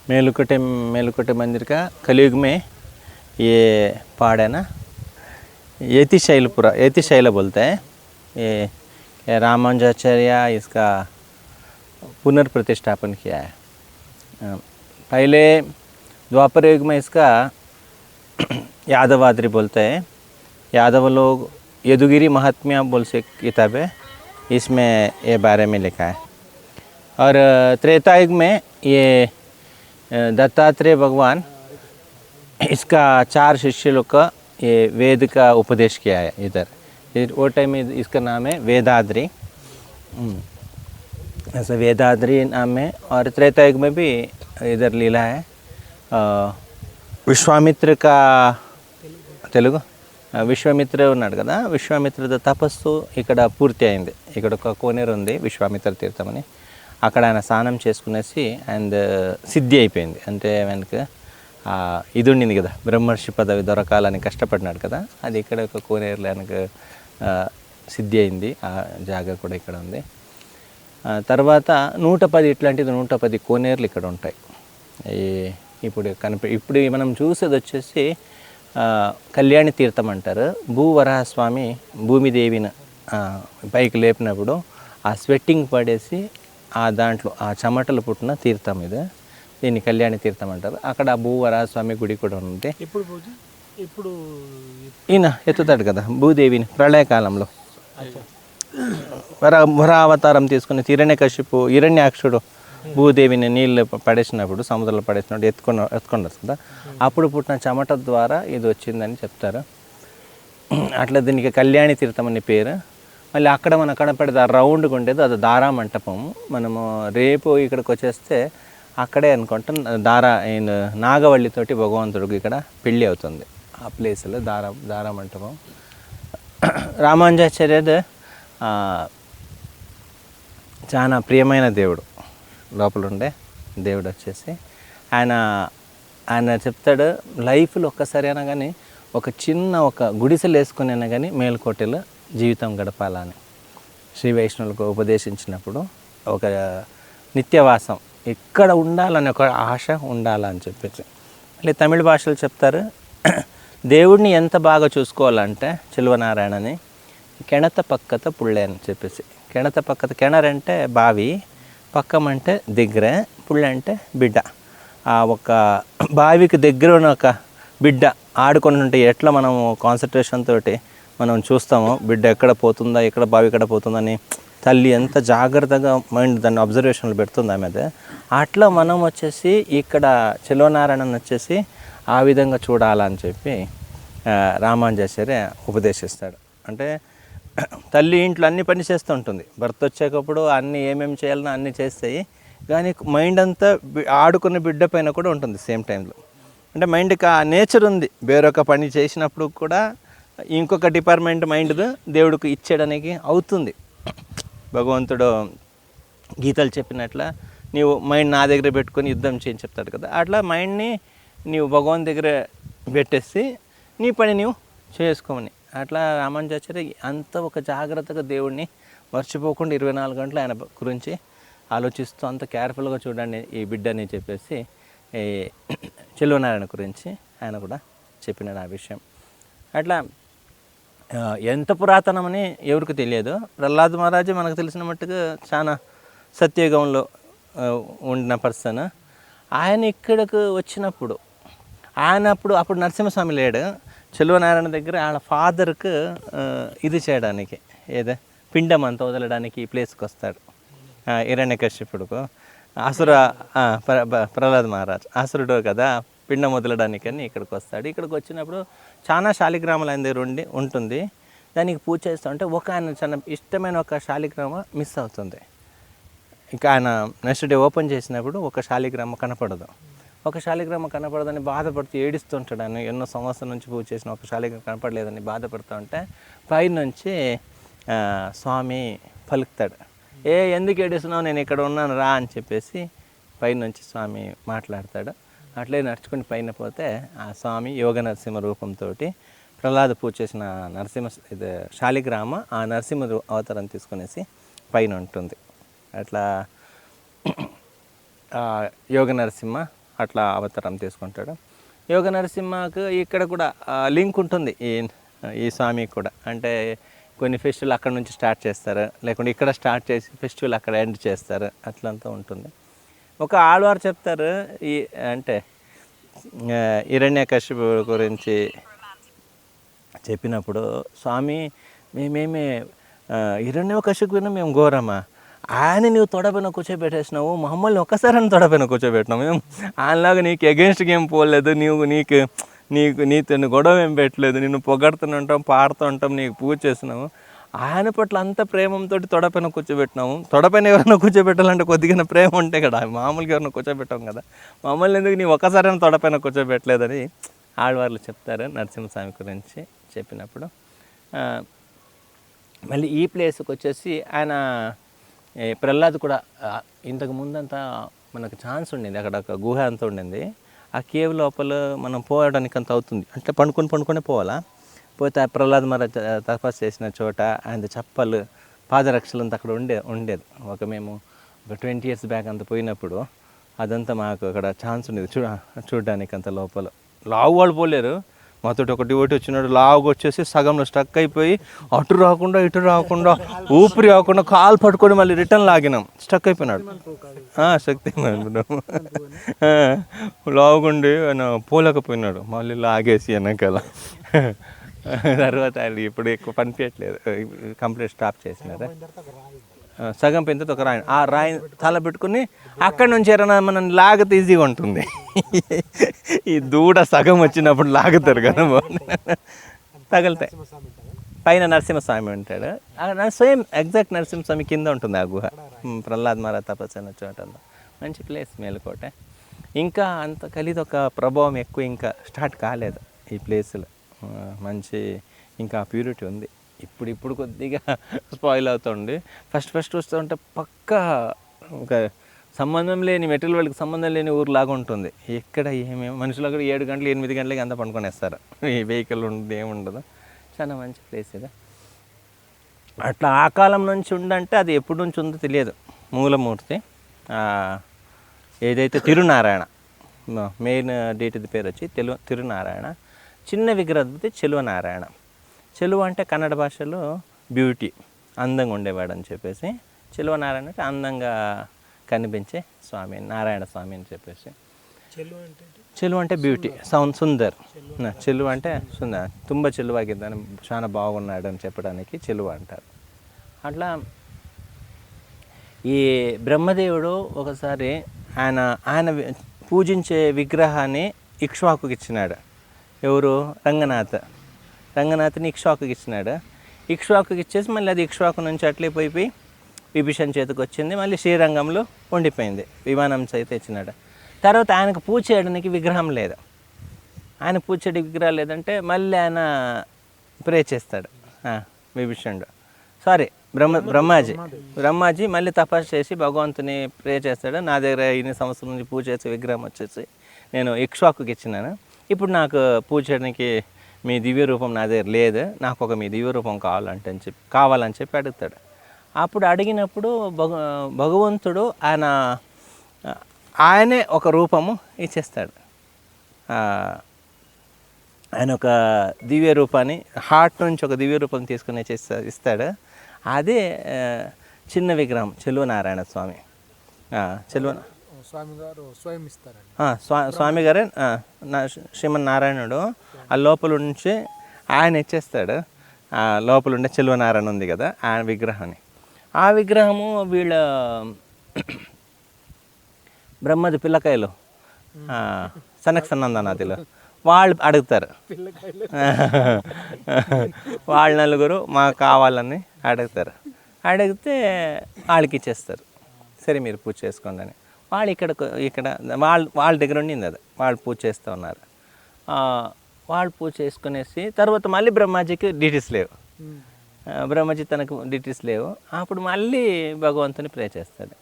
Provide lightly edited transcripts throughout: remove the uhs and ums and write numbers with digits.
मेलुकोटे मेलुकोटे मंदिर का कलयुग में ये पहाड़ है ना, यतिशैला बोलते हैं। ये रामानुजाचार्य इसका पुनर्प्रतिष्ठापन किया है। पहले द्वापर युग में इसका यादवाद्री बोलते हैं। यादव लोग यदुगिरी महात्म्य बोल से किताब है, इसमें ये बारे में लिखा है। और त्रेता युग में ये दत्तात्रेय भगवान इसका 4 शिष्य लोग का ये वेद का उपदेश किया है इधर। वो टाइम में इसका नाम है वेदाद्री, ऐसा वेदाद्री नाम है। और त्रेता युग में भी इधर लीला है। విశ్వామిత్ర का తెలుగు విశ్వామిత్ర ఉన్నాడు కదా, విశ్వామిత్ర తపస్సు ఇక్కడ పూర్తి అయింది. ఇక్కడ ఒక కోనేరు ఉంది విశ్వామిత్ర తీర్థం అని, అక్కడ ఆయన స్నానం చేసుకునేసి అండ్ సిద్ధి అయిపోయింది. అంటే ఆయనకు ఇది ఉండింది కదా, బ్రహ్మర్షి పదవి దొరకాలని కష్టపడినాడు కదా, అది ఇక్కడ ఒక కోనేరులో ఆయనకు సిద్ధి అయింది. ఆ జాగా కూడా ఇక్కడ ఉంది. తర్వాత 110 ఇట్లాంటిది 110 కోనేరులు ఇక్కడ ఉంటాయి. ఇప్పుడు మనం చూసేది వచ్చేసి కళ్యాణి తీర్థం అంటారు. భూవరాహస్వామి భూమిదేవిని పైకి లేపినప్పుడు ఆ స్వెట్టింగ్ పడేసి దాంట్లో ఆ చెమటలు పుట్టిన తీర్థం ఇది. దీన్ని కళ్యాణి తీర్థం అంటారు. అక్కడ భూవరాహస్వామి గుడి కూడా ఉంది. ఇప్పుడు ఈయన ఎత్తుతాడు కదా భూదేవిని ప్రళయకాలంలో, వరావతారం తీసుకుని హిరణ్యాక్షుడు భూదేవిని నీళ్ళు పడేసినప్పుడు, సముద్రంలో పడేసినప్పుడు ఎత్తుకున్నారు కదా, అప్పుడు పుట్టిన చెమట ద్వారా ఇది వచ్చిందని చెప్తారు. అట్లా దీనికి కళ్యాణి తీర్థం అనే పేరు. మళ్ళీ అక్కడ మనం కనపడేది ఆ రౌండ్గా ఉండేది అది దారా మంటపం. మనము రేపు ఇక్కడికి వచ్చేస్తే అక్కడే అనుకుంటా నాగవల్లితోటి భగవంతుడికి ఇక్కడ పెళ్ళి అవుతుంది. ఆ ప్లేస్లో దారా మంటపం. రామానుజాచార్యుడు చాలా ప్రియమైన దేవుడు, లోపల ఉండే దేవుడు వచ్చేసి ఆయన చెప్తాడు, లైఫ్లో ఒక్కసారి అయినా కానీ ఒక చిన్న గుడిసెలు వేసుకుని అయినా కానీ మేలుకోటెలో జీవితం గడపాలని శ్రీ వైష్ణవులకు ఉపదేశించినప్పుడు ఒక నిత్యవాసం ఎక్కడ ఉండాలని ఒక ఆశ ఉండాలని చెప్పేసి. మళ్ళీ తమిళ భాషలో చెప్తారు, దేవుడిని ఎంత బాగా చూసుకోవాలంటే చెల్వనారాయణని కెణత పక్కత పుళ్ళే అని చెప్పేసి. కెణత పక్కత, కెణరంటే బావి, పక్కం అంటే దగ్గర, పుళ్ళ అంటే బిడ్డ. ఆ ఒక బావికి దగ్గర ఉన్న ఒక బిడ్డ ఆడుకొని ఉంటే ఎట్లా మనము కాన్సన్ట్రేషన్ తోటి మనం చూస్తామో బిడ్డ ఎక్కడ పోతుందా, ఎక్కడ బావి ఎక్కడ పోతుందని తల్లి ఎంత జాగ్రత్తగా మైండ్ దాన్ని అబ్జర్వేషన్లు పెడుతుంది ఆమె మీద, అట్లా మనం వచ్చేసి ఇక్కడ చెల్వనారాయణ వచ్చేసి ఆ విధంగా చూడాలని చెప్పి రామానుజాచార్య ఉపదేశిస్తాడు. అంటే తల్లి ఇంట్లో అన్ని పని చేస్తూ ఉంటుంది, భర్త వచ్చేటప్పుడు అన్నీ ఏమేమి చేయాలన్నా అన్నీ చేస్తాయి, కానీ మైండ్ అంతా ఆడుకున్న బిడ్డ పైన కూడా ఉంటుంది సేమ్ టైంలో. అంటే మైండ్కి ఆ నేచర్ ఉంది, వేరొక పని చేసినప్పుడు కూడా ఇంకొక డిపార్ట్మెంట్ మైండ్ దేవుడికి ఇచ్చేయడానికి అవుతుంది. భగవంతుడు గీతలు చెప్పినట్ల నీవు మైండ్ నా దగ్గర పెట్టుకొని యుద్ధం చేయని చెప్తాడు కదా, అట్లా మైండ్ని నీవు భగవంతు దగ్గర పెట్టేసి నీ పని నీవు చేసుకోమని. అట్లా రామానుజాచార్య అంత ఒక జాగ్రత్తగా దేవుడిని మర్చిపోకుండా 24 గంటలు ఆయన గురించి ఆలోచిస్తూ అంత కేర్ఫుల్గా చూడండి ఈ బిడ్డని చెప్పేసి ఈ చెల్వనారాయణ గురించి ఆయన కూడా చెప్పినాడు ఆ విషయం. అట్లా ఎంత పురాతనమని ఎవరికి తెలియదు. ప్రహ్లాద్ మహారాజు మనకు తెలిసిన మట్టుగా చాలా సత్యయుగంలో ఉండిన పర్సన్. ఆయన ఇక్కడికి వచ్చినప్పుడు అప్పుడు నరసింహస్వామి లేడు, చెల్వనారాయణ దగ్గర వాళ్ళ ఫాదర్కు ఇది చేయడానికి ఏదో పిండం అంతా వదలడానికి ఈ ప్లేస్కి వస్తాడు. హిరణ్యకశ్యపుడుకు ప్రహ్లాద్ మహారాజ్ అసురుడు కదా, పిండం వదలడానికని ఇక్కడికి వస్తాడు. ఇక్కడికి వచ్చినప్పుడు చాలా శాలిగ్రామాలు ఆయన దగ్గర ఉంటుంది. దానికి పూజ చేస్తూ ఉంటే ఆయన చాలా ఇష్టమైన ఒక శాలిగ్రామ మిస్ అవుతుంది. ఇంకా ఆయన నెక్స్ట్ డే ఓపెన్ చేసినప్పుడు ఒక శాలిగ్రామ కనపడదు. ఒక శాలిగ్రామ కనపడదని బాధపడుతూ ఏడుస్తుంటాడు. ఆయన ఎన్నో సంవత్సరాల నుంచి పూజ చేసిన ఒక శాలిగ్రామం కనపడలేదని బాధపడుతూ ఉంటే పైనుంచి స్వామి పలుకుతాడు, ఎందుకు ఏడుస్తున్నావు, నేను ఇక్కడ ఉన్నాను రా అని చెప్పేసి పైనుంచి స్వామి మాట్లాడతాడు. అట్లే నడుచుకుని పైన పోతే ఆ స్వామి యోగ నరసింహ రూపంతో ప్రహ్లాద పూజ చేసిన ఇది శాలిగ్రామ ఆ నరసింహ అవతారం తీసుకునేసి పైన ఉంటుంది. అట్లా యోగ నరసింహ అట్లా అవతారం తీసుకుంటాడు. యోగ నరసింహకు ఇక్కడ కూడా లింక్ ఉంటుంది ఈ స్వామికి కూడా. అంటే కొన్ని ఫెస్టివల్ అక్కడ నుంచి స్టార్ట్ చేస్తారు, లేకుంటే ఇక్కడ స్టార్ట్ చేసి ఫెస్టివల్ అక్కడ ఎండ్ చేస్తారు, అట్లంతా ఉంటుంది. ఒక ఆళ్వారు చెప్తారు అంటే హిరణ్యకశిపు గురించి చెప్పినప్పుడు, స్వామి మేమేమి హిరణ్యకశిపుని మేము ఘోరమా, ఆయన నువ్వు తొడపైన కూర్చోబెట్టేసినావు, మమ్మల్ని ఒక్కసారి తొడపైన కూర్చోబెట్టినావు, మేము ఆయనలాగా నీకు అగెన్స్ట్గా ఏం పోలేదు, నీతో గొడవ ఏం పెట్టలేదు, నిన్ను పొగడుతూనే ఉంటాం, పాడుతూ ఉంటాం, నీకు పూజ చేస్తున్నాము, ఆయన పట్ల అంత ప్రేమంతో తొడపైన కూర్చోబెట్టినాము. తొడపైన ఎవరైనా కూర్చోబెట్టాలంటే కొద్దిగా ప్రేమ ఉంటే కదా, మామూలుగా ఎవరైనా కూర్చోబెట్టాం కదా, మమ్మల్ని ఎందుకు నీ ఒక్కసారైనా తొడపైన కూర్చోబెట్టలేదని ఆడవాళ్ళు చెప్తారు నరసింహస్వామి గురించి చెప్పినప్పుడు. మళ్ళీ ఈ ప్లేస్కి వచ్చేసి ఆయన ప్రహ్లాద్ కూడా ఇంతకు ముందంతా మనకు ఛాన్స్ ఉండింది, అక్కడ ఒక గుహ అంతా ఉండింది, ఆ కేవ్ లోపల మనం పోవడానికి అంత అవుతుంది, అంటే పండుకొని పోవాలా. పోతే ఆ ప్రహ్లాద్ మహారాజ్ తపస్సు చేసిన చోట ఆయన చప్పలు పాదరక్షలు అంతా అక్కడ ఉండేది. మేము ఒక 20 years బ్యాక్ అంత పోయినప్పుడు అదంతా మాకు అక్కడ ఛాన్స్ ఉండేది చూడడానికి. అంత లోపల లావు వాళ్ళు పోలేరు, మాతో ఒక డివోటీ వచ్చినాడు, లావుగా వచ్చేసి సగంలో స్టక్ అయిపోయి అటు రాకుండా ఇటు రాకుండా ఊపిరి రాకుండా కాలు పట్టుకొని మళ్ళీ రిటర్న్ లాగినాం, స్టక్ అయిపోయినాడు. శక్తి లావుగుండి ఆయన పోలేకపోయినాడు, మళ్ళీ లాగేసి వెనకాల. తర్వాత ఆయన ఇప్పుడు ఎక్కువ పనిపించట్లేదు, కంప్లీట్ స్టాప్ చేసినారు. సగం పెంచితే ఒక రాయి, ఆ రాయి తల పెట్టుకుని అక్కడి నుంచి ఏమైనా మనం లాగితే ఈజీగా ఉంటుంది. ఈ దూడ సగం వచ్చినప్పుడు లాగుతారు కదా, తగులుతాయి. పైన నరసింహస్వామి ఉంటాడు, సేమ్ ఎగ్జాక్ట్ నరసింహస్వామి కింద ఉంటుంది ఆ గుహ, ప్రహ్లాద్ మహారాజ్ తపస్సు అయిన చోట. మంచి ప్లేస్ మేలుకోట. ఇంకా అంత ఖలీదు ఒక ప్రభావం ఎక్కువ ఇంకా స్టార్ట్ కాలేదు ఈ ప్లేస్లో, మంచి ఇంకా ప్యూరిటీ ఉంది. ఇప్పుడు కొద్దిగా స్పాయిల్ అవుతుంది. ఫస్ట్ వస్తుంటే పక్కా ఒక సంబంధం లేని మెటీరియల్ వాళ్ళకి సంబంధం లేని ఊరులాగా ఉంటుంది. ఎక్కడ మనుషులు కూడా 7 గంటలు 8 గంటలకి అంతా పండుకొనేస్తారు, ఈ వెహికల్ ఉండదు ఏముండదు. చాలా మంచి ప్లేస్ ఇది. అట్లా ఆ కాలం నుంచి ఉందంటే అది ఎప్పటి నుంచి ఉందో తెలియదు. మూలమూర్తి ఏదైతే తిరునారాయణ, మెయిన్ డేట్ పేరు వచ్చి తిరునారాయణ. చిన్న విగ్రహతి చెలువనారాయణ. చెలువ అంటే కన్నడ భాషలో బ్యూటీ, అందంగా ఉండేవాడు అని చెప్పేసి. చెలువనారాయణ అంటే అందంగా కనిపించే స్వామి, నారాయణ స్వామి అని చెప్పేసి. చెలువ అంటే బ్యూటీ, సుందర్. చెలువ అంటే సుందర్, తుంబ చెలువాగిద్దని చాలా బాగున్నాడు అని చెప్పడానికి చెలువ అంటారు. అట్లా ఈ బ్రహ్మదేవుడు ఒకసారి ఆయన పూజించే విగ్రహాన్ని ఇక్ష్వాకుకి ఇచ్చినాడు. ఎవరు? రంగనాథ్ని ఇక్ష్వాకుకి ఇచ్చినాడు. ఇక్ష్వాకుకి ఇచ్చేసి మళ్ళీ అది ఇక్ష్వాకు నుంచి అట్లే పోయి విభీషణ్ చేతికి వచ్చింది, మళ్ళీ శ్రీరంగంలో ఉండిపోయింది, విమానం సైతం ఇచ్చినాడు. తర్వాత ఆయనకు పూజ చేయడానికి విగ్రహం లేదు. ఆయన పూజ చేయడానికి విగ్రహం లేదంటే మళ్ళీ ఆయన ప్రే చేస్తాడు విభీషణుడు, బ్రహ్మాజీ మళ్ళీ తపస్సు చేసి భగవంతుని ప్రే చేస్తాడు. నా దగ్గర ఇన్ని సంవత్సరాల నుంచి పూజ చేసే విగ్రహం వచ్చేసి నేను ఇక్ష్వాకుకి ఇచ్చినాను, ఇప్పుడు నాకు పూజ చేయడానికి మీ దివ్య రూపం నా దగ్గర లేదు, నాకు ఒక మీ దివ్య రూపం కావాలని చెప్పి అడుగుతాడు. అప్పుడు అడిగినప్పుడు భగవంతుడు ఆయనే ఒక రూపము ఇచ్చేస్తాడు. ఆయన ఒక దివ్య రూపాన్ని, హార్ట్ నుంచి ఒక దివ్య రూపం తీసుకుని ఇస్తాడు. అదే చిన్న విగ్రహం చెలువనారాయణ స్వామి. స్వామి గారే శ్రీమన్నారాయణుడు ఆ లోపల నుంచి ఆయన ఇచ్చేస్తాడు. ఆ లోపల ఉండే చెలువనారాయణ ఉంది కదా ఆయన విగ్రహాన్ని. ఆ విగ్రహము వీళ్ళ బ్రహ్మది పిల్లకాయలు సనక సన్నందనాథులు వాళ్ళు అడుగుతారు. వాళ్ళు నలుగురు మాకు కావాలని అడుగుతారు. అడిగితే వాళ్ళకి ఇచ్చేస్తారు, సరే మీరు పూజ చేసుకోండి అని. వాళ్ళు ఇక్కడ వాళ్ళ దగ్గర ఉండింది అది, వాళ్ళు పూజ చేస్తూ ఉన్నారు. వాళ్ళు పూజ చేసుకునేసి తర్వాత మళ్ళీ బ్రహ్మాజీకి డ్యూటీస్ లేవు, బ్రహ్మాజీ తనకు డ్యూటీస్ లేవు. అప్పుడు మళ్ళీ భగవంతుని ప్రే చేస్తాడు.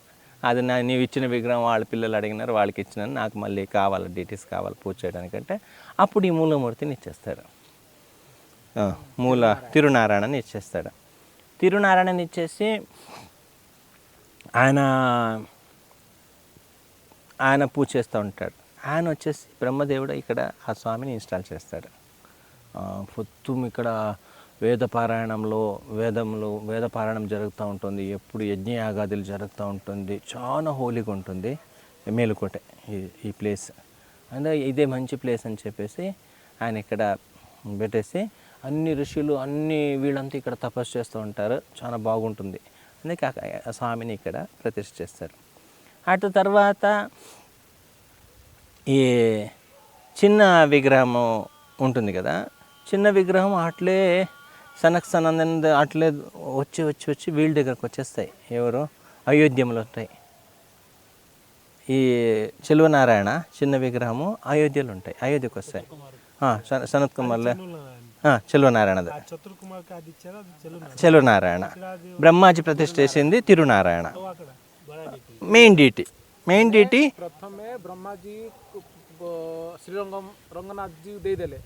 అది నీవు ఇచ్చిన విగ్రహం వాళ్ళ పిల్లలు అడిగినారు, వాళ్ళకి ఇచ్చినాను, నాకు మళ్ళీ కావాలి, డ్యూటీస్ కావాలి పూజ చేయడానికంటే అప్పుడు ఈ మూలమూర్తిని ఇచ్చేస్తాడు. తిరునారాయణని ఇచ్చేస్తాడు. తిరునారాయణని ఇచ్చేసి ఆయన పూజ చేస్తూ ఉంటాడు. ఆయన వచ్చేసి బ్రహ్మదేవుడు ఇక్కడ ఆ స్వామిని ఇన్స్టాల్ చేస్తాడు. మొత్తం ఇక్కడ వేదపారాయణం జరుగుతూ ఉంటుంది, ఎప్పుడు యజ్ఞయాగాదులు జరుగుతూ ఉంటుంది, చాలా హోలీగా ఉంటుంది మేలుకోట ఈ ప్లేస్. అంటే ఇదే మంచి ప్లేస్ అని చెప్పేసి ఆయన ఇక్కడ పెట్టేసి అన్ని ఋషులు వీళ్ళంతా ఇక్కడ తపస్సు చేస్తూ ఉంటారు, చాలా బాగుంటుంది. అందుకే ఆ స్వామిని ఇక్కడ ప్రతిష్ఠ చేస్తారు. అటు తర్వాత ఈ చిన్న విగ్రహము ఉంటుంది కదా, చిన్న విగ్రహం అట్లే సనత్ అట్లే వచ్చి వీళ్ళ దగ్గరకు వచ్చేస్తాయి. ఎవరు? అయోధ్యములు ఉంటాయి. ఈ చెలువనారాయణ చిన్న విగ్రహము అయోధ్యలో ఉంటాయి, అయోధ్యకు వస్తాయి. సనత్ కుమార్లో చెలువనారాయణది, చెలువనారాయణ. బ్రహ్మాజీ ప్రతిష్ఠ చేసింది తిరునారాయణ. మెయిన్ డీటీ ପ୍ରଥମେ ବ୍ରହ୍ମାଜୀ ଶ୍ରୀରଙ୍ଗମ ରଙ୍ଗନାଥଜୀ ଦେଇଦେଲେ,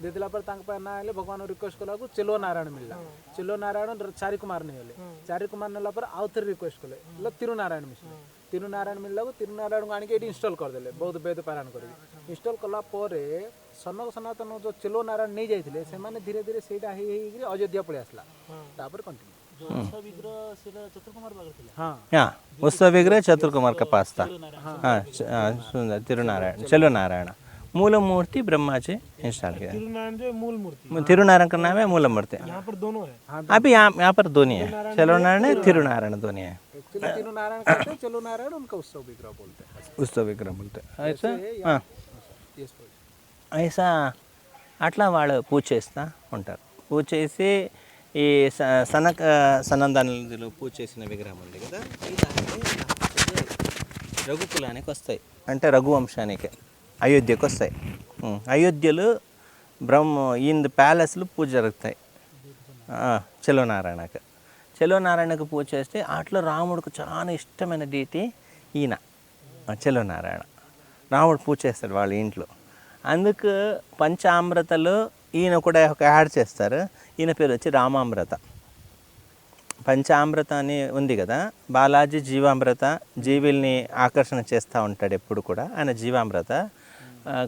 ଦେଇଦେଲା ପରେ ତାଙ୍କ ପାଇଁ ନାଁ ହେଲେ ଭଗବାନ ରିକ୍ୱେଷ୍ଟ କଲାକୁ ଚେଲୋ ନାରାୟଣ ମିଳିଲା। ଚେଲୋ ନାରାୟଣ ଚାରି କୁମାର ନେଇଗଲେ, ଚାରି କୁମାର ନେଲା ପରେ ଆଉ ଥରେ ରିକ୍ୱେଷ୍ଟ କଲେ, ହେଲେ ତିରୁନାରାୟଣ ମିଶିଲେ। ତିରୁନାରାୟଣ ମିଳିଲାକୁ ତିରୁନାରାୟଣକୁ ଆଣିକି ଏଠି ଇନଷ୍ଟଲ୍ କରିଦେଲେ, ବହୁତ ବେଦ ପାରାୟଣ କରିକି। ଇନଷ୍ଟଲ୍ କଲା ପରେ ସନକ ସନାତନ ଯେଉଁ ଚେଲୋ ନାରାୟଣ ନେଇଯାଇଥିଲେ ସେମାନେ ଧୀରେ ଧୀରେ ସେଇଟା ହେଇକିରି ଅଯୋଧ୍ୟା ପଳେଇ ଆସିଲା। ତାପରେ କଣ୍ଟିନ୍ୟू उस विग्रह चतुर कुमार का पास था। हाँ सुंदर तिरुनारायण चेलुनारायण मूल मूर्ति ब्रह्मा जी इंस्टॉल किया। तिरुनारायण का नाम है मूल मूर्ति। यहाँ पर दोनों है, अभी यहाँ पर दोनों है, चेलुनारायण तिरुनारायण दोनों है। तिरुनारायण कहते हैं, चेलो नारायण उनका उत्सव विग्रह बोलते हैं। उत्सव विग्रह बोलते हैं। ऐसा हाँ ऐसा అట్లా వాళ్ళు పూజ చేస్తూ ఉంటారు. పూజ చేసి ఈ సనందానులు పూజ చేసిన విగ్రహం ఉంది కదా, రఘుకులానికి వస్తాయి, అంటే రఘువంశానికి అయోధ్యకు వస్తాయి. అయోధ్యలో ఈయన ప్యాలెస్లు పూజ జరుగుతాయి చెలోనారాయణకు పూజ చేస్తే అట్లా రాముడికి చాలా ఇష్టమైన డీటీ ఈయన చెలోనారాయణ. రాముడు పూజ చేస్తాడు వాళ్ళ ఇంట్లో. అందుకు పంచామృతలు ఈయన కూడా ఒక యాడ్ చేస్తారు. ఈయన పేరు వచ్చి రామామృత. పంచామృత అని ఉంది కదా, బాలాజీ జీవామృత, జీవుల్ని ఆకర్షణ చేస్తూ ఉంటాడు ఎప్పుడు కూడా. ఆయన జీవామృత.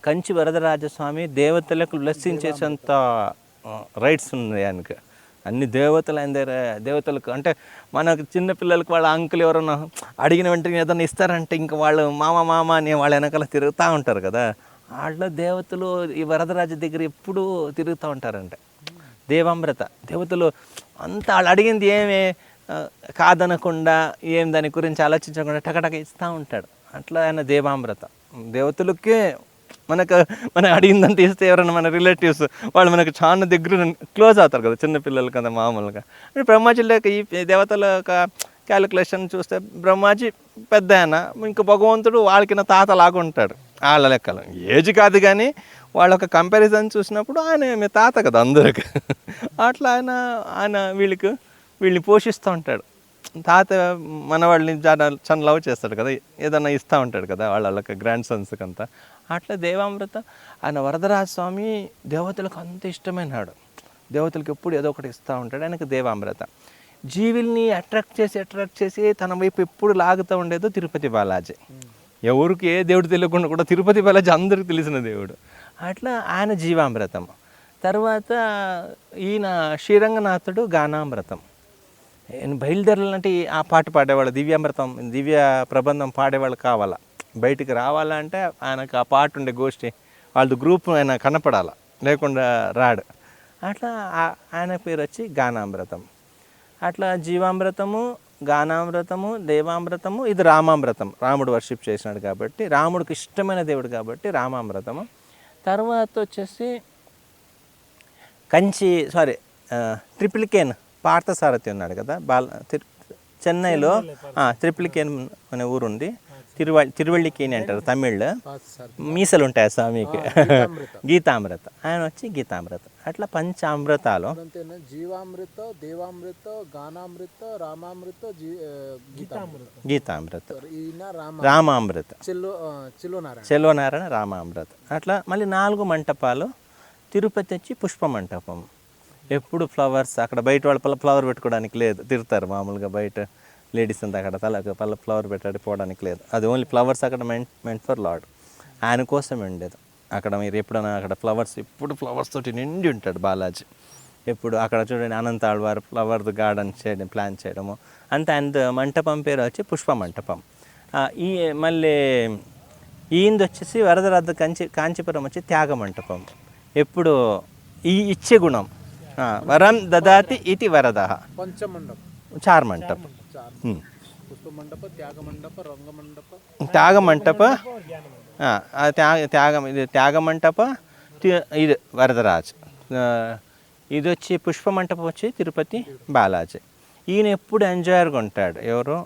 కంచి వరదరాజస్వామి దేవతలకు బ్లెస్సింగ్ చేసేంత రైట్స్ ఉన్నాయి ఆయనకు. అన్ని దేవతలు ఆయన దగ్గర, దేవతలకు అంటే మనకు చిన్నపిల్లలకి వాళ్ళ అంకులు ఎవరన్నా అడిగిన వెంటనే ఏదన్నా ఇస్తారంటే ఇంకా వాళ్ళు మామ అని వాళ్ళ వెనకాల తిరుగుతూ ఉంటారు కదా, వాళ్ళ దేవతలు ఈ వరదరాజు దగ్గర ఎప్పుడూ తిరుగుతూ ఉంటారంటే. దేవామృత దేవతలు అంతా వాళ్ళు అడిగింది ఏమే కాదనకుండా, ఏం దాని గురించి ఆలోచించకుండా టకటక ఇస్తూ ఉంటాడు. అట్లా ఆయన దేవామృత. దేవతలకే మనం అడిగిందంతా ఇస్తే ఎవరైనా మన రిలేటివ్స్ వాళ్ళు మనకు చాలా దగ్గర క్లోజ్ అవుతారు కదా, చిన్నపిల్లలు కదా మామూలుగా. బ్రహ్మాజీలో ఈ దేవతల యొక్క క్యాలిక్యులేషన్ చూస్తే బ్రహ్మాజీ పెద్ద ఆయన, ఇంకా భగవంతుడు వాళ్ళకి తాత లాగా ఉంటాడు వాళ్ళ లెక్కలు. ఏజ్ కాదు కానీ వాళ్ళ ఒక కంపారిజన్ చూసినప్పుడు ఆయన మీ తాత కదా అందరికి. అట్లా ఆయన వీళ్ళని పోషిస్తూ ఉంటాడు. తాత మనవాళ్ళని చాలా లవ్ చేస్తాడు కదా, ఏదన్నా ఇస్తూ ఉంటాడు కదా వాళ్ళకి గ్రాండ్ సన్స్కి అంతా. అట్లా దేవామృత ఆయన వరదరాజ స్వామి దేవతలకు అంత ఇష్టమైనాడు. దేవతలకు ఎప్పుడు ఏదో ఒకటి ఇస్తూ ఉంటాడు. ఆయనకు దేవామృత. జీవుల్ని అట్రాక్ట్ చేసి తన వైపు ఎప్పుడు లాగుతూ ఉండేదో తిరుపతి బాలాజీ. ఎవరికి ఏ దేవుడు తెలియకుండా కూడా తిరుపతి బాలాజీ అందరికీ తెలిసిన దేవుడు. అట్లా ఆయన జీవామృతం. తర్వాత ఈయన శ్రీరంగనాథుడు గానామృతం. బయలుదేరాలంటే ఆ పాట పాడేవాళ్ళు, దివ్య ప్రబంధం పాడేవాళ్ళు కావాలా. బయటికి రావాలంటే ఆయనకు ఆ పాట ఉండే గోష్ఠి వాళ్ళ గ్రూప్ ఆయన కనపడాల, లేకుండా రాడు. అట్లా ఆయన పేరు వచ్చి గానామృతం. అట్లా జీవామృతము, గానామృతము, దేవామృతము, ఇది రామామృతం. రాముడు వర్షిప్ చేసినాడు కాబట్టి, రాముడికి ఇష్టమైన దేవుడు కాబట్టి రామామృతము. తర్వాత వచ్చేసి ట్రిప్లికేన్ పార్థసారథి ఉన్నాడు కదా, చెన్నైలో ట్రిప్లికేన్ అనే ఊరుంది. తిరువళ్ళికేని అంటారు తమిళ్లో. మీసలు ఉంటాయి స్వామికి. గీతామృత. ఆయన వచ్చి గీతామృత. అట్లా పంచామృతాలు జీవామృత, దేవామృత, గానామృత, రామామృత, గీతామృత, రామామృత, చెలోనారాయణ, రామామృత. అట్లా మళ్ళీ 4 మంటపాలు. తిరుపతి వచ్చి పుష్ప మంటపం. ఎప్పుడు ఫ్లవర్స్, అక్కడ బయట వాళ్ళ ఫ్లవర్ పెట్టుకోవడానికి లేదు, తిరుగుతారు మామూలుగా బయట లేడీస్ అంతా. అక్కడ తలకు ఫ్లవర్ పెట్టాడు పోవడానికి లేదు, అది ఓన్లీ ఫ్లవర్స్ అక్కడ మెంట్ ఫర్ లార్డ్. ఆయన కోసమే ఉండేది. అక్కడ మీరు ఎప్పుడైనా అక్కడ ఫ్లవర్స్, ఎప్పుడు ఫ్లవర్స్ తోటి నిండి ఉంటాడు బాలాజీ. ఎప్పుడు అక్కడ చూడండి అనంత ఆళ్వార్ ఫ్లవర్ గార్డెన్ చేయడం, ప్లాన్ చేయడము అంత. ఆయన మంటపం పేరు వచ్చి పుష్ప మంటపం. ఈ మళ్ళీ ఈయనది వచ్చేసి వరదరాజ కాంచీపురం వచ్చి త్యాగ మంటపం. ఎప్పుడు ఈ ఇచ్చే గుణం, వరం దదాతి ఇతి వరద, పంచమండపం, చార్ మంటపం, పుష్ప మండప, త్యాగ మండప, రంగ మండప, త్యాగ మంటప, ఇది త్యాగ మంటప, ఇది వరదరాజ్. ఇది వచ్చి పుష్ప మంటపం వచ్చి తిరుపతి బాలాజీ. ఈయన ఎప్పుడు ఎంజాయర్గా ఉంటాడు. ఎవరు?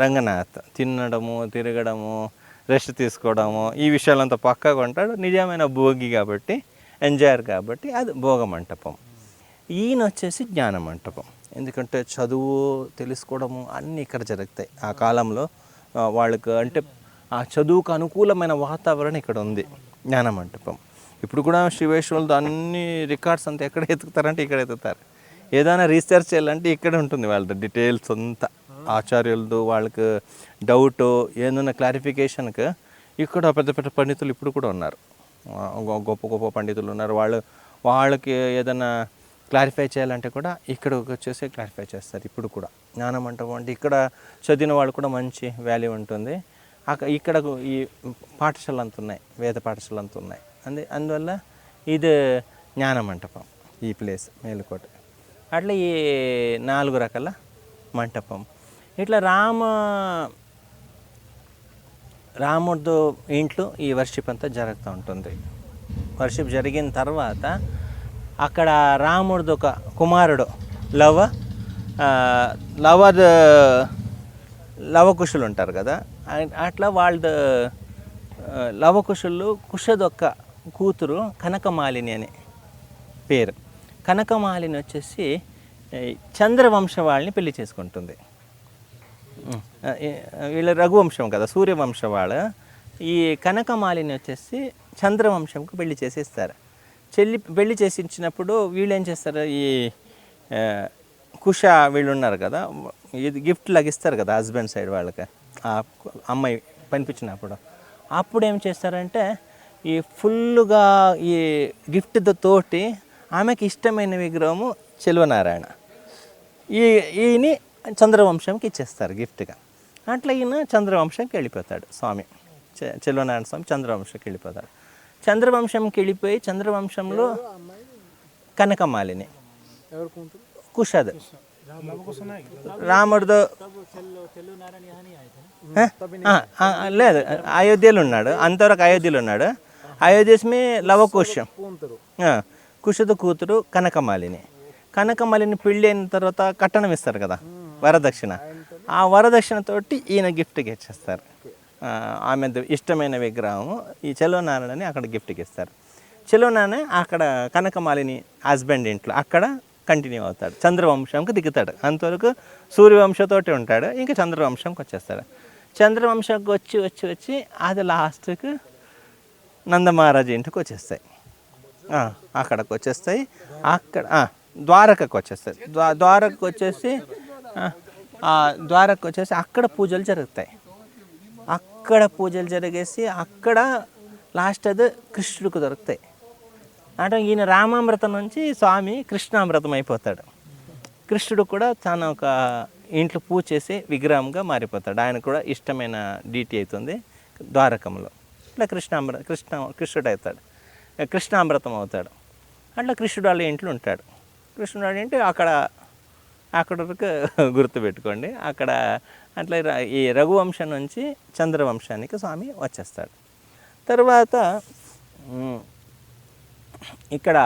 రంగనాథ్. తినడము, తిరగడము, రెస్ట్ తీసుకోవడము, ఈ విషయాలంతా పక్కాగా ఉంటాడు. నిజమైన భోగి కాబట్టి, ఎంజాయర్ కాబట్టి అది భోగ మంటపం. ఈయన వచ్చేసి జ్ఞాన మంటపం. ఎందుకంటే చదువు తెలుసుకోవడము అన్నీ ఇక్కడ జరుగుతాయి. ఆ కాలంలో వాళ్ళకు అంటే ఆ చదువుకు అనుకూలమైన వాతావరణం ఇక్కడ ఉంది జ్ఞాన మంటపం. ఇప్పుడు కూడా శివేశ్వరులతో అన్ని రికార్డ్స్ అంతా ఎక్కడ ఎత్తుకుతారంటే ఇక్కడ ఎత్తుతారు. ఏదైనా రీసెర్చ్ చేయాలంటే ఇక్కడ ఉంటుంది వాళ్ళ డీటెయిల్స్ అంతా. ఆచార్యులతో వాళ్ళకి డౌట్ ఏదైనా క్లారిఫికేషన్కి ఇక్కడ పెద్ద పెద్ద పండితులు ఇప్పుడు కూడా ఉన్నారు. గొప్ప గొప్ప పండితులు ఉన్నారు. వాళ్ళకి ఏదైనా క్లారిఫై చేయాలంటే కూడా ఇక్కడికి వచ్చేసి క్లారిఫై చేస్తారు. ఇప్పుడు కూడా జ్ఞాన మంటపం అంటే ఇక్కడ చదివిన వాళ్ళు కూడా మంచి వాల్యూ ఉంటుంది. ఇక్కడ ఈ పాఠశాలలు అంత ఉన్నాయి, వేద పాఠశాలలు అంత ఉన్నాయి. అందువల్ల ఇది జ్ఞాన మంటపం ఈ ప్లేస్ మేలుకోట. అట్లా ఈ 4 రకాల మంటపం. ఇట్లా రాముడితో ఇంట్లో ఈ వర్షిప్ అంతా జరుగుతూ ఉంటుంది. వర్షిప్ జరిగిన తర్వాత అక్కడ రాముడిది ఒక కుమారుడు లవకుశులు ఉంటారు కదా, అట్లా వాళ్ళ లవకుశులు కుశదొక్క కూతురు కనకమాలిని అనే పేరు. కనకమాలిని వచ్చేసి చంద్రవంశ వాళ్ళని పెళ్లి చేసుకుంటుంది. వీళ్ళ రఘువంశం కదా, సూర్యవంశ వాళ్ళ. ఈ కనకమాలిని వచ్చేసి చంద్రవంశంకు పెళ్లి చేసేస్తారు. పెళ్లి చేసి ఇచ్చినప్పుడు వీళ్ళు ఏం చేస్తారు, ఈ కుష వీళ్ళు ఉన్నారు కదా, ఇది గిఫ్ట్ లాగా ఇస్తారు కదా హస్బెండ్ సైడ్ వాళ్ళకి. ఆ అమ్మాయి పనిపించినప్పుడు అప్పుడు ఏం చేస్తారంటే ఈ ఫుల్గా ఈ గిఫ్ట్ తోటి ఆమెకి ఇష్టమైన విగ్రహము చెల్వనారాయణ ఈయన చంద్రవంశంకి ఇచ్చేస్తారు గిఫ్ట్గా. అట్లా ఈయన చంద్రవంశంకి వెళ్ళిపోతాడు స్వామి. చెల్వనారాయణ స్వామి చంద్రవంశంకి వెళ్ళిపోతాడు. చంద్రవంశంకి వెళ్ళిపోయి చంద్రవంశంలో కనకమాలిని కుషద్ రాముడితో లేదు, అయోధ్యలో ఉన్నాడు. అంతవరకు అయోధ్యలో ఉన్నాడు. అయోధ్యమే లవకుశం, కుషద కూతురు కనకమాలిని. కనకమాలిని పెళ్ళి అయిన తర్వాత కట్టణం ఇస్తారు కదా, వరదక్షిణ. ఆ వరదక్షిణతోటి ఈయన గిఫ్ట్కి ఇచ్చేస్తారు. ఆమె ఇష్టమైన విగ్రహము ఈ చెల్వనారాయణని అక్కడ గిఫ్ట్కి ఇస్తారు. చెల్వనారాయణ అక్కడ కనకమాలిని హస్బెండ్ ఇంట్లో అక్కడ కంటిన్యూ అవుతాడు. చంద్రవంశంకి దిగుతాడు. అంతవరకు సూర్యవంశతోటి ఉంటాడు. ఇంకా చంద్రవంశంకి వచ్చేస్తాడు. చంద్రవంశంకి వచ్చి అది లాస్ట్కి నందమహారాజు ఇంటికి వచ్చేస్తాయి. అక్కడికి వచ్చేస్తాయి. అక్కడ ద్వారకకు వచ్చేస్తాయి. ద్వారకకు వచ్చేసి అక్కడ పూజలు జరుగుతాయి. అక్కడ పూజలు జరిగేసి అక్కడ లాస్ట్ అది కృష్ణుడికి దొరుకుతాయి. అంటే ఈయన రామామృతం నుంచి స్వామి కృష్ణామృతం అయిపోతాడు. కృష్ణుడు కూడా తన ఒక ఇంట్లో పూజ చేసి విగ్రహంగా మారిపోతాడు. ఆయన కూడా ఇష్టమైన డీటీ అవుతుంది ద్వారకంలో. ఇట్లా కృష్ణుడు అవుతాడు, కృష్ణామృతం అవుతాడు. అట్లా కృష్ణుడు వాళ్ళ ఇంట్లో ఉంటాడు. కృష్ణుడు వాళ్ళ ఇంటి అక్కడ వరకు గుర్తుపెట్టుకోండి. అక్కడ అట్లా ఈ రఘువంశం నుంచి చంద్రవంశానికి స్వామి వచ్చేస్తాడు. తర్వాత ఇక్కడ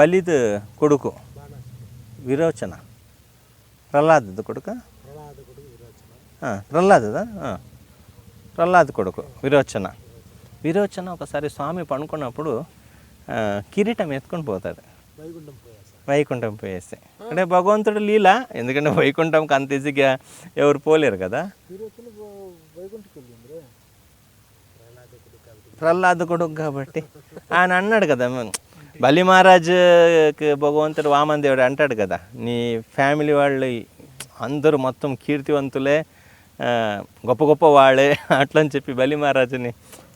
బలిద్ కొడుకు విరోచన, ప్రహ్లాద్ కొడుకు, ప్రహ్లాద్ కొడుకు విరోచన ఒకసారి స్వామి పడుకున్నప్పుడు కిరీటం ఎత్తుకొని పోతాడు వైకుంఠం పోయేస్తే. అంటే భగవంతుడు లీల, ఎందుకంటే వైకుంఠంకి అంత ఈజీగా ఎవరు పోలేరు కదా. ప్రహ్లాద్ కొడుకు కాబట్టి ఆయన అన్నాడు కదా, బలి మహారాజుకి భగవంతుడు వామన్ దేవుడు అంటాడు కదా, నీ ఫ్యామిలీ వాళ్ళు అందరూ మొత్తం కీర్తివంతులే, గొప్ప గొప్ప వాళ్ళే అట్లా అని చెప్పి బలి మహారాజుని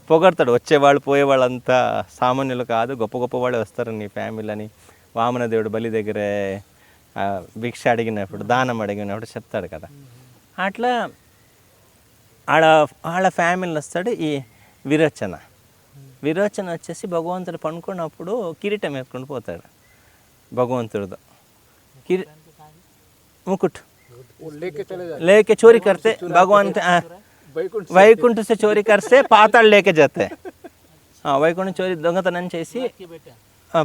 పొగడతాడు. వచ్చేవాళ్ళు పోయేవాళ్ళు అంతా సామాన్యులు కాదు, గొప్ప గొప్ప వాళ్ళే వస్తారు నీ ఫ్యామిలీ అని వామనదేవుడు బలి దగ్గరే భిక్ష అడిగినప్పుడు, దానం అడిగినప్పుడు చెప్తాడు కదా. అట్లా వాళ్ళ ఫ్యామిలీని వస్తాడు ఈ విరోచన. విరోచన వచ్చేసి భగవంతుడు పనుకున్నప్పుడు కిరీటం వేసుకొని పోతాడు. భగవంతుడు मुकुट लेके चोरी करते भगवान वैकुंठ से चोरी करते पाताल लेके जाते हैं. వైకుంఠం చోరీ దొంగతనం చేసి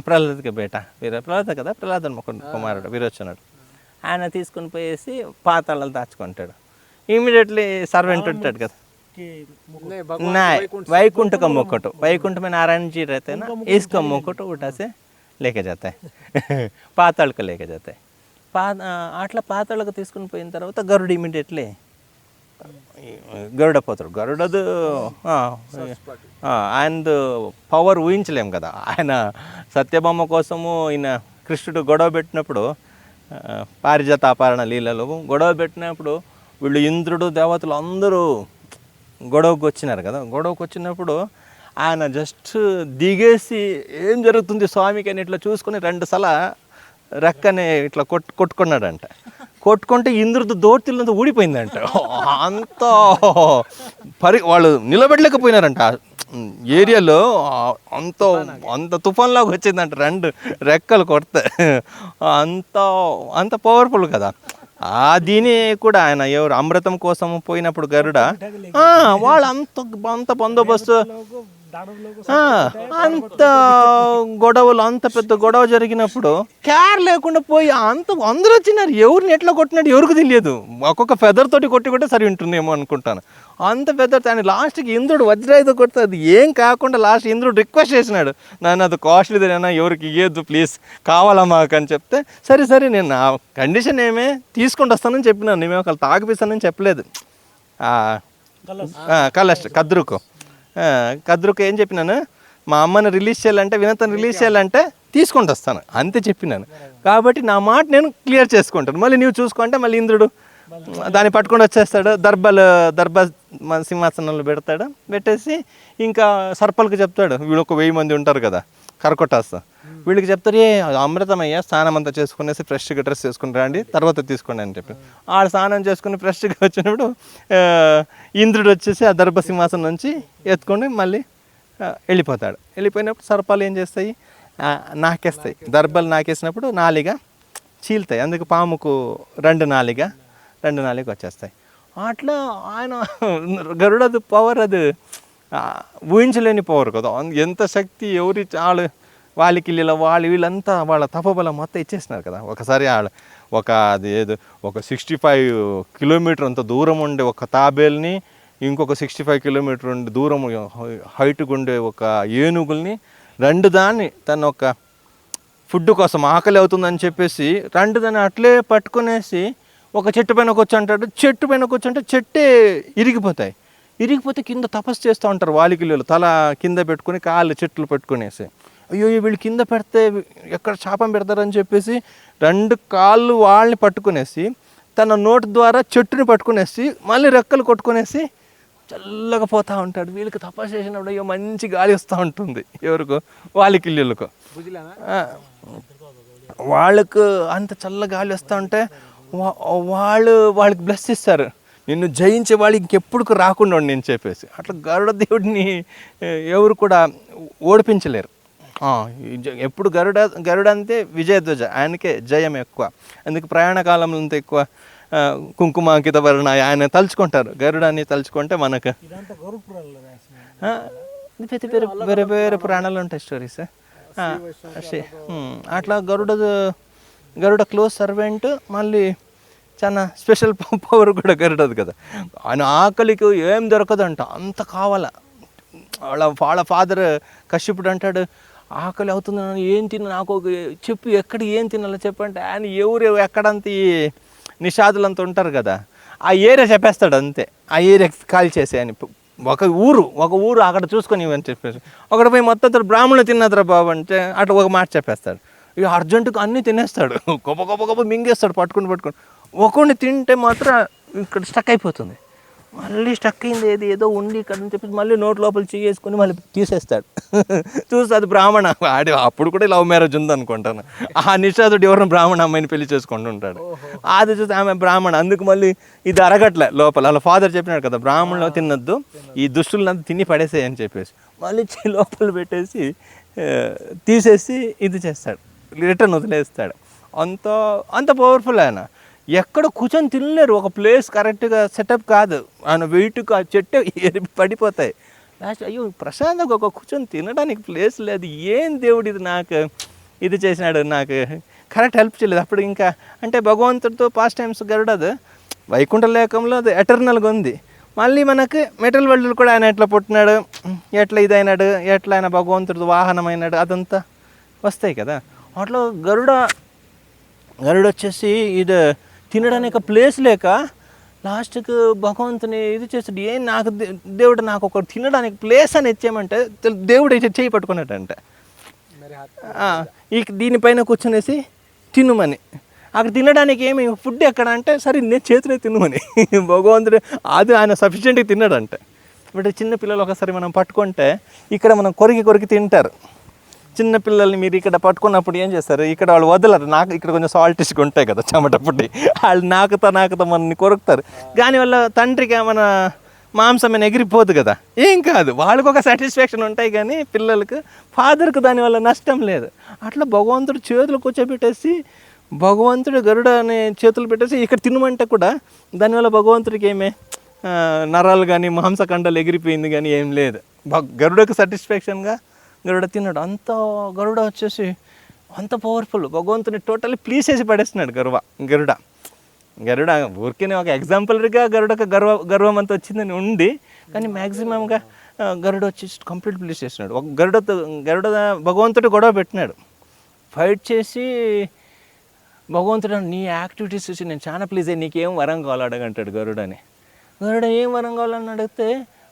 ప్రహ్లాద్కి బేట ప్రహ్లాద కదా, ప్రహ్లాద కుమారుడు విరోచనుడు, ఆయన తీసుకుని పోయేసి పాతాళాలు దాచుకుంటాడు. ఇమీడియట్లీ సర్వెంట్ ఉంటాడు కదా, वैकुंठ का मुकुट, वैकुंठ में नारायण जी रहते हैं ना, इसका मुकुट उठा से लेके जाता है पाताल को लेके जाता है. అట్లా పాతాళకు తీసుకుని పోయిన తర్వాత గరుడు ఇమీడియట్లీ గరుడ పోతాడు. గరుడదు ఆయనది పవర్ ఊహించలేం కదా. ఆయన సత్యభామ కోసము ఈయన కృష్ణుడు గొడవ పెట్టినప్పుడు, పారిజాత అపహరణ లీలలో గొడవ పెట్టినప్పుడు వీళ్ళు ఇంద్రుడు దేవతలు అందరూ గొడవకు వచ్చినారు కదా. గొడవకు వచ్చినప్పుడు ఆయన జస్ట్ దిగేసి ఏం జరుగుతుంది స్వామికి అని ఇట్లా చూసుకొని 2 సార్లు రెక్కనే ఇట్లా కొట్టుకున్నాడంట. కొట్టుకుంటే ఇంద్రుడు దోర్తిల్లంతా ఊడిపోయిందంట. అంత వాళ్ళు నిలబెట్టలేకపోయినారంట ఏరియాలో. అంత తుఫాన్లాగా వచ్చిందంట 2 రెక్కలు కొడితే. అంత పవర్ఫుల్ కదా. దీని కూడా ఆయన ఎవరు అమృతం కోసం పోయినప్పుడు గరుడ వాళ్ళు అంత బందోబస్తు, అంత గొడవలు, అంత పెద్ద గొడవ జరిగినప్పుడు కేర్ లేకుండా పోయి అందరూ వచ్చినారు. ఎవరిని ఎట్లా కొట్టినాడు ఎవరికి తెలియదు. ఒక్కొక్క ఫెదర్ తోటి కొట్టి సరి ఉంటుందేమో అనుకుంటాను. అంత ఫెదర్ అని లాస్ట్కి ఇంద్రుడు వజ్రాయుధ కొడితే అది ఏం కాకుండా లాస్ట్ ఇంద్రుడు రిక్వెస్ట్ చేసినాడు, నన్ను అది కాస్ట్లీదేనా ఎవరికి ఇవ్వద్దు ప్లీజ్, కావాలా మాకు అని చెప్తే సరే నేను నా కండిషన్ ఏమే తీసుకొని వస్తానని చెప్పినాను, నేమే ఒకళ్ళు తాగిపిస్తానని చెప్పలేదు. కద్రుకు ఏం చెప్పినాను, మా అమ్మని రిలీజ్ చేయాలంటే, వినతను రిలీజ్ చేయాలంటే తీసుకొని వస్తాను అంతే చెప్పినాను. కాబట్టి నా మాట నేను క్లియర్ చేసుకుంటాను, మళ్ళీ నీవు చూసుకుంటే మళ్ళీ ఇంద్రుడు దాన్ని పట్టుకొని వచ్చేస్తాడు. దర్భ సింహాసనంలో పెట్టేసి ఇంకా సర్పలకు చెప్తాడు, వీళ్ళు ఒక 1000 మంది ఉంటారు కదా కరకొట్టాస్, వీళ్ళకి చెప్తారు అమృతమయ్యా స్నానం అంతా చేసుకునేసి ఫ్రెష్గా డ్రెస్ చేసుకుని రండి తర్వాత తీసుకోండి అని చెప్పి. ఆడ స్నానం చేసుకుని ఫ్రెష్గా వచ్చినప్పుడు ఇంద్రుడు వచ్చేసి ఆ దర్భ సింహాసనం నుంచి ఎత్తుకొని మళ్ళీ వెళ్ళిపోతాడు. వెళ్ళిపోయినప్పుడు సర్పాలు ఏం చేస్తాయి, నాకేస్తాయి. దర్భలు నాకేసినప్పుడు నాలిగా చీల్తాయి, అందుకు పాముకు 2 నాలిగా వచ్చేస్తాయి. అట్లా ఆయన గరుడది పవర్ అది ఊహించలేని పవర్ కదా. ఎంత శక్తి ఎవరి వాళ్ళకి వీళ్ళంతా వాళ్ళ తపబలం మొత్తం ఇచ్చేసినారు కదా. ఒకసారి అది ఏదో ఒక 65 కిలోమీటర్ అంత దూరం ఉండే ఒక తాబేల్ని, ఇంకొక 65 కిలోమీటర్ ఉండే దూరం హైట్గా ఉండే ఒక ఏనుగుల్ని 2 దాన్ని తను ఒక ఫుడ్ కోసం ఆకలి అవుతుందని చెప్పేసి 2 దాన్ని అట్లే పట్టుకునేసి ఒక చెట్టు పైన కూర్చుంటాడు. చెట్టు పైన కూర్చుంటే చెట్టే ఇరిగిపోతే కింద తపస్సు చేస్తూ ఉంటారు వాలికిళ్ళు, తల కింద పెట్టుకుని కాళ్ళు చెట్లు పెట్టుకునేసి. అయ్యో వీళ్ళు కింద పెడితే ఎక్కడ శాపం పెడతారని చెప్పేసి 2 కాళ్ళు వాళ్ళని పట్టుకునేసి తన నోటి ద్వారా చెట్టుని పట్టుకునేసి మళ్ళీ రెక్కలు కొట్టుకునేసి చల్లగా పోతూ ఉంటాడు. వీళ్ళకి తపస్సు చేసినప్పుడు అయ్యో మంచి గాలి వస్తూ ఉంటుంది. ఎవరికో వాలికిళ్ళకు వాళ్ళకు అంత చల్ల గాలి వస్తూ ఉంటే వాళ్ళకి బ్లెస్ ఇస్తారు, నిన్ను జయించే వాళ్ళు ఇంకెప్పుడు రాకుండా నేను చెప్పేసి. అట్లా గరుడ దేవుడిని ఎవరు కూడా ఓడిపించలేరు. ఎప్పుడు గరుడ అంతే విజయధ్వజ, ఆయనకే జయం ఎక్కువ. అందుకు ప్రయాణ కాలంలో అంత ఎక్కువ కుంకుమాంకిత వర్ణ ఆయన తలుచుకుంటారు. గరుడాన్ని తలుచుకుంటే మనకు వేరే పురాణాలు ఉంటాయి స్టోరీస్. అట్లా గరుడ క్లోజ్ సర్వెంట్, మళ్ళీ చాలా స్పెషల్ పవర్ కూడా గరుడదు కదా. ఆయన ఆకలికి ఏం దొరకదంట, అంత కావాలా. వాళ్ళ ఫాదర్ కశ్యపుడు అంటాడు, ఆకలి అవుతుంది ఏం తిన్నా నాకు చెప్పు, ఎక్కడ ఏం తినాలో చెప్పంటే ఆయన ఎవరు ఎక్కడంత నిషాదులంతా ఉంటారు కదా ఆ ఏరియా చెప్పేస్తాడు అంతే. ఆ ఏరియా కాల్ చేసే అని ఒక ఊరు అక్కడ చూసుకొని ఇవని చెప్పేసి అక్కడ పోయి మొత్తం బ్రాహ్మణులు తిన్నదిరా బాబు అంటే అట్లా ఒక మాట చెప్పేస్తాడు. ఇక అర్జెంటుగా అన్నీ తినేస్తాడు, గొప్ప మింగేస్తాడు పట్టుకుని. ఒకరిని తింటే మాత్రం ఇక్కడ స్టక్ అయిపోతుంది. మళ్ళీ స్టక్ అయింది, ఏదో ఉంది ఇక్కడ అని చెప్పి మళ్ళీ నోట్ లోపల చేసుకుని మళ్ళీ తీసేస్తాడు. చూస్తే అది బ్రాహ్మణ, ఆడి అప్పుడు కూడా లవ్ మ్యారేజ్ ఉందనుకుంటాను. ఆ నిషాదుడు ఎవరిని బ్రాహ్మణ అమ్మాయిని పెళ్లి చేసుకుంటూ ఉంటాడు. అది చూస్తే ఆమె బ్రాహ్మణ, అందుకు మళ్ళీ ఇది అరగట్లే లోపల. వాళ్ళ ఫాదర్ చెప్పినాడు కదా, బ్రాహ్మణులు తినొద్దు, ఈ దుష్టులంతా తిని పడేసేయి అని చెప్పేసి మళ్ళీ లోపల పెట్టేసి తీసేసి ఇది చేస్తాడు, రిటర్న్ వదిలేస్తాడు. అంత పవర్ఫుల్ ఆయన. ఎక్కడ కూర్చొని తినలేరు, ఒక ప్లేస్ కరెక్ట్గా సెటప్ కాదు, ఆయన వెయిట్ చెట్టు ఎరిపి పడిపోతాయి. లాస్ట్ అయ్యో ప్రశాంతంగా ఒక కూర్చొని తినడానికి ప్లేస్ లేదు, ఏం దేవుడు ఇది నాకు ఇది చేసినాడు, నాకు కరెక్ట్ హెల్ప్ చేయలేదు. అప్పుడు ఇంకా అంటే భగవంతుడితో పాస్ట్ టైమ్స్ గరుడదు వైకుంఠ లేకంలో అది ఎటర్నల్గా ఉంది. మళ్ళీ మనకి మెటల్ వరల్డ్ కూడా ఆయన ఎట్లా పుట్టినాడు, ఎట్లా ఇదైనాడు, ఎట్లా ఆయన భగవంతుడితో వాహనమైనాడు, అదంతా వస్తాయి కదా. అట్లా గరుడ వచ్చేసి ఇది తినడానికి ప్లేస్ లేక లాస్ట్కి భగవంతుని ఇది చేస్తాడు. ఏం నాకు దేవుడు నాకు ఒక తినడానికి ప్లేస్ అని ఇచ్చేయమంటే దేవుడు అయితే చేయి పట్టుకున్నట్టంట, ఈ దీనిపైన కూర్చునేసి తినుమని. అక్కడ తినడానికి ఏమి ఫుడ్ ఎక్కడ అంటే సరే నేను చేతిలో తినుమని భగవంతుడు అది ఆయన సఫిషియెంట్గా తిన్నాడంట. బట్ చిన్న పిల్లలు ఒకసారి మనం పట్టుకుంటే ఇక్కడ మనం కొరికి తింటారు. చిన్న పిల్లల్ని మీరు ఇక్కడ పట్టుకున్నప్పుడు ఏం చేస్తారు, ఇక్కడ వాళ్ళు వదలరు, నాకు ఇక్కడ కొంచెం సాల్టిష్గా ఉంటాయి కదా చెమటప్పుడి, వాళ్ళు నాకుతా మనల్ని కొరుకుతారు. దానివల్ల తండ్రికి ఏమైనా మాంసం ఏమైనా ఎగిరిపోదు కదా, ఏం కాదు, వాళ్ళకు ఒక సాటిస్ఫాక్షన్ ఉంటాయి. కానీ పిల్లలకు ఫాదర్కి దానివల్ల నష్టం లేదు. అట్లా భగవంతుడు చేతులు కూర్చోబెట్టేసి భగవంతుడు గరుడ అనే చేతులు పెట్టేసి ఇక్కడ తినమంటే కూడా దానివల్ల భగవంతుడికి ఏమే నరాలు కానీ మాంసఖండాలు ఎగిరిపోయింది కానీ ఏం లేదు. గరుడకు సాటిస్ఫాక్షన్గా గరుడ తిన్నాడు. గరుడ వచ్చేసి అంత పవర్ఫుల్, భగవంతుని టోటల్లీ ప్లీజ్ చేసి పడేస్తున్నాడు గరుడ ఊరికే ఒక ఎగ్జాంపుల్గా గరుడకు గర్వం అంతా వచ్చిందని ఉంది. కానీ మ్యాక్సిమంగా గరుడ వచ్చేసి కంప్లీట్ ప్లీజ్ చేస్తున్నాడు. గరుడ భగవంతుడు గొడవ పెట్టినాడు, ఫైట్ చేసి భగవంతుడు నీ యాక్టివిటీస్ చూసి నేను చాలా ప్లీజ్ అయ్యి నీకేం వరం కావాలి అడగంటాడు గరుడని. గరుడ ఏం వరం కావాలని అడిగితే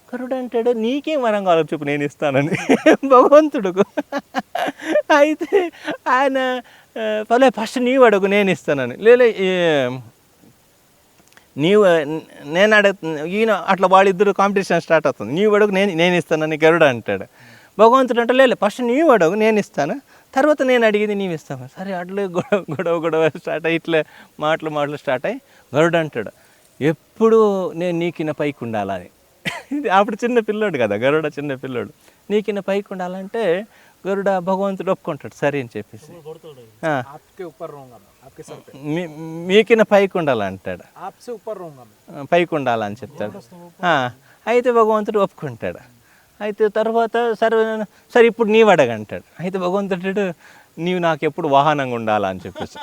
గరుడు అంటాడు నీకేం వరం కావాలో చెప్పు నేను ఇస్తానని భగవంతుడుకు. అయితే ఆయన పలే ఫస్ట్ నీవు అడుగు నేను ఇస్తానని, లేలే నేను ఈయన అట్లా వాళ్ళిద్దరు కాంపిటీషన్ స్టార్ట్ అవుతుంది. నీవు అడుగు నేను ఇస్తానని గరుడ అంటాడు. భగవంతుడు అంటే లేదు ఫస్ట్ నీవు అడుగు నేను ఇస్తాను, తర్వాత నేను అడిగేది నీవు ఇస్తాను. సరే అట్లే గొడవ స్టార్ట్ అయ్యి ఇట్లా మాటలు స్టార్ట్ అయ్యి గరుడు అంటాడు ఎప్పుడు నేను నీకిన పైకి ఉండాలని. అప్పుడు చిన్న పిల్లోడు కదా గరుడ, చిన్న పిల్లోడు, నీకిన పైకి ఉండాలంటే గరుడ భగవంతుడు ఒప్పుకుంటాడు సరే అని చెప్పేసి మీకిన పైకి ఉండాలంటాడు, పైకి ఉండాలని చెప్తాడు. అయితే భగవంతుడు ఒప్పుకుంటాడు. అయితే తర్వాత సరే ఇప్పుడు నీవు అడగంటాడు. అయితే భగవంతుడు నీవు నాకు ఎప్పుడు వాహనంగా ఉండాలని చెప్పేసి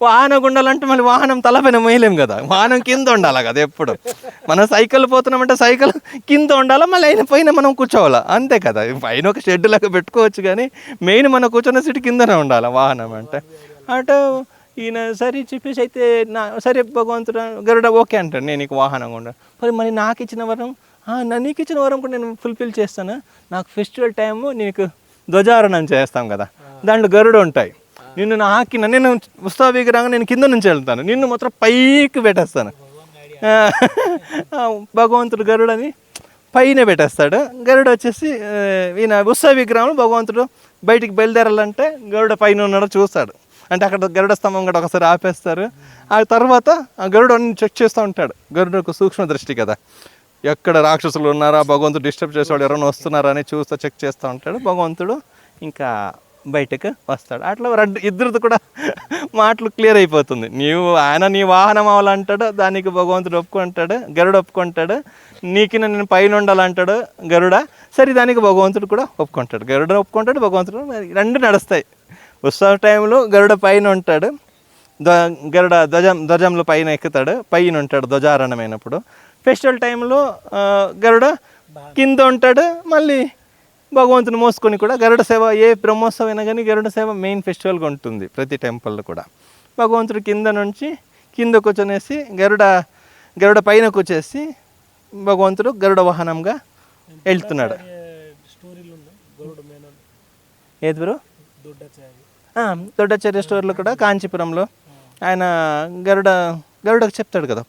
వాహనంగా ఉండాలంటే మళ్ళీ వాహనం తలపైన మోయలేం కదా, వాహనం కింద ఉండాలి కదా. ఎప్పుడు మనం సైకిల్ పోతున్నామంటే సైకిల్ కింద ఉండాలా, మళ్ళీ అయిన పైన మనం కూర్చోవాలా, అంతే కదా. పైన ఒక షెడ్ లాగా పెట్టుకోవచ్చు కానీ మెయిన్ మనం కూర్చున్న సీటు కిందనే ఉండాలి వాహనం అంటే. అటు ఈయన సరే చెప్పేసి అయితే సరే భగవంతుడు గరుడ ఓకే అంటాడు నేను నీకు వాహనంగా ఉండాలి. మరి నాకు ఇచ్చిన వరం నీకు ఇచ్చిన వరం కూడా నేను ఫుల్ఫిల్ చేస్తాను. నాకు ఫెస్టివల్ టైము నీకు ధ్వజారోహణం చేస్తాం కదా, దాంట్లో గరుడు ఉంటాయి. నేను ఉత్సవ విగ్రహంగా నేను కింద నుంచి వెళ్తాను, నిన్ను మాత్రం పైకి పెట్టేస్తాను. భగవంతుడు గరుడని పైన పెట్టేస్తాడు. గరుడు వచ్చేసి ఈయన ఉత్సవ విగ్రహంలో భగవంతుడు బయటికి బయలుదేరాలంటే గరుడ పైన ఉన్నాడో చూస్తాడు. అంటే అక్కడ గరుడ స్తంభం కూడా ఒకసారి ఆపేస్తారు. ఆ తర్వాత ఆ గరుడు అన్ని చెక్ చేస్తూ ఉంటాడు. గరుడుకు సూక్ష్మ దృష్టి కదా, ఎక్కడ రాక్షసులు ఉన్నారా, భగవంతుడు డిస్టర్బ్ చేసేవాడు ఎవరైనా వస్తున్నారా అని చూస్తూ చెక్ చేస్తూ ఉంటాడు. భగవంతుడు ఇంకా బయటకు వస్తాడు. అట్లా ఇద్దరిది కూడా మాటలు క్లియర్ అయిపోతుంది. ఆయన నీ వాహనం అవ్వాలంటాడు, దానికి భగవంతుడు ఒప్పుకుంటాడు, గరుడు ఒప్పుకుంటాడు. నీకు నేను పైన ఉండాలంటాడు గరుడ, సరే దానికి భగవంతుడు కూడా ఒప్పుకుంటాడు. గరుడ ఒప్పుకుంటాడు, భగవంతుడు, రెండు నడుస్తాయి. ఉత్సవ టైంలో గరుడ పైన ఉంటాడు, గరుడ ధ్వజంలో పైన ఎక్కుతాడు, పైన ఉంటాడు ధ్వజారోహణమైనప్పుడు. ఫెస్టివల్ టైంలో గరుడ కింద ఉంటాడు, మళ్ళీ భగవంతుని మోసుకొని కూడా గరుడ సేవ ఏ బ్రహ్మోత్సవం అయినా కానీ గరుడ సేవ మెయిన్ ఫెస్టివల్గా ఉంటుంది ప్రతి టెంపుల్లో కూడా. భగవంతుడు కింద నుంచి కింద కూర్చొనేసి గరుడ పైన కూర్చేసి భగవంతుడు గరుడ వాహనంగా వెళ్తున్నాడు. ఏది బ్రో? దొడ్డాచార్య స్టోర్లో కూడా కాంచీపురంలో ఆయన గరుడకు చెప్తాడు కదా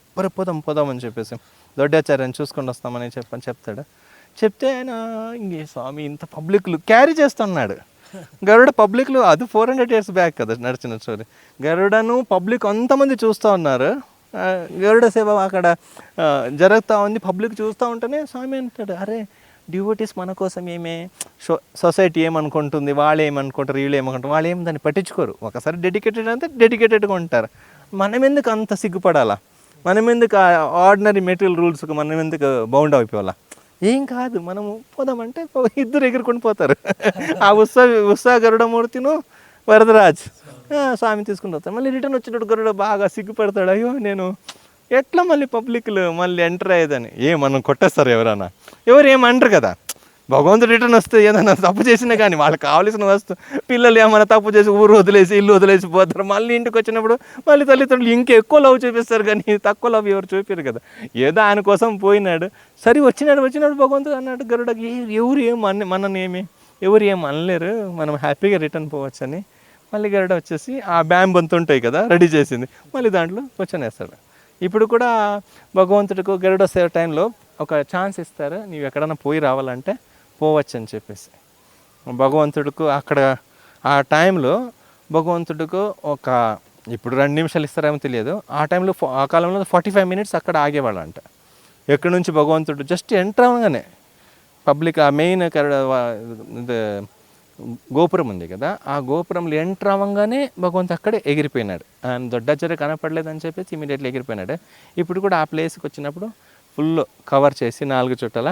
పోదాం అని చెప్పేసి. దొడ్డాచార్యని చూసుకొని వస్తామని చెప్తాడు. చెప్తే ఆయన ఇంకే స్వామి ఇంత పబ్లిక్లు క్యారీ చేస్తున్నాడు. గరుడ పబ్లిక్లు అది 400 years బ్యాక్ కదా నడిచిన స్టోరీ. గరుడను పబ్లిక్ అంతమంది చూస్తూ ఉన్నారు. గరుడ సేవ అక్కడ జరుగుతూ ఉంది. పబ్లిక్ చూస్తూ ఉంటేనే స్వామి అంటాడు, అరే డ్యూటీస్ మన కోసం ఏమే, సొసైటీ ఏమనుకుంటుంది, వాళ్ళు ఏమనుకుంటారు, వీళ్ళు ఏమనుకుంటారు, వాళ్ళు ఏమి దాన్ని పట్టించుకోరు. ఒకసారి డెడికేటెడ్ అంటే డెడికేటెడ్గా ఉంటారు. మనం ఎందుకు అంత సిగ్గుపడాలా, మనం ఎందుకు ఆర్డినరీ మెటీరియల్ రూల్స్కి మనం ఎందుకు బౌండ్ అయిపోవాలా, ఏం కాదు మనము పోదామంటే ఇద్దరు ఎగురుకొని పోతారు. ఆ ఉత్సాహ గరుడమూర్తిను వరదరాజ్ స్వామి తీసుకుని పోతారు. మళ్ళీ రిటర్న్ వచ్చినట్టు గరుడ బాగా సిగ్గుపడతాడు, అయ్యో నేను ఎట్లా మళ్ళీ పబ్లిక్లు మళ్ళీ ఎంటర్ అయ్యేదని. మనం కొట్టేస్తారు ఎవరైనా, ఎవరు ఏమంటారు కదా. భగవంతుడు రిటర్న్ వస్తే ఏదైనా తప్పు చేసినా కానీ వాళ్ళకి కావాల్సిన వస్తు, పిల్లలు ఏమైనా తప్పు చేసి ఊరు వదిలేసి ఇల్లు వదిలేసి పోతారు. మళ్ళీ ఇంటికి వచ్చినప్పుడు మళ్ళీ తల్లిదండ్రులు ఇంకా ఎక్కువ లవ్ చూపిస్తారు, కానీ తక్కువ లవ్ ఎవరు చూపారు కదా. ఏదో ఆయన కోసం పోయినాడు, సరే వచ్చినాడు భగవంతుడు అన్నాడు గరుడకి, ఎవరు ఏం మనని ఎవరు ఏం అనలేరు, మనం హ్యాపీగా రిటర్న్ పోవచ్చని. మళ్ళీ గరుడ వచ్చేసి ఆ బ్యాంబంతు ఉంటాయి కదా రెడీ చేసింది, మళ్ళీ దాంట్లో కూర్చొనేస్తాడు. ఇప్పుడు కూడా భగవంతుడికి గరుడ సేవ టైంలో ఒక ఛాన్స్ ఇస్తారు, నీవు ఎక్కడైనా పోయి రావాలంటే పోవచ్చు అని చెప్పేసి. భగవంతుడికి అక్కడ ఆ టైంలో భగవంతుడికి ఒక ఇప్పుడు 2 నిమిషాలు ఇస్తారేమో తెలియదు, ఆ టైంలో ఆ కాలంలో 45 minutes అక్కడ ఆగేవాళ్ళు అంట. ఎక్కడి నుంచి భగవంతుడు జస్ట్ ఎంటర్ అవ్వగానే పబ్లిక్ ఆ మెయిన్ గోపురం ఉంది కదా, ఆ గోపురంలో ఎంటర్ అవ్వగానే భగవంతుడు అక్కడే ఎగిరిపోయినాడు. ఆయన దొడ్డాచార్య కనపడలేదని చెప్పేసి ఇమీడియట్లీ ఎగిరిపోయినాడు. ఇప్పుడు కూడా ఆ ప్లేస్కి వచ్చినప్పుడు ఫుల్ కవర్ చేసి 4 చుట్టల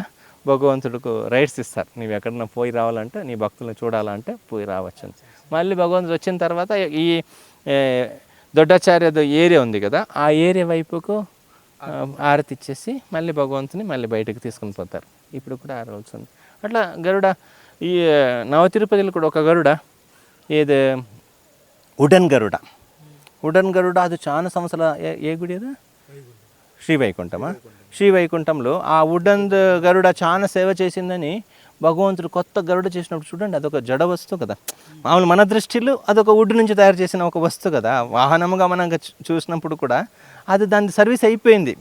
భగవంతుడికి రైట్స్ ఇస్తారు, నీవు ఎక్కడన్నా పోయి రావాలంటే, నీ భక్తులను చూడాలంటే పోయి రావచ్చు అని. మళ్ళీ భగవంతుడు వచ్చిన తర్వాత ఈ దొడ్డాచార్య ఏరియా ఉంది కదా, ఆ ఏరియా వైపుకు ఆరతి ఇచ్చేసి మళ్ళీ భగవంతుని మళ్ళీ బయటకు తీసుకుని పోతారు. ఇప్పుడు కూడా ఆ రోజు ఉంది. అట్లా గరుడ ఈ నవతిరుపతిలో కూడా ఒక గరుడ ఏది ఉడన్ గరుడ అది చాలా సంవత్సరాల ఏ గుడి అది శ్రీవైకుంఠమా, శ్రీవైకుంఠంలో ఆ ఉడన్ గరుడ చాలా సేవ చేసిందని భగవంతుడు కొత్త గరుడ చేసినప్పుడు చూడండి, అదొక జడ వస్తువు కదా. మామూలు మన దృష్టిలో అదొక వుడ్ నుంచి తయారు చేసిన ఒక వస్తువు కదా, వాహనముగా మనం చూసినప్పుడు కూడా అది దాని సర్వీస్ అయిపోయింది,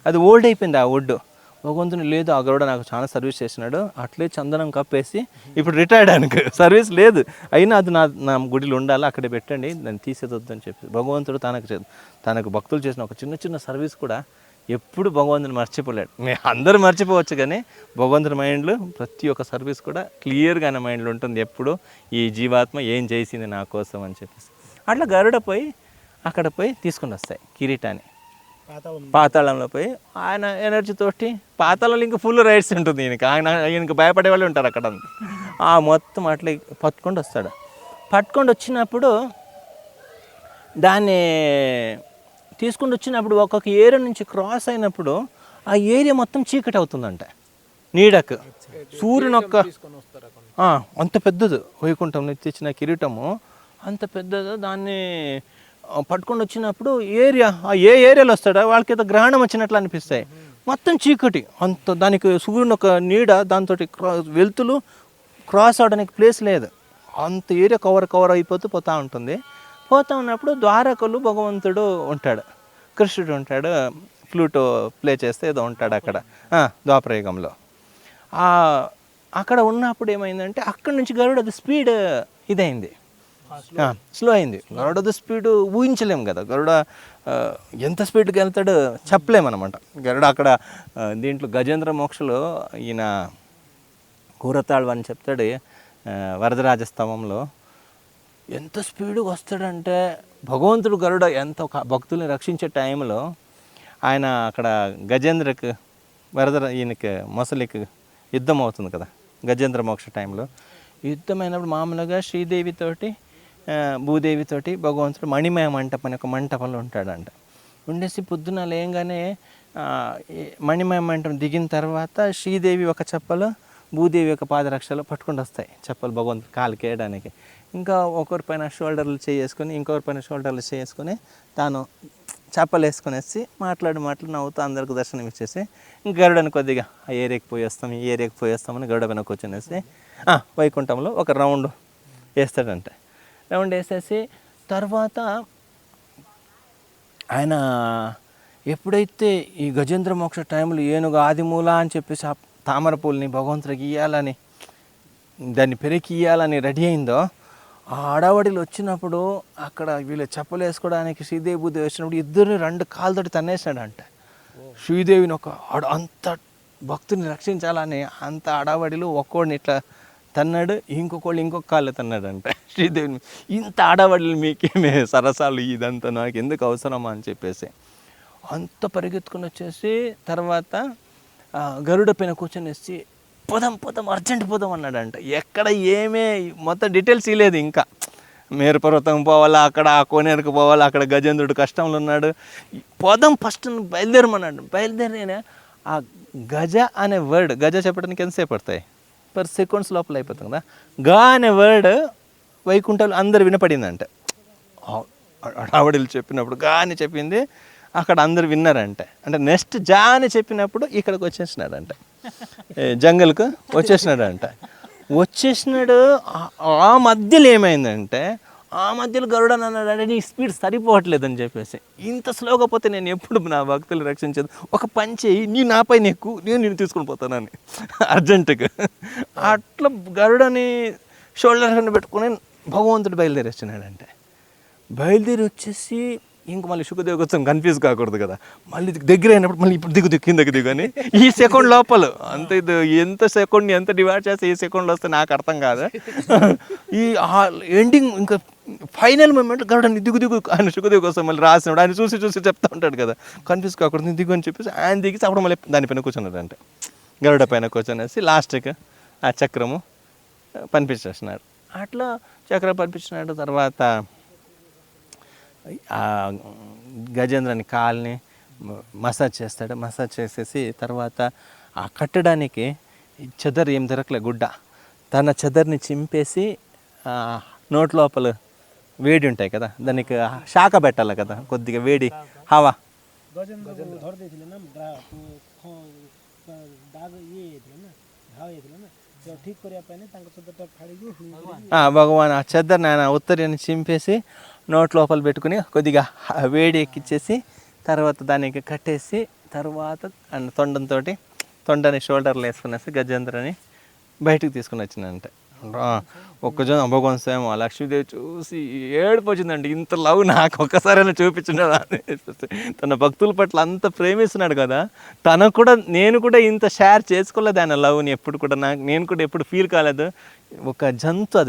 అది ఓల్డ్ అయిపోయింది ఆ వుడ్. భగవంతుని లేదు, ఆ గరుడ నాకు చాలా సర్వీస్ చేసినాడు, అట్లే చందనం కప్పేసి ఇప్పుడు రిటైర్డ్ ఆయనకు సర్వీస్ లేదు, అయినా అది నా గుడిలో ఉండాలి, అక్కడే పెట్టండి, దాన్ని తీసేదొద్దు అని చెప్పి భగవంతుడు తనకు భక్తులు చేసిన ఒక చిన్న సర్వీస్ కూడా ఎప్పుడు భగవంతుని మర్చిపోలేడు. అందరూ మర్చిపోవచ్చు, కానీ భగవంతుని మైండ్లో ప్రతి ఒక్క సర్వీస్ కూడా క్లియర్గా ఆయన మైండ్లో ఉంటుంది, ఎప్పుడు ఈ జీవాత్మ ఏం చేసింది నా కోసం అని చెప్పేసి. అట్లా గరుడ పోయి అక్కడ పోయి తీసుకుని వస్తాయి కిరీటాన్ని, పాతాళంలో పోయి ఆయన ఎనర్జీ తోటి. పాతాళంలో ఇంకా ఫుల్ రైడ్స్ ఉంటుంది ఈయనకి భయపడే వాళ్ళు ఉంటారు అక్కడ. ఆ మొత్తం అట్లా పట్టుకొని వస్తాడు. పట్టుకొని వచ్చినప్పుడు దాన్ని తీసుకుని వచ్చినప్పుడు ఒక్కొక్క ఏరియా నుంచి క్రాస్ అయినప్పుడు ఆ ఏరియా మొత్తం చీకటి అవుతుందంట, నీడకు సూర్యుని ఒక్క అంత పెద్దది వైకుంఠంలో తెచ్చిన కిరీటము అంత పెద్దది. దాన్ని పట్టుకొని వచ్చినప్పుడు ఏ ఏరియాలో వస్తాడో వాళ్ళకి ఏదో గ్రహణం వచ్చినట్లు అనిపిస్తాయి, మొత్తం చీకటి అంత. దానికి సూర్యుని ఒక నీడ, దాంతో వెలుతులు క్రాస్ అవడానికి ప్లేస్ లేదు, అంత ఏరియా కవర్ అయిపోతూ పోతూ ఉంటుంది. పోతూ ఉన్నప్పుడు ద్వారకలు భగవంతుడు ఉంటాడు, కృష్ణుడు ఉంటాడు, ఫ్లూట్ ప్లే చేస్తే ఏదో ఉంటాడు అక్కడ ద్వాపరయుగంలో. అక్కడ ఉన్నప్పుడు ఏమైందంటే అక్కడి నుంచి గరుడ స్పీడ్ ఇదైంది, స్లో అయింది. గరుడ స్పీడ్ ఊహించలేము కదా, గరుడ ఎంత స్పీడ్కి వెళ్తాడో చెప్పలేమన్నమాట. గరుడ అక్కడ దీంట్లో గజేంద్ర మోక్షలో ఈయన కూరతాళ్ అని చెప్తాడు వరదరాజస్తంభంలో, ఎంత స్పీడ్గా వస్తాడంటే భగవంతుడు గరుడ ఎంత భక్తుల్ని రక్షించే టైంలో ఆయన అక్కడ గజేంద్రకి ఈయనకి మొసలికి యుద్ధం అవుతుంది కదా గజేంద్ర మోక్ష టైంలో. యుద్ధం అయినప్పుడు మామూలుగా శ్రీదేవితోటి భూదేవితోటి భగవంతుడు మణిమయ మంటపం అనే ఒక మంటపంలో ఉంటాడంట. ఉండేసి పొద్దున లేయంగానే మణిమయ మంటపం దిగిన తర్వాత శ్రీదేవి ఒక చెప్పలు, భూదేవి ఒక పాదరక్షలు పట్టుకొని వస్తాయి చెప్పలు భగవంతుడు కాలుకి వేయడానికి. ఇంకా ఒకరిపైన షోల్డర్లు చేసుకొని ఇంకొకరిపైన షోల్డర్లు చేసుకొని తాను చెప్పలు వేసుకునేసి మాట్లాడి నవ్వుతూ అందరికి దర్శనం ఇచ్చేసి ఇంక గరుడని కొద్దిగా ఆ ఏరియాకి పోయేస్తాం ఈ ఏరియాకి పోయేస్తామని గరుడ వెనక్కి కూర్చొనేసి వైకుంఠంలో ఒక రౌండ్ వేస్తాడంట. రౌండ్ వేసేసి తర్వాత ఆయన ఎప్పుడైతే ఈ గజేంద్ర మోక్ష టైంలో ఏనుగు ఆదిమూల అని చెప్పేసి ఆ తామర పూలని భగవంతుడికి ఇవ్వాలని దాన్ని పెరికి ఇవ్వాలని రెడీ అయిందో ఆ ఆడవాడిలు వచ్చినప్పుడు అక్కడ వీళ్ళు చెప్పులు వేసుకోవడానికి శ్రీదేవి భూదేవి వచ్చినప్పుడు ఇద్దరు 2 కాళ్ళతోటి తన్నేసినాడంట. శ్రీదేవిని అంత భక్తుని రక్షించాలని అంత ఆడవాడిలు ఒక్కోడిని ఇట్లా తన్నాడు, ఇంకొక కాళ్ళు తన్నాడంట శ్రీదేవిని. ఇంత ఆడవాడిలు మీకేమే సరసాలు, ఇదంతా నాకు ఎందుకు అవసరమా అని చెప్పేసి అంత పరిగెత్తుకుని వచ్చేసి తర్వాత గరుడ పైన కూర్చొని వేసి పోదాం అర్జెంట్ పోదాం అన్నాడంట. ఎక్కడ ఏమే మొత్తం డీటెయిల్స్ ఇవ్వలేదు. ఇంకా మేరుపర్వతం పోవాలా, అక్కడ ఆ కోనేరుకు పోవాలా, అక్కడ గజేంద్రుడు కష్టంలో ఉన్నాడు, పోదాం ఫస్ట్ బయలుదేరమన్నాడు. బయలుదేరిన ఆ గజ అనే వర్డ్, గజ చెప్పడానికి ఎంతసేపు పడతాయి, పర్ సెకండ్స్ లోపల అయిపోతుంది కదా. గా అనే వర్డ్ వైకుంఠాలు అందరు వినపడిందంట. ఆవిడలు చెప్పినప్పుడు గా అని చెప్పింది, అక్కడ అందరు విన్నారంటే. అంటే నెక్స్ట్ జా అని చెప్పినప్పుడు ఇక్కడికి వచ్చేసినాడంట, జంగల్కు వచ్చేసినాడంట. వచ్చేసినాడు. ఆ మధ్యలో ఏమైందంటే, ఆ మధ్యలో గరుడని అన్నాడంటే నీ స్పీడ్ సరిపోవట్లేదని చెప్పేసి, ఇంత స్లోగా పోతే నేను ఎప్పుడు నా భక్తులు రక్షించేది, ఒక పని చేయి, నీ నాపైన ఎక్కువ, నేను తీసుకుని పోతానని అర్జెంటుగా. అట్లా గరుడని షోల్డర్ పెట్టుకుని భగవంతుడు బయలుదేరి వచ్చినాడంటే. బయలుదేరి వచ్చేసి ఇంక మళ్ళీ సుఖదేవ్ కోసం కన్ఫ్యూజ్ కాకూడదు కదా, మళ్ళీ దగ్గర అయినప్పుడు మళ్ళీ ఇప్పుడు దిగు కిందకి దిగు అని ఈ సెకండ్ లోపల అంత ఇది ఎంత సెకండ్ని ఎంత డివైడ్ చేస్తే ఈ సెకండ్లో వస్తే నాకు అర్థం కాదు. ఈ ఎండింగ్ ఇంకా ఫైనల్ మూమెంట్ గరుడని దిగు ఆయన సుఖదేవ్ కోసం మళ్ళీ రాసినాడు. ఆయన చూసి చెప్తా ఉంటాడు కదా, కన్ఫ్యూజ్ కాకూడదు నీ దిగు అని చెప్పేసి ఆయన దిగి అప్పుడు మళ్ళీ దానిపైన కూర్చున్నాడు. అంటే గరుడ పైన కూర్చొనేసి లాస్ట్కి ఆ చక్రము పంపించేసినాడు. అట్లా చక్రం పంపించినాడు. తర్వాత గజేంద్రని కాల్ని మసాజ్ చేస్తాడు. మసాజ్ చేసేసి తర్వాత ఆ కట్టడానికి చెదర్ ఏం దొరకలే గుడ్డ, తన చెదర్ని చింపేసి నోట్ లోపల వేడి ఉంటాయి కదా, దానికి శాఖ పెట్టాలి కదా, కొద్దిగా వేడి హవా భగవాన్ ఆ చెద్దరిని ఆయన ఉత్తర్యాన్ని చింపేసి నోట్ లోపల పెట్టుకుని కొద్దిగా వేడి ఎక్కిచ్చేసి తర్వాత దానికి కట్టేసి తర్వాత తొండని షోల్డర్లో వేసుకునేసి గజేంద్రని బయటకు తీసుకుని వచ్చిందంటే. ఒక్కజన భగవాన్ స్వామి లక్ష్మీదేవి చూసి ఏడుపు వచ్చిందండి, ఇంత లవ్ నాకు ఒక్కసారైనా చూపించున్నాడు అని. తన భక్తుల పట్ల అంత ప్రేమిస్తున్నాడు కదా, నేను కూడా ఇంత షేర్ చేసుకోలేదు ఆయన లవ్ని ఎప్పుడు కూడా. నేను కూడా ఎప్పుడు ఫీల్ కాలేదు. ఒక జంతు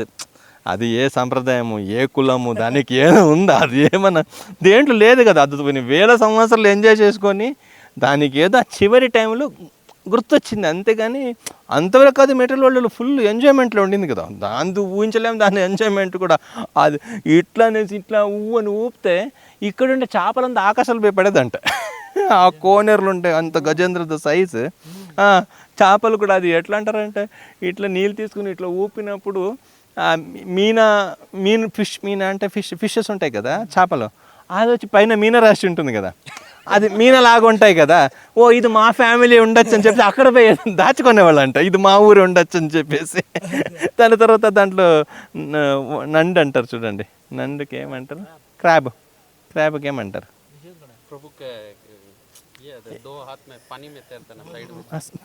అది ఏ సంప్రదాయము, ఏ కులము, దానికి ఏదో ఉందా, అది ఏమన్నా దేంట్లో లేదు కదా. అది వేల సంవత్సరాలు ఎంజాయ్ చేసుకొని దానికి ఏదో చివరి టైంలో గుర్తొచ్చింది అంతేగాని అంతవరకు అది మెటీరియల్ వాళ్ళు ఫుల్ ఎంజాయ్మెంట్లో ఉండింది కదా. దాని ఊహించలేము దాని ఎంజాయ్మెంట్ కూడా. అది ఇట్లా అని ఊపితే ఇక్కడుండే చేపలంతా ఆకాశాలు పోయి పడేదంట. ఆ కోనేరులు ఉంటాయి అంత గజేంద్ర సైజు చేపలు కూడా. అది ఎట్లా అంటారంటే ఇట్లా నీళ్ళు తీసుకుని ఇట్లా ఊపినప్పుడు మీనా అంటే ఫిషెస్ ఉంటాయి కదా చేపలు, అది వచ్చి పైన మీన రాశి ఉంటుంది కదా, అది మీనలాగా ఉంటాయి కదా. ఇది మా ఫ్యామిలీ ఉండొచ్చు అని చెప్పి అక్కడ పోయి దాచుకునేవాళ్ళు అంట, ఇది మా ఊరు ఉండొచ్చు అని చెప్పేసి. దాని తర్వాత దాంట్లో నండు అంటారు చూడండి, నండుకి ఏమంటారు, క్రాబ్కి ఏమంటారు,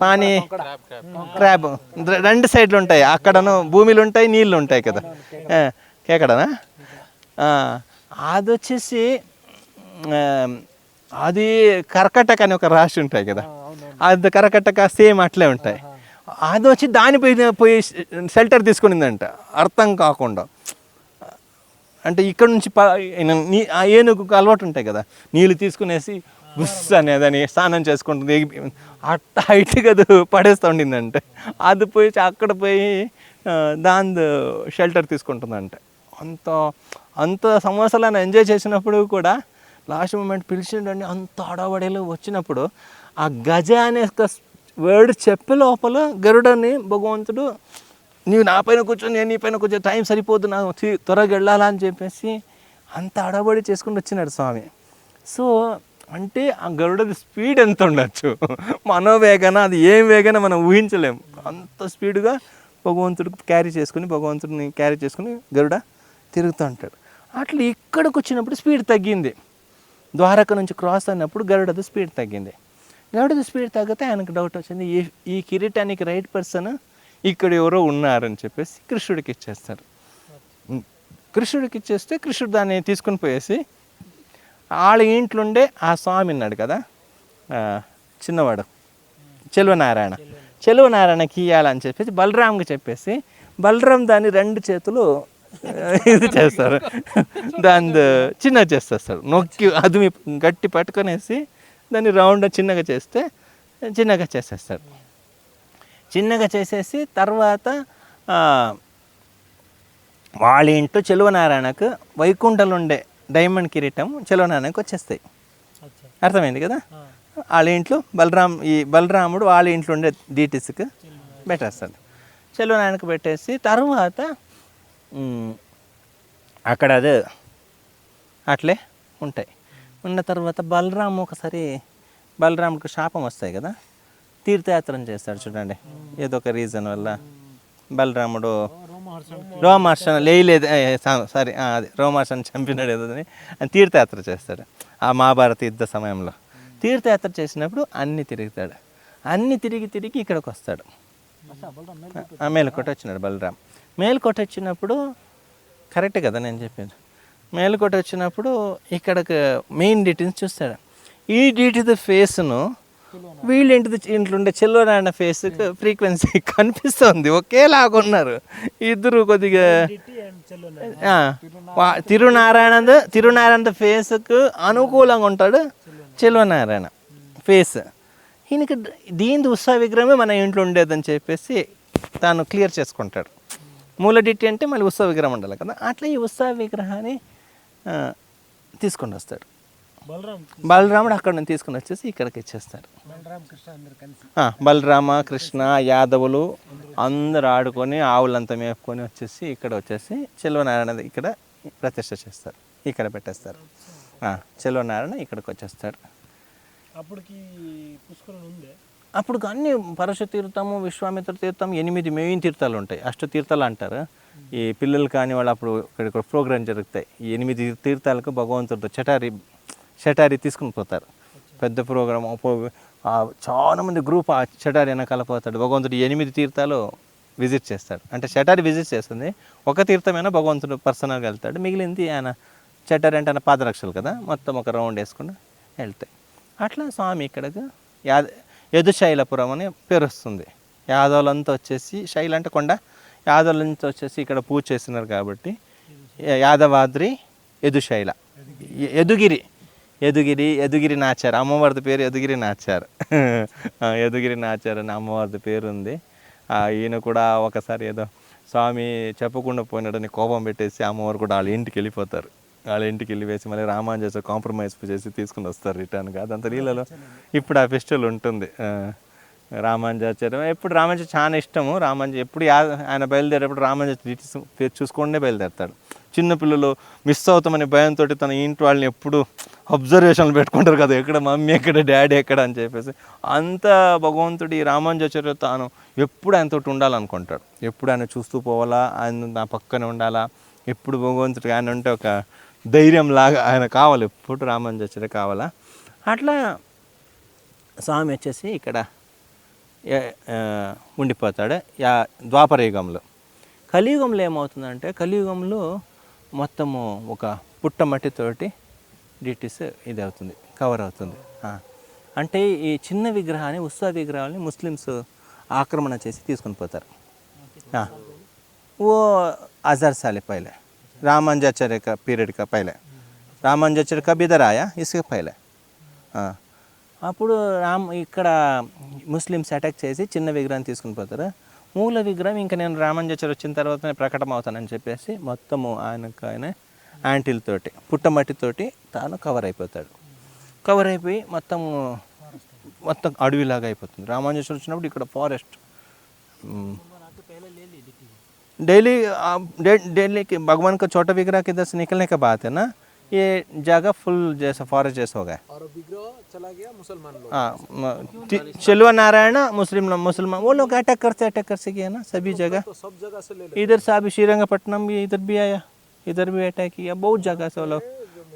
పానీ క్రాబ్. 2 సైడ్లు ఉంటాయి, అక్కడను భూమిలు ఉంటాయి, నీళ్ళు ఉంటాయి కదా, ఎక్కడనా. అది వచ్చేసి అది కర్కటక అని ఒక రాశి ఉంటాయి కదా, అది కర్కటక సేమ్ అట్లే ఉంటాయి. అది వచ్చి పోయి షెల్టర్ తీసుకునిందంట అర్థం కాకుండా. అంటే ఇక్కడ నుంచి ఆ ఏనుగుకు అలవాటు ఉంటాయి కదా, నీళ్ళు తీసుకునేసి బుస్ అనేదని స్నానం చేసుకుంటుంది, అట్ట హైట్గా అది పడేస్తూ ఉండిందంటే. అది పోయి అక్కడ పోయి దాని షెల్టర్ తీసుకుంటుందంటే. అంత సంవత్సరాలను ఎంజాయ్ చేసినప్పుడు కూడా లాస్ట్ మూమెంట్ పిలిచిండండి. అంత ఆడవాడేలు వచ్చినప్పుడు ఆ గజ అనే వర్డ్ చెప్పే లోపల గరుడని భగవంతుడు నీవు నా పైన కూర్చొని నేను నీ పైన కూర్చొని టైం సరిపోదు నాకు త్వరగా వెళ్ళాలా అని చెప్పేసి అంత ఆడవాడి చేసుకుని వచ్చినాడు స్వామి. సో అంటే ఆ గరుడది స్పీడ్ ఎంత ఉండొచ్చు, మనోవేగన అది ఏం వేగన మనం ఊహించలేము. అంత స్పీడ్గా భగవంతుడిని క్యారీ చేసుకుని గరుడ తిరుగుతూ ఉంటాడు. అట్లా ఇక్కడికి వచ్చినప్పుడు స్పీడ్ తగ్గింది. ద్వారక నుంచి క్రాస్ అయినప్పుడు గరుడది స్పీడ్ తగ్గింది. గరుడది స్పీడ్ తగ్గితే ఆయనకు డౌట్ వచ్చింది, ఈ కిరీటానికి రైట్ పర్సన్ ఇక్కడ ఎవరో ఉన్నారని చెప్పేసి కృష్ణుడికి ఇచ్చేస్తారు. కృష్ణుడికి ఇచ్చేస్తే కృష్ణుడు దాన్ని తీసుకుని పోయేసి వాళ్ళ ఇంట్లోండే ఆ స్వామి ఉన్నాడు కదా చిన్నవాడు చెలువనారాయణకి ఇవ్వాలని చెప్పేసి బలరాంకి చెప్పేసి బలరాం దాన్ని 2 చేతులు ఇది చేస్తారు, దాన్ని చిన్నగా చేసేస్తాడు. నొక్కి అది గట్టి పట్టుకొనేసి దాన్ని రౌండ్ చిన్నగా చేస్తే చిన్నగా చేసేస్తాడు. చిన్నగా చేసేసి తర్వాత వాళ్ళ ఇంట్లో చెలువనారాయణకు వైకుంఠంలో ఉండే డైమండ్ కిరీటం చెలువనారాయణకు వచ్చేస్తాయి. అర్థమైంది కదా? వాళ్ళ ఇంట్లో బలరాముడు వాళ్ళ ఇంట్లో ఉండే డీటీస్కి పెట్టేస్తాడు. చెలువనారాయణకు పెట్టేసి తర్వాత అక్కడ అది అట్లే ఉంటాయి. ఉన్న తర్వాత బలరాముడికి శాపం వస్తాయి కదా, తీర్థయాత్రను చేస్తాడు చూడండి. ఏదో ఒక రీజన్ వల్ల బలరాముడు రోమహర్షణ రోమహర్షణ చంపినాడు ఏదో అని తీర్థయాత్ర చేస్తాడు. ఆ మహాభారత యుద్ధ సమయంలో తీర్థయాత్ర చేసినప్పుడు అన్నీ తిరుగుతాడు. అన్నీ తిరిగి ఇక్కడికి వస్తాడు. మేలుకోట వచ్చినాడు బలరాం. మేలుకోట వచ్చినప్పుడు కరెక్ట్ కదా నేను చెప్పాను. మేలుకోట వచ్చినప్పుడు ఇక్కడికి మెయిన్ డీటెయిల్స్ చూస్తాడు. ఈ డీటెయిల్ ఫేస్ను ఇంట్లో ఉండే చెల్లునారాయణ ఫేస్కి ఫ్రీక్వెన్సీ కనిపిస్తుంది, ఒకేలాగా ఉన్నారు ఇద్దరు. కొద్దిగా తిరునారాయణ ఫేస్కు అనుకూలంగా ఉంటాడు చెల్లునారాయణ ఫేస్. ఈయనకి దీని ఉత్సవ విగ్రహమే మన ఇంట్లో ఉండేదని చెప్పేసి తాను క్లియర్ చేసుకుంటాడు. మూల డిట్టి అంటే మళ్ళీ ఉత్సవ విగ్రహం ఉండాలి కదా, అట్లా ఈ ఉత్సవ విగ్రహాన్ని తీసుకొని వస్తాడు. బలరాముడు అక్కడ నుంచి తీసుకుని వచ్చేసి ఇక్కడికి ఇచ్చేస్తారు. బలరామ కృష్ణ యాదవులు అందరు ఆడుకొని ఆవులంతా మేపుకొని వచ్చేసి ఇక్కడ వచ్చేసి చెల్వనారాయణ ఇక్కడ ప్రతిష్ట చేస్తారు, ఇక్కడ పెట్టేస్తారు. చెల్వనారాయణ ఇక్కడికి వచ్చేస్తాడు. అప్పుడు అన్ని పరశు తీర్థము, విశ్వామిత్ర తీర్థం, 8 మెయిన్ తీర్థాలు ఉంటాయి. అష్టతీర్థాలు అంటారు. ఈ పిల్లలు కాని వాళ్ళు అప్పుడు ఇక్కడ ప్రోగ్రాం జరుగుతాయి. ఈ 8 తీర్థాలకు భగవంతుడితో షటారి తీసుకుని పోతారు. పెద్ద ప్రోగ్రాం, చాలా మంది గ్రూప్ ఆ షటారి వెనకాల పోతాడు. భగవంతుడు 8 తీర్థాలు విజిట్ చేస్తాడు. అంటే షటారి విజిట్ చేస్తుంది, ఒక తీర్థమైనా భగవంతుడు పర్సనల్గా వెళ్తాడు. మిగిలింది ఆయన షటారి అంటే ఆయన పాదరక్షలు కదా, మొత్తం ఒక రౌండ్ వేసుకుని వెళ్తాయి. అట్లా స్వామి ఇక్కడికి యదుశైలపురం అని పేరు వస్తుంది. యాదవులంతా వచ్చేసి, శైల అంటే కొండ, యాదవులంతా వచ్చేసి ఇక్కడ పూజ చేస్తున్నారు కాబట్టి యాదవాద్రి యదుశైల, యదుగిరి నాచారు. అమ్మవారిది పేరు యదుగిరి నాచారు. యదుగిరి నాచారు అని అమ్మవారిది పేరు ఉంది. ఈయన కూడా ఒకసారి ఏదో స్వామి చెప్పకుండా పోయినాడని కోపం పెట్టేసి అమ్మవారు కూడా వాళ్ళ ఇంటికి వెళ్ళిపోతారు. వాళ్ళ ఇంటికి వెళ్ళి వేసి మళ్ళీ రామాంజ కాంప్రమైజ్ చేసి తీసుకుని వస్తారు రిటర్న్గా. అదంతా నీళ్ళలో ఇప్పుడు ఆ ఫెస్టివల్ ఉంటుంది. రామాంజాచార్యం ఎప్పుడు రామాంజ చాలా ఇష్టము. రామాంజ ఎప్పుడు ఆయన బయలుదేరేప్పుడు రామాంజ చూసుకుంటే బయలుదేరుతాడు. చిన్నపిల్లలు మిస్ అవుతామని భయంతో తన ఇంటి వాళ్ళని ఎప్పుడు అబ్జర్వేషన్లు పెట్టుకుంటారు కదా, ఎక్కడ మమ్మీ ఎక్కడ డాడీ ఎక్కడ అని చెప్పేసి. అంత భగవంతుడి రామాంజాచార్య తాను ఎప్పుడు ఆయనతో ఉండాలనుకుంటాడు. ఎప్పుడు ఆయన చూస్తూ పోవాలా, ఆయన నా పక్కనే ఉండాలా, ఎప్పుడు భగవంతుడికి ఆయన ఉంటే ఒక ధైర్యం లాగా ఆయన కావాలి, ఎప్పుడు రామాంజాచార్య కావాలా. అట్లా స్వామి వచ్చేసి ఇక్కడ ఉండిపోతాడు. ద్వాపర యుగంలో. కలియుగంలో ఏమవుతుందంటే, కలియుగంలో మొత్తము ఒక పుట్టమట్టితోటి డిటీస్ ఇది అవుతుంది, కవర్ అవుతుంది. అంటే ఈ చిన్న విగ్రహాన్ని, ఉత్సవ విగ్రహాన్ని ముస్లిమ్స్ ఆక్రమణ చేసి తీసుకొని పోతారు. वो 1000 साल पहले रामानुजाचार्य का पीरियड का पहले, रामानुजाचार्य कब इधर आया इसके पहले. అప్పుడు ఇక్కడ ముస్లిమ్స్ అటాక్ చేసి చిన్న విగ్రహాన్ని తీసుకుని పోతారు. మూల విగ్రహం ఇంకా నేను రామానుజాచార్య వచ్చిన తర్వాతనే ప్రకటన అవుతానని చెప్పేసి మొత్తము ఆయన యాంటిల్తోటి పుట్టమట్టితోటి తాను కవర్ అయిపోతాడు. కవర్ అయిపోయి మొత్తం అడవిలాగా అయిపోతుంది. రామానుజాచార్య వచ్చినప్పుడు ఇక్కడ ఫారెస్ట్ डेली भगवान का छोटा विग्रह के इधर से निकलने के बाद है ना, ये जगह फुल जैसा फॉरेस्ट जैसा हो गया और विग्रह चला गया मुसलमान लोग. चलवा नारायण मुसलमान वो लोग अटैक करते गए ना सभी जगह. तो सब जगह से ले इधर से अभी श्रीरंगपट्टनम भी इधर भी आया, इधर भी अटैक किया, बहुत जगह से वो लोग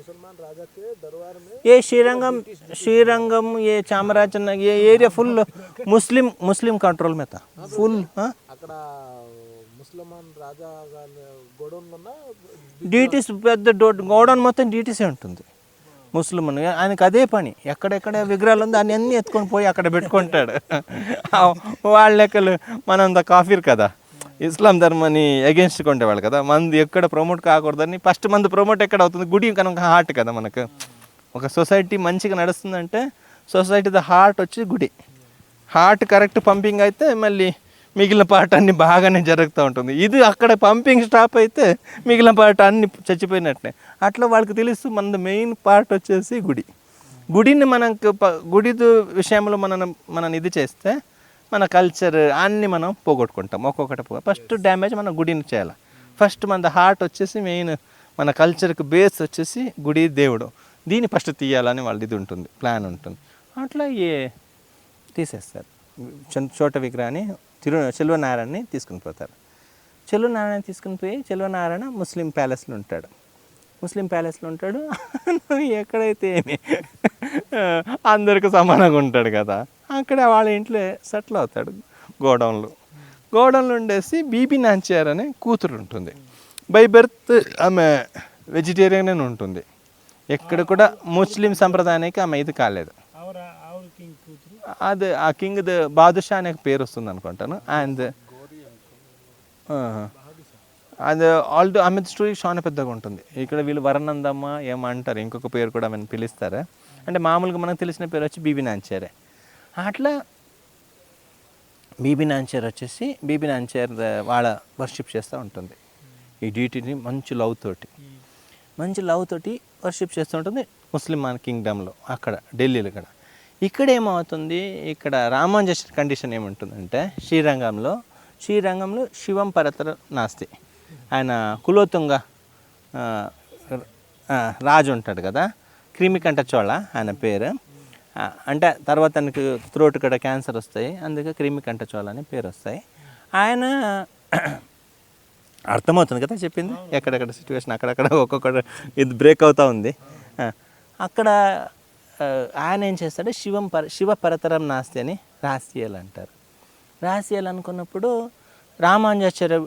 मुसलमान राजा के दरबार में ये श्रीरंगम ये चामराजनगर ये एरिया फुल मुस्लिम कंट्रोल में था फुल. అక్కడ ముస్లిమాన్ రాజా గోడౌన్లో డీటీస్ పెద్ద గోడౌన్ మొత్తం డీటీసే ఉంటుంది ముస్లిం ఆయనకి అదే పని ఎక్కడెక్కడ విగ్రహాలు ఉందో అన్ని అన్నీ ఎత్తుకొని పోయి అక్కడ పెట్టుకుంటాడు. వాళ్ళ లెక్కలు మనంత కాఫీర్ కదా, ఇస్లాం ధర్మాన్ని అగేన్స్ట్ కొండేవాళ్ళు కదా, మంది ఎక్కడ ప్రమోట్ కాకూడదని ఫస్ట్ మంది ప్రమోట్ ఎక్కడ అవుతుంది, గుడి కనుక హార్ట్ కదా మనకు. ఒక సొసైటీ మంచిగా నడుస్తుందంటే సొసైటీ ద హార్ట్ వచ్చి గుడి, హార్ట్ కరెక్ట్ పంపింగ్ అయితే మళ్ళీ మిగిలిన పార్ట్ అన్ని బాగానే జరుగుతూ ఉంటుంది. ఇది అక్కడ పంపింగ్ స్టాప్ అయితే మిగిలిన పార్ట్ అన్ని చచ్చిపోయినట్టే. అట్లా వాళ్ళకి తెలుసు మన మెయిన్ పార్ట్ వచ్చేసి గుడి. గుడిని మనకు గుడి విషయంలో మనం ఇది చేస్తే మన కల్చర్ అన్నీ మనం పోగొట్టుకుంటాం. ఒక్కొక్కటి ఫస్ట్ డ్యామేజ్ మన గుడిని చేయాలి. ఫస్ట్ మన హార్ట్ వచ్చేసి మెయిన్ మన కల్చర్కి బేస్ వచ్చేసి గుడి దేవుడు, దీన్ని ఫస్ట్ తీయాలని వాళ్ళది ఇది ఉంటుంది, ప్లాన్ ఉంటుంది. అట్లా తీసేస్తారు. చోట విగ్రహాన్ని చెల్వనారాయణని తీసుకుని పోతారు. చెల్వనారాయణ తీసుకుని పోయి చెల్వనారాయణ ముస్లిం ప్యాలెస్లో ఉంటాడు. ఎక్కడైతే ఏమి అందరికి సమానంగా ఉంటాడు కదా, అక్కడ వాళ్ళ ఇంట్లో సెటిల్ అవుతాడు. గోడౌన్లో ఉండేసి బీబీ నాంచార్ అనే కూతురు ఉంటుంది. బై బర్త్ ఆమె వెజిటేరియన్ అని ఉంటుంది. ఎక్కడ కూడా ముస్లిం సంప్రదాయానికి ఆమె ఇది కాలేదు. అది ఆ కింగ్ బాదుషా అనే పేరు వస్తుంది అనుకుంటాను. అండ్ అది ఆల్రెడీ ఆమె స్టోరీ చాలా పెద్దగా ఉంటుంది. ఇక్కడ వీళ్ళు వరనందమ్మ ఏమంటారు, ఇంకొక పేరు కూడా ఆమెను పిలుస్తారా అంటే మామూలుగా మనకు తెలిసిన పేరు వచ్చి బీబీ నాంచారే. అట్లా బీబీ నాంచార్ వచ్చేసి బీబీ నాంచార్ వాళ్ళ వర్షిప్ చేస్తూ ఉంటుంది. ఈ డీటీని మంచి లవ్ తోటి వర్షిప్ చేస్తూ ఉంటుంది ముస్లిం కింగ్డమ్లో, అక్కడ ఢిల్లీలో. ఇక్కడ ఏమవుతుంది, ఇక్కడ రామాంజేశ్వర కండిషన్ ఏముంటుందంటే శ్రీరంగంలో శివం పరతర నాస్తి. ఆయన కులోతుంగ రాజు ఉంటాడు కదా, క్రిమికంఠ చోళ ఆయన పేరు. అంటే తర్వాత తనకు త్రోట్ కూడా క్యాన్సర్ వస్తాయి, అందుకే క్రిమికంఠ చోళ అని పేరు వస్తాయి. ఆయన అర్థమవుతుంది కదా చెప్పింది, ఎక్కడెక్కడ సిచ్యువేషన్ అక్కడక్కడ ఒక్కొక్క ఇది బ్రేక్ అవుతూ ఉంది. అక్కడ ఆయన ఏం చేస్తాడు, శివ పరతరం నాస్తి అని రాసియాలంటారు. రాసియాలనుకున్నప్పుడు రామానుజాచార్య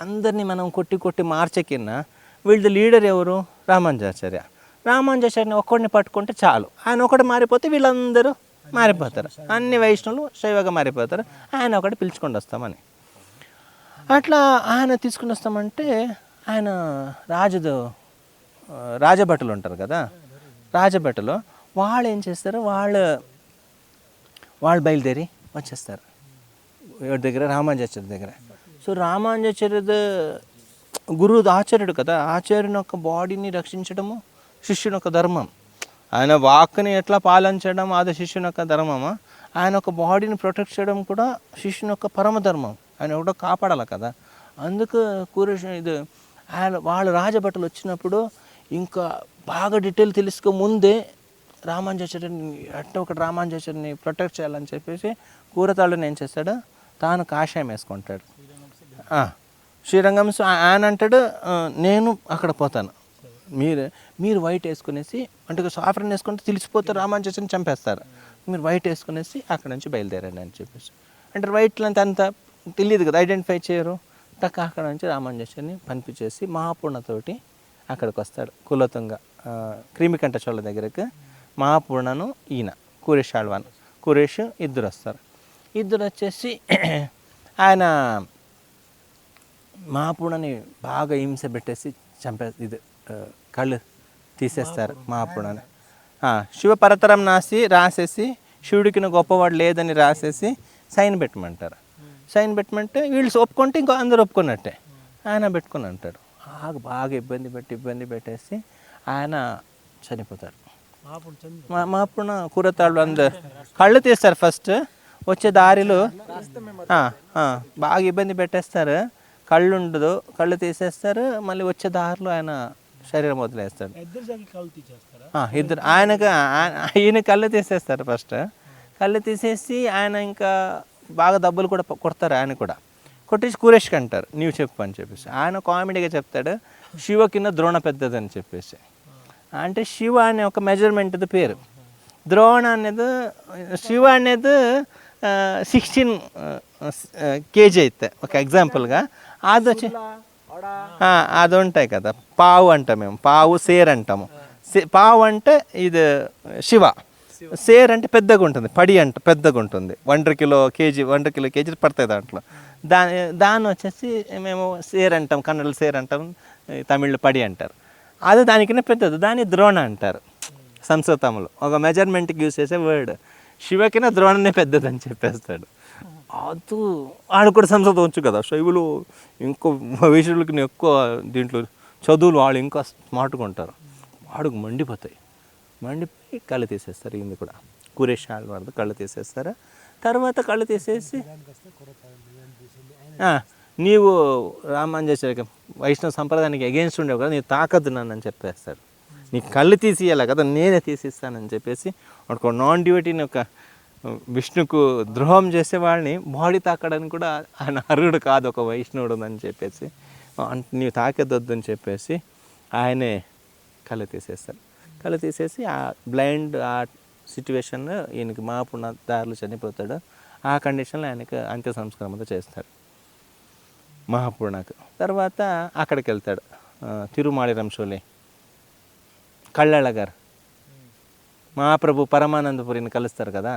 అందరినీ మనం కొట్టి మార్చకిన్నా వీళ్ళ లీడర్ ఎవరు, రామానుజాచార్యని ఒక్కడిని పట్టుకుంటే చాలు, ఆయన ఒకటి మారిపోతే వీళ్ళందరూ మారిపోతారు, అన్ని వైష్ణవులు శైవగా మారిపోతారు, ఆయన ఒకటి పిలుచుకొని వస్తామని. అట్లా ఆయన తీసుకుని వస్తామంటే ఆయన రాజభటులు ఉంటారు కదా, రాజభటులు వాళ్ళు ఏం చేస్తారు, వాళ్ళు బయలుదేరి వచ్చేస్తారు ఎవరి దగ్గర, రామానుజాచార్య దగ్గర. సో రామానుజాచార్య గురువు ఆచార్యుడు కదా, ఆచార్యుని యొక్క బాడీని రక్షించడము శిష్యుని యొక్క ధర్మం. ఆయన వాక్ని ఎట్లా పాలించడం అది శిష్యుని యొక్క ధర్మమా, ఆయన ఒక బాడీని ప్రొటెక్ట్ చేయడం కూడా శిష్యుని యొక్క పరమధర్మం. ఆయన కూడా కాపాడాలి కదా. అందుకు ఆయన వాళ్ళు రాజభటులు వచ్చినప్పుడు ఇంకా బాగా డీటెయిల్ తెలుసుకో ముందే రామానుజాచార్యని ప్రొటెక్ట్ చేయాలని చెప్పేసి కూరతాళ్ళని ఏం చేస్తాడు, తాను కాషాయం వేసుకుంటాడు. శ్రీరంగం ఆయన అంటాడు, నేను అక్కడ పోతాను, మీరు వైట్ వేసుకునేసి అంటే సాఫ్రన్ వేసుకుంటే తెలిసిపోతే రామానుజాచార్యని చంపేస్తారు, మీరు వైట్ వేసుకునేసి అక్కడ నుంచి బయలుదేరండి అని చెప్పేసి అంటే వైట్ అంత తెలియదు కదా, ఐడెంటిఫై చేయరు. అక్కడ నుంచి రామానుజాచార్యని పంపించేసి మహాపూర్ణతోటి అక్కడికి వస్తాడు. కులతుంగ క్రిమికంఠ చోళ దగ్గరకు మహాపూర్ణను ఈయన కురేష్ ఇద్దరు వస్తారు. ఇద్దరు వచ్చేసి ఆయన మహాపూర్ణని బాగా హింస పెట్టేసి కళ్ళు తీసేస్తారు మహాపూర్ణని. శివపరతరం రాసేసి శివుడికి గొప్పవాడు లేదని రాసేసి సైన్ పెట్టమంటారు. సైన్ పెట్టమంటే వీళ్ళు ఒప్పుకుంటే ఇంకో అందరూ ఒప్పుకున్నట్టే. ఆయన పెట్టుకుని అంటాడు. బాగా ఇబ్బంది పెట్టేసి ఆయన చనిపోతాడు. మహాపూర్ణ కూరతాళ్ళు అందరు కళ్ళు తీస్తారు. ఫస్ట్ వచ్చే దారిలో బాగా ఇబ్బంది పెట్టేస్తారు, కళ్ళు ఉండదు, కళ్ళు తీసేస్తారు. మళ్ళీ వచ్చే దారిలో ఆయన శరీరం వదిలేస్తాడు. ఇద్దరు ఈయన కళ్ళు తీసేస్తారు. ఫస్ట్ కళ్ళు తీసేసి ఆయన ఇంకా బాగా దెబ్బలు కూడా కొడతారు. ఆయన కూడా కొట్టేసి కురేష్కి అంటారు, నీవు చెప్పు అని చెప్పేసి. ఆయన కామెడీగా చెప్తాడు, శివ కింద ద్రోణ పెద్దదని చెప్పేసి. అంటే శివ అనే ఒక మెజర్మెంట్ది పేరు. ద్రోణ అనేది శివ అనేది 16 kg అయితే ఒక ఎగ్జాంపుల్గా అది వచ్చి అది ఉంటాయి కదా, పావు అంటాం మేము, పావు సేర్ అంటాము. పావు అంటే ఇది శివ, సేర్ అంటే పెద్దగా ఉంటుంది, పడి అంట పెద్దగా ఉంటుంది, 1 కిలో కేజీ పడతాయి దాంట్లో. దాన్ని వచ్చేసి మేము సేర్ అంటాం, కన్నడలో సేర్ అంటాం, తమిళ్లో పడి అంటారు. అది దానికన్నా పెద్దది, దాన్ని ద్రోణ అంటారు సంస్కృతంలో. ఒక మెజర్మెంట్కి యూజ్ చేసే వర్డ్. శివకినా ద్రోణనే పెద్దదని చెప్పేస్తాడు. అది వాడు కూడా సంస్కృతం వచ్చు కదా, శైవులు ఇంకో వైశ్యులకి ఎక్కువ దీంట్లో చదువులు వాళ్ళు ఇంకా స్మార్ట్గా ఉంటారు. వాడుకు మండిపోతాయి, మండిపోయి కళ్ళు తీసేస్తారు. ఇది కూడా కురేషాలు వాడు కళ్ళు తీసేస్తారు. తర్వాత కళ్ళు తీసేసి నీవు రామాంజేశ్వరికి వైష్ణవ సంప్రదాయానికి అగెయిన్స్ట్ ఉండేవు కదా, నీవు తాకద్దు నన్ను అని చెప్పేస్తాడు. నీ కళ్ళు తీసియాలి కదా, నేనే తీసిస్తానని చెప్పేసి ఒక నాన్ డ్యూటీని ఒక విష్ణుకు ద్రోహం చేసే వాళ్ళని బాడీ తాకడానికి కూడా ఆయన అర్హుడు కాదు ఒక వైష్ణవుడు అని చెప్పేసి, నీవు తాకెద్దొద్దు అని చెప్పేసి ఆయనే కళ్ళు తీసేస్తాడు. కళ్ళు తీసేసి ఆ బ్లైండ్ ఆ సిచ్యువేషన్లో ఈయనకి మాపున్న దారిలో చనిపోతాడు. ఆ కండిషన్లో ఆయనకు అంత్య సంస్కారం చేస్తాడు మహాపూర్ణకు. తర్వాత అక్కడికి వెళ్తాడు, తిరుమాళి రంశోలి కళ్ళళ్ళ గారు మహాప్రభు పరమానందపురిని కలుస్తారు కదా,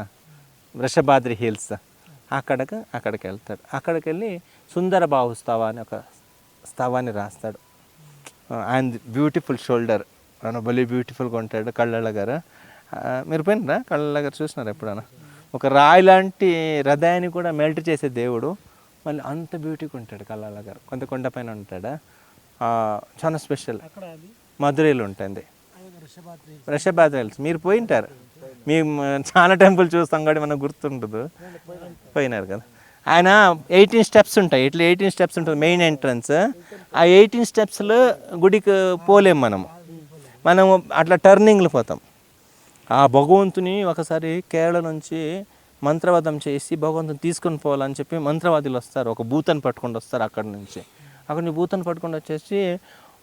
వృషభాద్రి హిల్స్, అక్కడికి వెళ్తాడు. అక్కడికి వెళ్ళి సుందర బాహు స్తవ అని ఒక స్తవాన్ని రాస్తాడు. ఆయన బ్యూటిఫుల్ షోల్డర్, ఆయన భలే బ్యూటిఫుల్గా ఉంటాడు కళ్ళళ్ళ గారు. మీరు పోయినరా కళ్ళళ్ళ గారు, చూసినారు ఎప్పుడైనా? ఒక రాయి లాంటి హృదయాన్ని కూడా మెల్ట్ చేసే దేవుడు, మళ్ళీ అంత బ్యూటీగా ఉంటాడు కళ్ళళ్ళ గారు. కొండ పైన ఉంటాడు, చాలా స్పెషల్. మధురైలో ఉంటుంది వృషభాద్రి హిల్స్. మీరు పోయింటారు, మేము చాలా టెంపుల్ చూస్తాం కాబట్టి మనకు గుర్తుండదు, పోయినారు కదా. ఆయన 18 స్టెప్స్ ఉంటాయి, ఇట్లా 18 స్టెప్స్ ఉంటుంది మెయిన్ ఎంట్రన్స్. ఆ 18 స్టెప్స్లో గుడికి పోలేము మనము అట్లా టర్నింగ్లు పోతాం. ఆ భగవంతుని ఒకసారి కేరళ నుంచి మంత్రవాదం చేసి భగవంతుని తీసుకొని పోవాలని చెప్పి మంత్రవాదులు వస్తారు, ఒక భూతాన్ని పట్టుకొని వస్తారు. అక్కడి నుంచి భూతాన్ని పట్టుకొని వచ్చేసి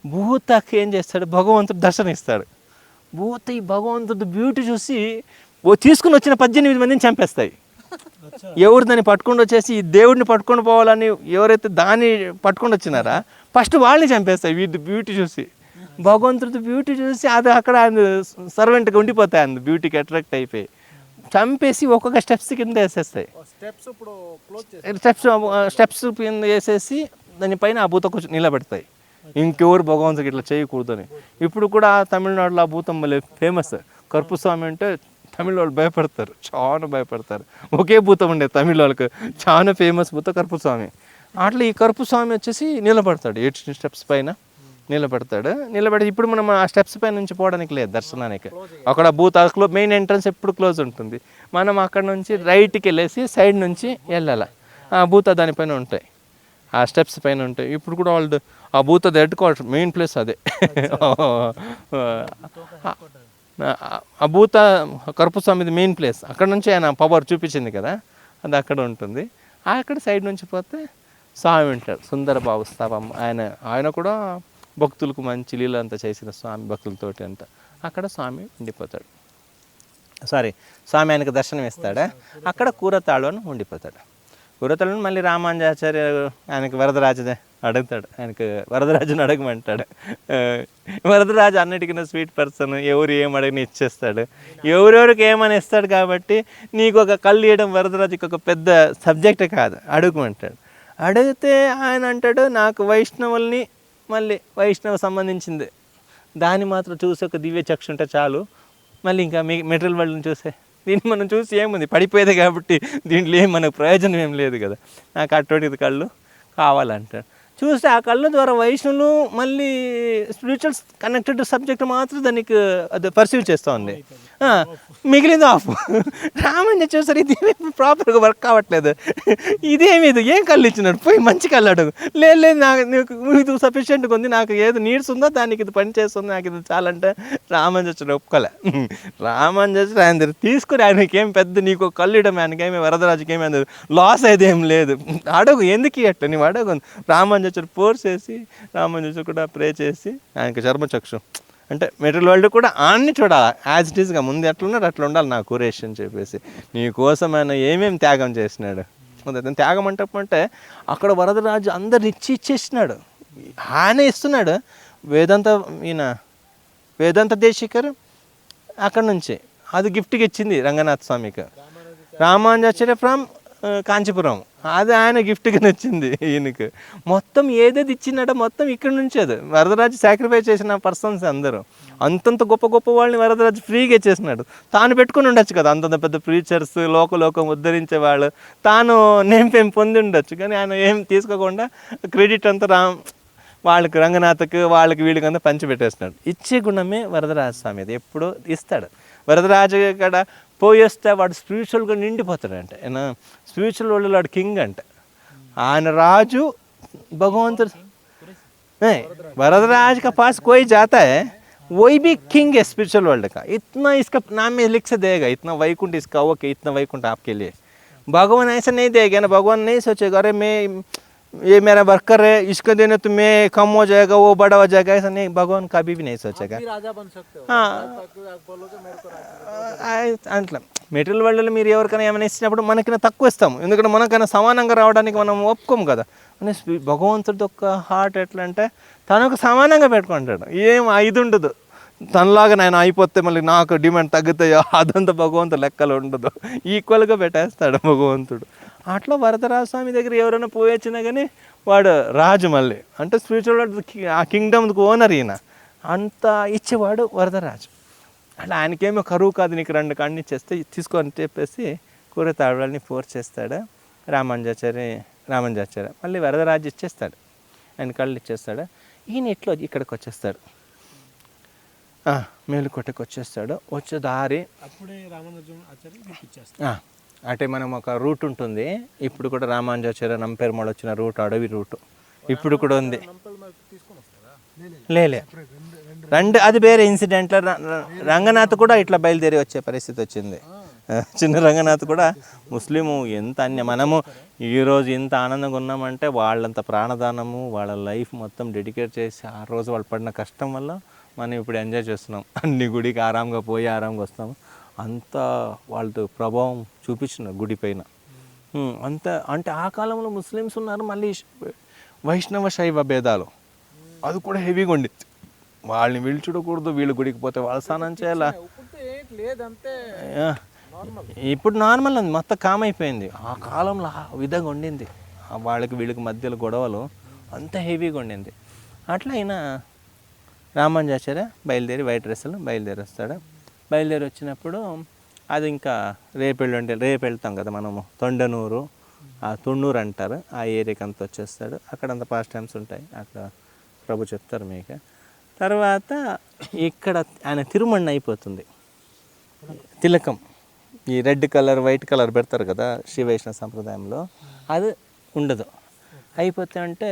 భూతకి ఏం చేస్తాడు, భగవంతుడు దర్శనం ఇస్తాడు. భూత ఈ భగవంతుడు బ్యూటీ చూసి తీసుకుని వచ్చిన 18 మందిని చంపేస్తాయి. ఎవరు దాన్ని పట్టుకొని వచ్చేసి ఈ దేవుడిని పట్టుకొని పోవాలని ఎవరైతే దాన్ని పట్టుకొని వచ్చినారా ఫస్ట్ వాళ్ళని చంపేస్తాయి. వీటి బ్యూటీ చూసి, భగవంతుడి బ్యూటీ చూసి అది అక్కడ ఆయన సర్వెంట్గా ఉండిపోతాయి, అందు బ్యూటీకి అట్రాక్ట్ అయిపోయి చంపేసి ఒక్కొక్క స్టెప్స్ కింద వేసేస్తాయి. స్టెప్స్ కింద వేసేసి దానిపైన ఆ భూత కొంచెం నిలబెడతాయి. ఇంకెవరు భగవంతుడికి ఇట్లా చేయకూడదని. ఇప్పుడు కూడా తమిళనాడులో ఆ భూతం మళ్ళీ ఫేమస్. కరుపుస్వామి అంటే తమిళ వాళ్ళు భయపడతారు, చాలా భయపడతారు. ఒకే భూతం ఉండేది తమిళ వాళ్ళకి, చాలా ఫేమస్ భూతం కరుపుస్వామి. అట్లా ఈ కరుపుస్వామి వచ్చేసి నిలబడతాడు 18 స్టెప్స్ పైన నిలబడి ఇప్పుడు మనం ఆ స్టెప్స్ పైన నుంచి పోవడానికి లేదు దర్శనానికి. అక్కడ భూత మెయిన్ ఎంట్రన్స్ ఎప్పుడు క్లోజ్ ఉంటుంది. మనం అక్కడ నుంచి రైట్కి వెళ్ళేసి సైడ్ నుంచి వెళ్ళాలి. ఆ భూత దానిపైన ఉంటాయి, ఆ స్టెప్స్ పైన ఉంటాయి. ఇప్పుడు కూడా వాళ్ళు ఆ భూత హెడ్ క్వార్టర్ మెయిన్ ప్లేస్ అదే. ఆ భూత కరుపుస్వామిది మెయిన్ ప్లేస్. అక్కడ నుంచి ఆయన పవర్ చూపించింది కదా, అది అక్కడ ఉంటుంది. అక్కడ సైడ్ నుంచి పోతే స్వామి ఉంటాడు, సుందర బాబు స్థాపం. ఆయన కూడా భక్తులకు మంచి లీల అంతా చేసిన స్వామి, భక్తులతోటి అంతా. అక్కడ స్వామి ఉండిపోతాడు. స్వామి ఆయనకు దర్శనం ఇస్తాడా, అక్కడ కూరతాడు అని ఉండిపోతాడు. కూరతాడు మళ్ళీ రామానుజాచార్య ఆయనకు వరదరాజు అడుగుతాడు, ఆయనకు వరదరాజుని అడగమంటాడు. వరదరాజు అన్నిటికన్నా స్వీట్ పర్సన్, ఎవరు ఏం అడిగినా ఇచ్చేస్తాడు, ఎవరెవరికి ఏమని ఇస్తాడు. కాబట్టి నీకు ఒక కళ్ళు ఇవ్వడం వరదరాజుకి ఒక పెద్ద సబ్జెక్ట్ కాదు, అడుగుమంటాడు. అడిగితే ఆయన అంటాడు, నాకు వైష్ణవుల్ని మళ్ళీ వైష్ణవ సంబంధించింది దాన్ని మాత్రం చూసి ఒక దివ్య చక్షు ఉంటే చాలు, మళ్ళీ ఇంకా మెటీరియల్ వరల్డ్ని చూసే దీన్ని మనం చూసి ఏముంది, పడిపోయేది కాబట్టి దీంట్లో ఏం మనకు ప్రయోజనం ఏం లేదు కదా, నాకు అటువంటిది కళ్ళు కావాలంటాడు. చూస్తే ఆ కళ్ళ ద్వారా వైష్ణవులు మళ్ళీ స్పిరిచువల్ కనెక్టెడ్ సబ్జెక్ట్ మాత్రం దానికి అది పర్సీవ్ చేస్తూ ఉంది, మిగిలింది ఆఫ్. రామని చూసారు ఇది ప్రాపర్గా వర్క్ కావట్లేదు, ఇదేమీది ఏం కళ్ళు ఇచ్చినాడు, పోయి మంచి కళ్ళు అడుగు. లేదు నాకు సఫిషియెంట్గా ఉంది, నాకు ఏది నీడ్స్ ఉందో దానికి ఇది పని చేస్తుంది, నాకు ఇది చాలంటే రామానుజాచార్య ఒప్పుకోలే. రామానుజాచార్య ఆయన దగ్గర తీసుకుని ఆయనకి ఏం పెద్ద నీకు కళ్ళు ఇవ్వడం ఆయనకేమీ వరదరాజుకి ఏమీ లాస్ అయితే ఏం లేదు, అడుగు ఎందుకు అట్లా నీవు అడుగు. రామానుజాచార్య ఫోర్స్ చేసి రామానుజాచార్య కూడా ప్రే చేసి ఆయనకి చర్మచక్షు అంటే మెటీరియల్ వరల్డ్ కూడా అన్ని చూడాలి, యాజ్ ఇట్ ఈస్గా ముందు ఎట్లున్నాడు అట్లా ఉండాలి నా కురేష్ అని చెప్పేసి. నీ కోసం ఆయన ఏమేమి త్యాగం చేసినాడు. అతను త్యాగం అంటే అక్కడ వరదరాజు అందరిని ఇచ్చేసినాడు, ఆయనే ఇస్తున్నాడు. వేదాంత దేశికర్ అక్కడ నుంచి అది గిఫ్ట్గా ఇచ్చింది రంగనాథ స్వామికి. రామానుజాచార్య ఫ్రమ్ కాంచీపురం అది ఆయన గిఫ్ట్గా నచ్చింది ఈయనకి. మొత్తం ఏదేది ఇచ్చినాడో మొత్తం ఇక్కడ నుంచి అది వరదరాజు సాక్రిఫైస్ చేసిన పర్సన్స్ అందరూ. అంతంత గొప్ప గొప్ప వాళ్ళని వరదరాజు ఫ్రీగా ఇచ్చేసినాడు. తాను పెట్టుకుని ఉండొచ్చు కదా, అంతంత పెద్ద ప్రీచర్స్, లోకం ఉద్ధరించే వాళ్ళు, తాను నేమ్ ఫేమ్ పొంది ఉండొచ్చు. కానీ ఆయన ఏం తీసుకోకుండా క్రెడిట్ అంతా వాళ్ళకి రంగనాథకు వాళ్ళకి వీళ్ళకంతా పంచిపెట్టేస్తున్నాడు. ఇచ్చే గుణమే వరదరాజ స్వామి, అది ఎప్పుడూ ఇస్తాడు. వరదరాజు ఇక్కడ పోయేస్తే వాడు స్పిరిచువల్గా నిండిపోతాడంట. ఆయన స్పిరిచువల్ వరల్డ్ వాడు కింగ్ అంట. ఆయన రాజు భగవంతుడు. वरदराज का पास कोई जाता है वही भी किंग है स्पिरिचुअल वर्ल्ड का, इतना इसका नाम में लिख से देगा, इतना वैकुंठ इसका ओके, इतना वैकुंठ आपके लिए। भगवान ऐसा नहीं देगा ना, भगवान नहीं सोचेगा अरे मैं ये मेरा वर्कर है इसको देने तो मैं कम हो जाएगा वो बड़ा हो जाएगा, ऐसा नहीं, भगवान कभी भी नहीं सोचेगा। राजा बन सकते हो। हाँ बोलोगे मेरे को राजा అట్లా మెటీరియల్ వరల్డ్లో మీరు ఎవరికైనా ఏమైనా ఇచ్చినప్పుడు మనకైనా తక్కువ ఇస్తాము, ఎందుకంటే మనకైనా సమానంగా రావడానికి మనం ఒప్పుకోము కదా. అని భగవంతుడి యొక్క హార్ట్ ఎట్లా అంటే తనకు సమానంగా పెట్టుకుంటాడు, ఏం ఐదు ఉండదు. తనలాగా నేను అయిపోతే మళ్ళీ నాకు డిమాండ్ తగ్గుతాయో అదంతా భగవంతుడు లెక్కలు ఉండదు, ఈక్వల్గా పెట్టేస్తాడు భగవంతుడు. అట్లా వరదరాజ స్వామి దగ్గర ఎవరైనా పోయొచ్చినా కానీ వాడు రాజు మళ్ళీ, అంటే స్పిరిచువల్ ఆ కింగ్డమ్కి ఓనర్ ఈయన, అంత ఇచ్చేవాడు వరదరాజు. అట్లా ఆయనకేమో కరువు కాదు, నీకు రెండు కళ్ళు ఇచ్చేస్తే తీసుకొని చెప్పేసి కూర తాళాలని ఫోర్స్ చేస్తాడు రామానుజాచార్య. మళ్ళీ వరదరాజు ఇచ్చేస్తాడు, ఆయన కళ్ళు ఇచ్చేస్తాడు. ఈయన ఇట్లా ఇక్కడికి వచ్చేస్తాడు, మేలుకోటకి వచ్చేస్తాడు. వచ్చే దారి అప్పుడే రామానుజాచార్య అంటే మనం ఒక రూట్ ఉంటుంది, ఇప్పుడు కూడా రామానుజాచార్య నంపేరుమల వచ్చిన రూట్ అడవి రూటు ఇప్పుడు కూడా ఉంది. లేలే రెండు అది వేరే ఇన్సిడెంట్లో రంగనాథ్ కూడా ఇట్లా బయలుదేరి వచ్చే పరిస్థితి వచ్చింది. చిన్న రంగనాథ్ కూడా ముస్లిము. ఎంత మనము ఈరోజు ఇంత ఆనందంగా ఉన్నామంటే వాళ్ళంత ప్రాణదానము, వాళ్ళ లైఫ్ మొత్తం డెడికేట్ చేసి ఆ రోజు వాళ్ళు పడిన కష్టం వల్ల మనం ఇప్పుడు ఎంజాయ్ చేస్తున్నాం. అన్ని గుడికి ఆరాంగా పోయి ఆరాంగా వస్తాము. అంత వాళ్ళతో ప్రభావం చూపించినారు గుడి పైన. అంత అంటే ఆ కాలంలో ముస్లిమ్స్ ఉన్నారు, మళ్ళీ వైష్ణవ శైవ భేదాలు అది కూడా హెవీగా ఉండిద్ది. వాళ్ళని వీళ్ళు చూడకూడదు, వీళ్ళు గుడికి పోతే వాళ్ళు స్నానం చేయాలా. ఇప్పుడు నార్మల్ అంది, మొత్తం కామ్ అయిపోయింది. ఆ కాలంలో ఆ విధంగా ఉండింది, వాళ్ళకి వీళ్ళకి మధ్యలో గొడవలు అంత హెవీగా ఉండింది. అట్లా అయినా రామానుజాచార్య బయలుదేరి వైట్ డ్రెస్సులు బయలుదేరి వస్తాడు. బయలుదేరి వచ్చినప్పుడు అది ఇంకా రేపు వెళ్తాం కదా మనము, తొండనూరు తున్నూరు అంటారు, ఆ ఏరియాకి అంతా వచ్చేస్తాడు. అక్కడంత పాస్ట్ టైమ్స్ ఉంటాయి, అక్కడ ప్రభు చెప్తారు మీకు. తర్వాత ఇక్కడ ఆయన తిరుమణ అయిపోతుంది. తిలకం ఈ రెడ్ కలర్ వైట్ కలర్ పెడతారు కదా శ్రీ వైష్ణవ సంప్రదాయంలో, అది ఉండదు. అయిపోతే అంటే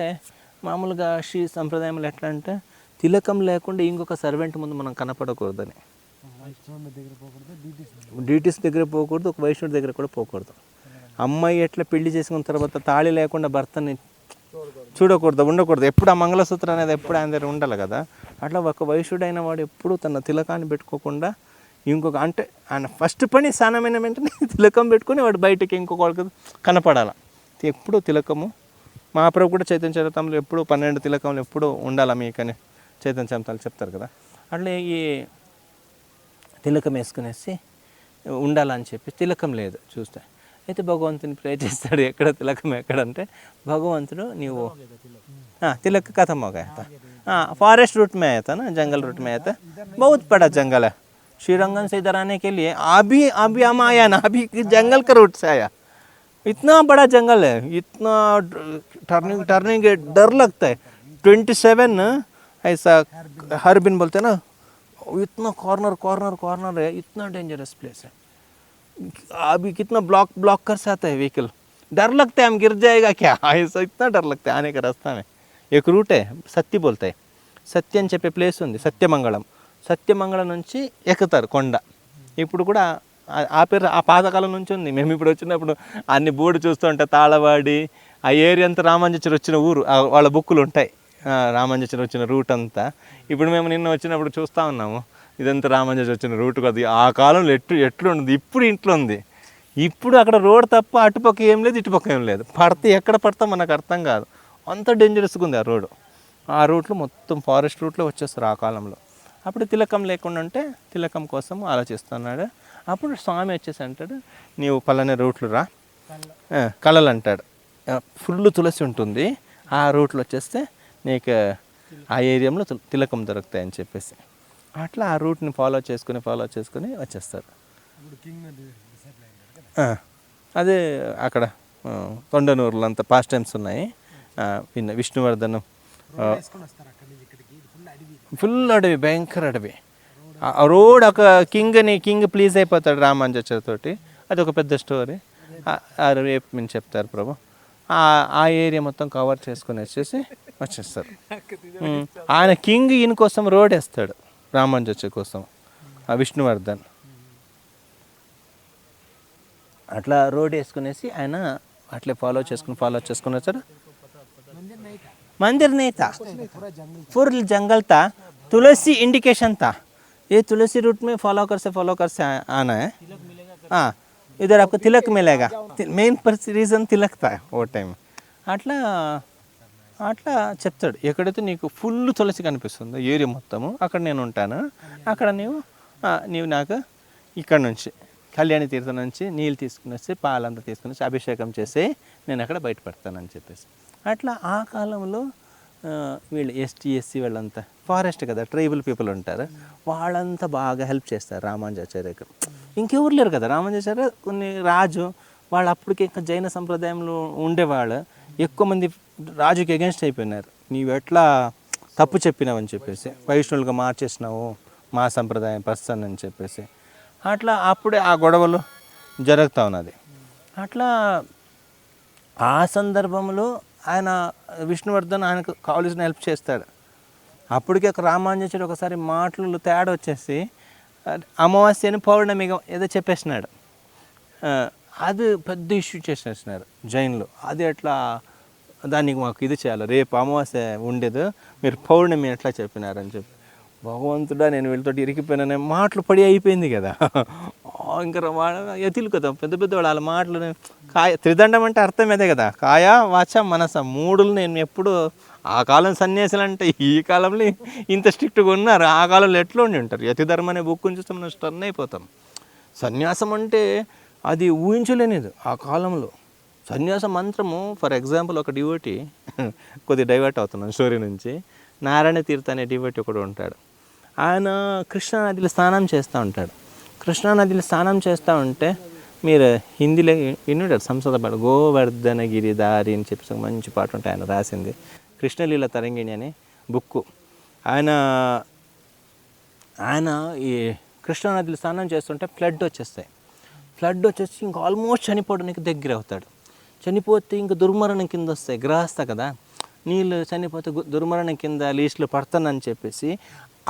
మామూలుగా శ్రీ సంప్రదాయంలో ఎట్లా అంటే తిలకం లేకుండా ఇంకొక సర్వెంట్ ముందు మనం కనపడకూడదని, డ్యూటీస్ దగ్గర పోకూడదు, ఒక వైష్ణవుడి దగ్గర కూడా పోకూడదు. అమ్మాయి ఎట్లా పెళ్లి చేసుకున్న తర్వాత తాళి లేకుండా భర్తని చూడకూడదు, ఉండకూడదు. ఎప్పుడు ఆ మంగళసూత్రం అనేది ఎప్పుడు ఆయన దగ్గర ఉండాలి కదా. అట్లా ఒక వైశ్యుడు అయిన వాడు ఎప్పుడు తన తిలకాన్ని పెట్టుకోకుండా ఇంకొక, అంటే ఆయన ఫస్ట్ పని స్నానమైన వెంటనే తిలకం పెట్టుకుని వాడు బయటకి ఇంకొకరికి కనపడాలి. ఎప్పుడు తిలకము మహాప్రభు కూడా చైతన్య చరిత్రలో ఎప్పుడు 12 తిలకములు ఎప్పుడు ఉండాలి మీకని చైతన్య చరిత్రలు చెప్తారు కదా. అట్లా ఈ తిలకం వేసుకునేసి ఉండాలని చెప్పి తిలకం లేదు చూస్తే. అయితే భగవంతుని ప్రే చేస్తాడు, ఎక్కడ తిలకం ఎక్కడంటే భగవంతుడు నీవు तिलक खत्म हो गया था, हाँ फॉरेस्ट रूट में आया था ना, जंगल रूट में आया था, बहुत बड़ा जंगल है। श्रीरंगन से इधर आने के लिए अभी हम आया ना, अभी जंगल का रूट से आया, इतना बड़ा जंगल है, इतना टर्निंग डर लगता है। 27 ऐसा हरबिन बोलते हैं ना, इतना कॉर्नर है, इतना डेंजरस प्लेस है। अभी कितना ब्लॉक कर सकता है व्हीकल, डर लगता है हम गिर जाएगा क्या, ऐसा इतना डर लगता है आने का रास्ता में। एक रूट है సత్తి बोलते సత్య అని చెప్పే ప్లేస్ ఉంది, సత్యమంగళం నుంచి ఎక్కుతారు కొండ. ఇప్పుడు కూడా ఆ పేరు ఆ పాతకాలం నుంచి ఉంది. మేము ఇప్పుడు వచ్చినప్పుడు అన్ని బోర్డు చూస్తూ ఉంటే తాళవాడి ఆ ఏరియా అంతా రామానుజాచార్య వచ్చిన ఊరు, వాళ్ళ బుక్కులు ఉంటాయి రామాంజాచార్య వచ్చిన రూట్ అంతా. ఇప్పుడు మేము నిన్న వచ్చినప్పుడు చూస్తూ ఉన్నాము, ఇదంతా రామాంజాచార్య వచ్చిన రూట్ కదా. ఆ కాలంలో ఎట్లుంది, ఇప్పుడు ఇంట్లో ఉంది. ఇప్పుడు అక్కడ రోడ్ తప్ప అటుపక్క ఏం లేదు, ఇటుపక్క ఏం లేదు. పడితే ఎక్కడ పడతా మనకు అర్థం కాదు, అంత డేంజరస్గా ఉంది ఆ రోడ్డు. ఆ రూట్లో మొత్తం ఫారెస్ట్ రూట్లో వచ్చేస్తారు ఆ కాలంలో. అప్పుడు తిలకం లేకుండా ఉంటే తిలకం కోసం ఆలోచిస్తున్నాడు. అప్పుడు స్వామి వచ్చేసి అంటాడు, నీవు పలానా రూట్లు రా, కళలు అంటాడు, ఫుల్ తులసి ఉంటుంది, ఆ రూట్లో వచ్చేస్తే నీకు ఆ ఏరియాలో తిలకం దొరుకుతాయని చెప్పేసి అట్లా ఆ రూట్ని ఫాలో చేసుకుని వచ్చేస్తారు. అదే అక్కడ తొండనూరులో అంత పాస్ట్ టైమ్స్ ఉన్నాయి. విష్ణువర్ధనం ఫుల్ అడవి, భయంకర అడవి. ఆ రోడ్ ఒక కింగ్ ప్లీజ్ అయిపోతాడు రామాంజాచార్య తోటి. అది ఒక పెద్ద స్టోరీ, రేపు మేము చెప్తారు ప్రభు. ఆ ఏరియా మొత్తం కవర్ చేసుకుని వచ్చేస్తారు. ఆయన కింగ్ ఈయన కోసం రోడ్ వేస్తాడు రామాంజాచార్య కోసం, ఆ విష్ణువర్ధన్. అట్లా రోడ్ వేసుకునేసి ఆయన అట్లే ఫాలో చేసుకుని వచ్చాడు. मंदिर नहीं था, पूरा जंगल था, तुलसी इंडिकेशन था. ये तुलसी रूट में फॉलो कर से आना है. हाँ, इधर आपको तिलक मिलेगा. మెయిన్ రీజన్ తిలక్ తా ఓ టైం. అట్లా చెప్తాడు, ఎక్కడైతే నీకు ఫుల్ తులసి కనిపిస్తుందో ఏరియా మొత్తము అక్కడ నేను ఉంటాను. అక్కడ నీవు నాకు ఇక్కడ నుంచి కళ్యాణి తీర్థం నుంచి నీళ్ళు తీసుకుని వచ్చి పాలంతా తీసుకుని వచ్చి అభిషేకం చేసి నేను అక్కడ బయటపడతానని చెప్పేసి. అట్లా ఆ కాలంలో వీళ్ళు ఎస్సీ వాళ్ళంతా ఫారెస్ట్ కదా, ట్రైబల్ పీపుల్ ఉంటారు, వాళ్ళంతా బాగా హెల్ప్ చేస్తారు రామాంజాచార్యకు. ఇంకెవరు లేరు కదా రామాంజాచార్య, కొన్ని రాజు వాళ్ళు అప్పటికి ఇంకా జైన సంప్రదాయంలో ఉండేవాళ్ళు ఎక్కువ మంది రాజుకి అగెన్స్ట్ అయిపోయినారు. నీవు ఎట్లా తప్పు చెప్పినావని చెప్పేసి, వైష్ణవులుగా మార్చేసినావు మా సంప్రదాయం పర్సన్ అని చెప్పేసి. అట్లా అప్పుడే ఆ గొడవలు జరుగుతూ ఉన్నది. అట్లా ఆ సందర్భంలో ఆయన విష్ణువర్ధన్ ఆయనకు కావలసిన హెల్ప్ చేస్తాడు. అప్పటికే ఒక రామాంజాచార్య ఒకసారి మాటలు తేడా వచ్చేసి అమావాస్యని పౌర్ణమిగా ఏదో చెప్పేసినాడు. అది పెద్ద ఇష్యూ చేసేసినారు జైన్లో. అది ఎట్లా, దానికి మాకు ఇది చేయాలి, రేపు అమావాస్య ఉండేది, మీరు పౌర్ణమి ఎట్లా చెప్పినారని చెప్పి. భగవంతుడా, నేను వీళ్ళతో ఇరికిపోయినా మాటలు పడి అయిపోయింది కదా. ఇంకా ఎతిలు కదా పెద్ద వాళ్ళ మాటలు. త్రిదండం అంటే అర్థం అదే కదా, కాయ వాచ మనస మూడులు. నేను ఎప్పుడు ఆ కాలం సన్యాసులు అంటే ఈ కాలంలో ఇంత స్ట్రిక్ట్గా ఉన్నారు, ఆ కాలంలో ఎట్లా ఉండి ఉంటారు. యతి ధర్మం అనే బుక్ చూస్తే మనం స్టర్న్ అయిపోతాం. సన్యాసం అంటే అది ఊహించలేనిది ఆ కాలంలో. సన్యాస మంత్రము, ఫర్ ఎగ్జాంపుల్ ఒక డివోటీ, కొద్దిగా డైవర్ట్ అవుతున్నాను స్టోరీ నుంచి. నారాయణ తీర్థ అనే డివోటీ ఒకడు ఉంటాడు. ఆయన కృష్ణానదిలో స్నానం చేస్తూ ఉంటాడు. కృష్ణానదిలో స్నానం చేస్తూ ఉంటే, మీరు హిందీలో విన్నాడు సంసద పాట, గోవర్ధన గిరిదారి అని చెప్పి మంచి పాట ఉంటాయి, ఆయన రాసింది, కృష్ణలీల తరంగిణి అనే బుక్కు. ఆయన ఈ కృష్ణానదిలో స్నానం చేస్తుంటే ఫ్లడ్ వచ్చేసి ఇంకా ఆల్మోస్ట్ చనిపోవడానికి దగ్గర అవుతాడు. చనిపోతే ఇంకా దుర్మరణం కింద వస్తాయి, గ్రహస్థ కదా, నీళ్ళు చనిపోతే దుర్మరణం కింద లీస్ట్లో పడతానని చెప్పేసి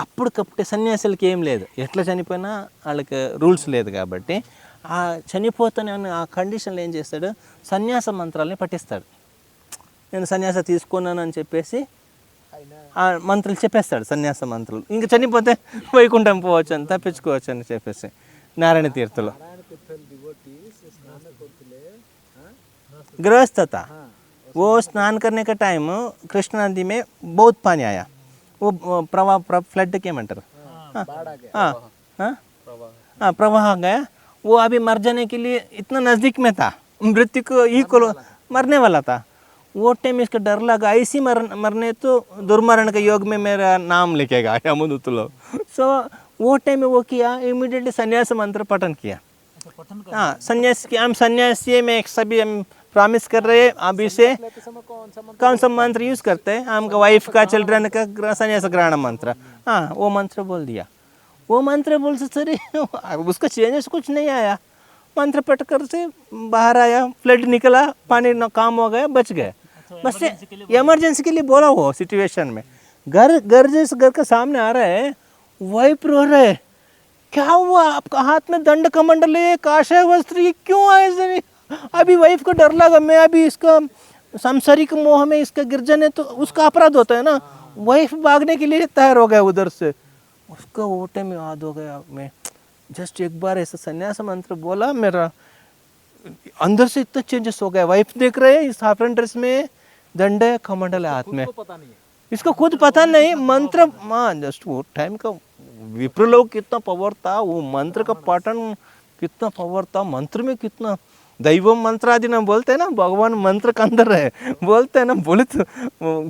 అప్పటికప్పుడే సన్యాసులకి ఏం లేదు, ఎట్లా చనిపోయినా వాళ్ళకి రూల్స్ లేదు కాబట్టి ఆ చనిపోతానే ఆ కండిషన్లో ఏం చేస్తాడు, సన్యాస మంత్రాలని పఠిస్తాడు. నేను సన్యాస తీసుకున్నాను అని చెప్పేసి ఆ మంత్రాలు చెప్పేస్తాడు, సన్యాస మంత్రాలు. ఇంకా చనిపోతే వైకుంఠం పోవచ్చు అని, తప్పించుకోవచ్చు అని చెప్పేసి. నారాయణ తీర్థలో गृहस्थ था, वो स्नान करने का टाइम कृष्णा नदी में बहुत पानी आया, वो फ्लड के मंटर प्रवाह गया. वो अभी मर जाने के लिए इतना नज़दीक में था, मृत्यु को इक्वल मरने वाला था. वो टाइम इसका डर लगा, ऐसी मरने तो दुर्मरण के योग में मेरा नाम लिखेगा यमुदूतलो. सो वो टाइम में वो किया, इमीडिएटली संन्यास मंत्र पठन किया. हाँ, संन्यास की हम सन्यासी में सभी हम प्रॉमिस कर रहे हैं, अभी से कौन सा मंत्र यूज़ करते हैं, हमका वाइफ का चिल्ड्रन का संन्यास ग्रहण मंत्र. हाँ, वो मंत्र बोल दिया. वो मंत्र बोल से सर उसका चेंजेस कुछ नहीं आया, मंत्र पढ़ कर से बाहर आया, फ्लड निकला, पानी काम हो गया, बच गए. बस इमरजेंसी के लिए बोला वो सिचुएशन में. घर जैसे घर के सामने आ रहा है, वाइफ रो रहे, क्या हुआ आपका हाथ में दंड कमंडल है, काशा वस्त्र, ये क्यों आए सर? अभी वाइफ को डर लगा, मैं अभी इसका सांसारिक मोह में इसका गिर जाने तो उसका अपराध होता है ना। वाइफ भागने के लिए तैयार हो गया उधर से, उसका वो टाइम याद हो गया। मैं जस्ट एक बार ऐसा संन्यास मंत्र बोला, मेरा अंदर से इतना चेंजेस हो गया। वाइफ देख रहे हैं साफरन ड्रेस में, दंड है, कमंडल है हाथ में, पता नहीं है, इसको खुद पता नहीं। मंत्र जस्ट वो टाइम का विप्र लोग कितना पावर था, वो मंत्र का पाठन कितना पावर था, मंत्र में कितना दैव मंत्र आदि ना बोलते हैं ना, भगवान मंत्र के अंदर है बोलते हैं ना, बोले तो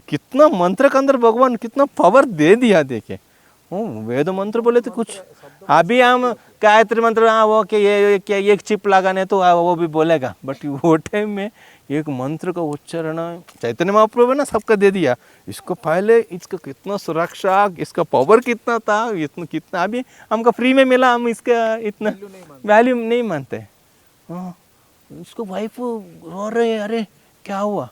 कितना मंत्र के अंदर भगवान कितना पावर दे दिया। देखे वेद मंत्र बोले तो कुछ, अभी हम गायत्री मंत्र वो कि ये एक चिप लगाने तो वो भी बोलेगा, बट वो टाइम में एक मंत्र का उच्चारण चैतन्य महाप्रभु ने सबका दे दिया। इसको पहले इसका कितना सुरक्षा, इसका पावर कितना था, इतना कितना अभी हमको फ्री में मिला, हम इसका इतना वैल्यू नहीं मानते। हाँ, इसको वाइफ रो रहे, अरे क्या हुआ,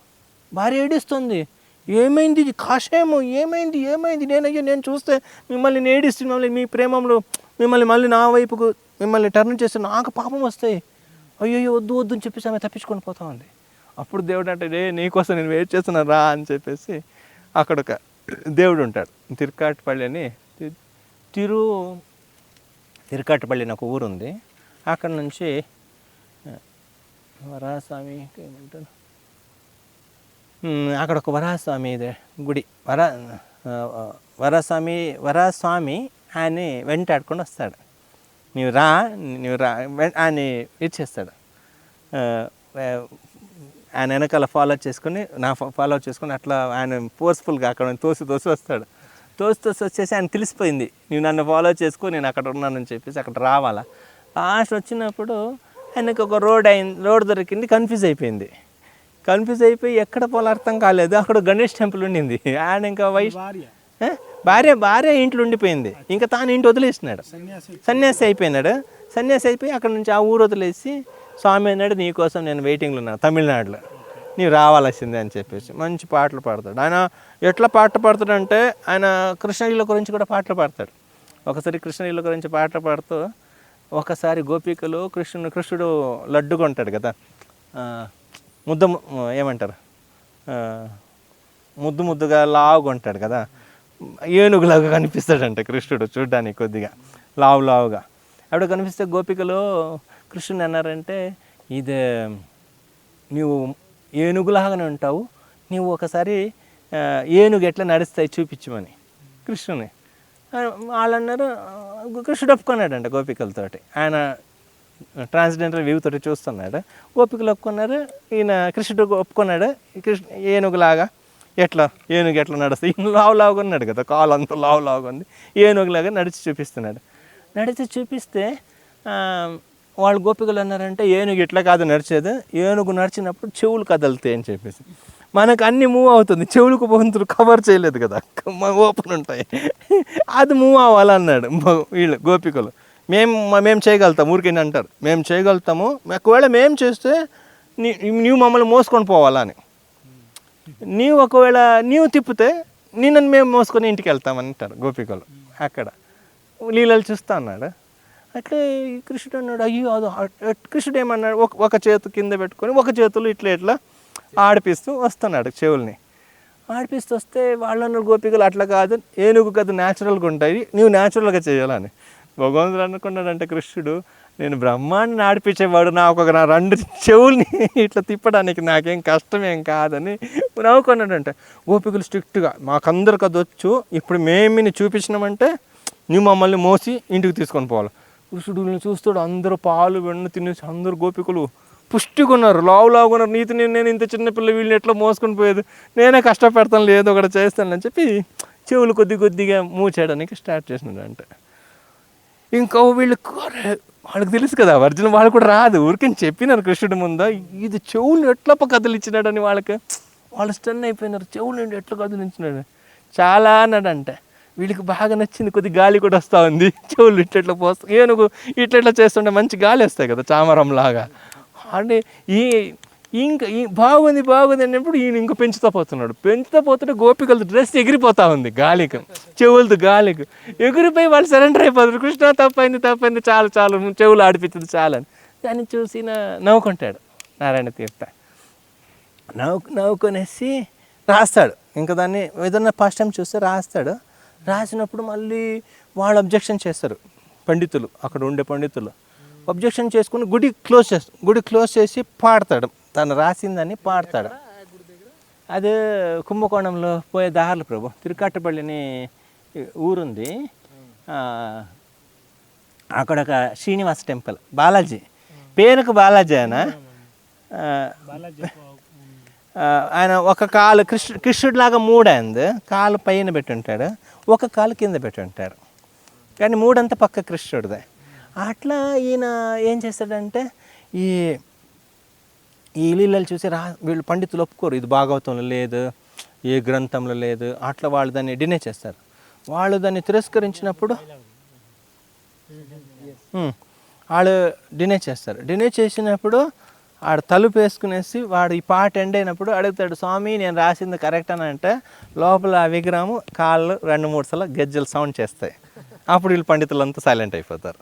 భార్య ఏడుస్తుంది, ఏమైంది కాషేమో, ఏమైంది నేను చూస్తే మిమ్మల్ని ఏడిస్తే, మిమ్మల్ని మీ ప్రేమంలో మిమ్మల్ని మళ్ళీ నా వైపుకు మిమ్మల్ని టర్న్ చేస్తే నాకు పాపం వస్తాయి, అయ్యో వద్దు అని చెప్పేసి ఆమె తప్పించుకొని పోతా ఉంది. అప్పుడు దేవుడు అంటే రే నీకోసం నేను వెయిట్ చేస్తున్నాను రా అని చెప్పేసి అక్కడ ఒక దేవుడు ఉంటాడు, తిరుకాటుపల్లి అని. తిరుకాటుపల్లి అని ఒక ఊరు ఉంది, అక్కడ నుంచి వరాస్వామి ఏమంటారు, అక్కడ ఒక వరాస్వామి గుడి, వరాస్వామి ఆయన వెంటాడుకొని వస్తాడు. నీవు రా ఆయన ఇచ్చేస్తాడు. ఆయన వెనకాల ఫాలో చేసుకుని ఫాలో చేసుకుని అట్లా ఆయన ఫోర్స్ఫుల్గా అక్కడ తోసి వస్తాడు. తోసి వచ్చేసి ఆయన తెలిసిపోయింది, నువ్వు నన్ను ఫాలో చేసుకో, నేను అక్కడ ఉన్నానని చెప్పేసి అక్కడ రావాలా. లాస్ట్ వచ్చినప్పుడు ఆయనకు ఒక రోడ్ దొరికింది, కన్ఫ్యూజ్ అయిపోయి ఎక్కడ పోలో అర్థం కాలేదు. అక్కడ గణేష్ టెంపుల్ ఉండింది. ఆయన ఇంకా భార్య ఇంట్లో ఉండిపోయింది, ఇంకా తాను ఇంటి వదిలేసినాడు, సన్యాసి అయిపోయి అక్కడ నుంచి ఆ ఊరు వదిలేసి స్వామి అన్నాడు నీకోసం నేను వెయిటింగ్లో ఉన్నాను తమిళనాడులో, నీవు రావాల్సిందే అని చెప్పేసి మంచి పాటలు పాడతాడు. ఆయన ఎట్లా పాట పాడతాడంటే ఆయన కృష్ణలీల గురించి కూడా పాటలు పాడతాడు. ఒకసారి కృష్ణలీల గురించి పాట పాడుతూ ఒకసారి గోపికలు కృష్ణుడు లడ్డుగా ఉంటాడు కదా, ఏమంటారు ముద్దుగా లావుగా ఉంటాడు కదా, ఏనుగులాగా కనిపిస్తాడంట కృష్ణుడు చూడ్డానికి, కొద్దిగా లావుగా. అప్పుడు కనిపిస్తే గోపికలు కృష్ణుని అన్నారంటే, ఇది నువ్వు ఏనుగులాగానే ఉంటావు, నువ్వు ఒకసారి ఏనుగు ఎట్లా నడుస్తాయి చూపించమని కృష్ణుని వాళ్ళు అన్నారు. కృష్ణుడు ఒప్పుకున్నాడంట గోపికలతోటి, ఆయన ట్రాన్స్జెండర్ వ్యూ తోటి చూస్తున్నాడు. గోపికలు ఒప్పుకున్నారు, ఈయన కృష్ణుడు ఒప్పుకున్నాడు. ఏనుగులాగా ఏనుగు ఎట్లా నడుస్తాయి, ఈయన లావుగా ఉన్నాడు కదా, కాలు అంతా లావుగా ఉంది, ఏనుగులాగా నడిచి చూపిస్తే వాళ్ళు గోపికలు అన్నారంటే ఏనుగు ఇట్లా కాదు నడిచేది, ఏనుగు నడిచినప్పుడు చెవులు కదలుతాయి అని చెప్పేసి. మనకు అన్నీ మూవ్ అవుతుంది, చెవులకు బొంతులు కవర్ చేయలేదు కదా, ఓపెన్ ఉంటాయి, అది మూవ్ అవ్వాలన్నాడు వీళ్ళు గోపికలు. మేము చేయగలుగుతాం, ఊరికేంటి అంటారు, మేము చేయగలుగుతాము, ఒకవేళ మేము చేస్తే నీవు మమ్మల్ని మోసుకొని పోవాలని, ఒకవేళ నీవు తిప్పితే నిన్ను మేము మోసుకొని ఇంటికి వెళ్తామని అంటారు గోపికలు. అక్కడ లీలలు చూస్తా అన్నాడు. అట్లే కృష్ణుడు అన్నాడు, అయ్యో అది కృష్ణుడు ఏమన్నాడు, ఒక చేతు కింద పెట్టుకొని ఒక చేతులు ఇట్లా ఆడిపిస్తూ వస్తున్నాడు, చెవుల్ని ఆడిపిస్తూ వస్తే వాళ్ళన్న గోపికలు అట్లా కాదు, ఏనుగు కదా న్యాచురల్గా ఉంటాయి, నువ్వు న్యాచురల్గా చేయాలని. భగవంతుడు అనుకున్నాడంటే కృష్ణుడు, నేను బ్రహ్మాండాన్ని ఆడిపించేవాడు, నాకు నా 2 చెవుల్ని ఇట్లా తిప్పడానికి నాకేం కష్టమేం కాదని నవ్వుకున్నాడంటే. గోపికలు స్ట్రిక్ట్గా మాకందరికి అది వచ్చు, ఇప్పుడు మేము చూపించినామంటే నువ్వు మమ్మల్ని మోసి ఇంటికి తీసుకొని పోవాలి. కృష్ణుడిని చూస్తాడు, అందరూ పాలు వెన్న తినేసి అందరూ గోపికలు పుష్టిగా ఉన్నారు, లావుగా ఉన్నారు. నేను ఇంత చిన్నపిల్ల వీళ్ళని ఎట్లా మోసుకొని పోయేది, నేనే కష్టపెడతాను, లేదు ఒకటి చేస్తాను అని చెప్పి చెవులు కొద్దిగా మూవ్ చేయడానికి స్టార్ట్ చేసినాడు. అంటే ఇంకా వాళ్ళకి తెలుసు కదా వర్జన, వాళ్ళు కూడా రాదు, ఊరికని చెప్పినారు కృష్ణుడి ముందు, ఇది చెవులు ఎట్లా కదిలిచ్చినాడని వాళ్ళు స్టన్ అయిపోయినారు, చెవులు ఎట్లా కదిలించినాడు చాలా అన్నాడంటే. వీళ్ళకి బాగా నచ్చింది, కొద్ది గాలి కూడా వస్తూ ఉంది, చెవులు ఇట్లా పోస్తా, ఏనుగు ఇట్లా చేస్తుంటే మంచి గాలి వస్తాయి కదా చామరం లాగా. అంటే ఇంకా బాగుంది అన్నప్పుడు ఈయన ఇంకా పెంచుతా పోతుంటే గోపికలతో డ్రెస్ ఎగిరిపోతా ఉంది గాలికి, చెవులతో గాలికి ఎగిరిపోయి వాళ్ళు సరెండర్ అయిపోతారు. కృష్ణ తప్పైంది చాలు చెవులు ఆడిపించింది చాలని. దాన్ని చూసి నవ్వుకుంటాడు నారాయణ తీర్థ. నవ్వుకొనేసి రాస్తాడు. ఇంకా దాన్ని ఏదన్నా ఫస్ట్ టైం చూస్తే రాస్తాడు. రాసినప్పుడు మళ్ళీ వాళ్ళు అబ్జెక్షన్ చేస్తారు, పండితులు, అక్కడ ఉండే పండితులు అబ్జెక్షన్ చేసుకుని గుడి క్లోజ్ చేసి పాడతాడు, తను రాసిందని పాడతాడు. అది కుంభకోణంలో పోయే దారులు ప్రభు. తిరుకట్టపల్లిని ఊరుంది, అక్కడ ఒక శ్రీనివాస టెంపుల్, బాలాజీ పేరుకు బాలాజీ ఆయన ఒక కాలు కృష్ణుడిలాగా మూడైంది, కాలు పైన పెట్టుంటాడు, ఒక కాలు కింద పెట్టుంటాడు, కానీ మూడంతా పక్క కృష్ణుడిదే. అట్లా ఈయన ఏం చేస్తాడంటే ఈ లీలలు చూసి వీళ్ళు పండితులు ఒప్పుకోరు, ఇది భాగవతంలో లేదు, ఏ గ్రంథంలో లేదు, అట్లా వాళ్ళు దాన్ని డినే చేస్తారు. వాళ్ళు దాన్ని తిరస్కరించినప్పుడు వాళ్ళు డినే చేస్తారు. డినే చేసినప్పుడు ఆడు తలుపు వేసుకునేసి వాడు ఈ పాట ఎండ్ అయినప్పుడు అడుగుతాడు, స్వామి నేను రాసింది కరెక్ట్ అని అంటే లోపల ఆ విగ్రహం కాళ్ళు 2-3 సార్లు గెజ్జలు సౌండ్ చేస్తాయి. అప్పుడు వీళ్ళు పండితులంతా సైలెంట్ అయిపోతారు.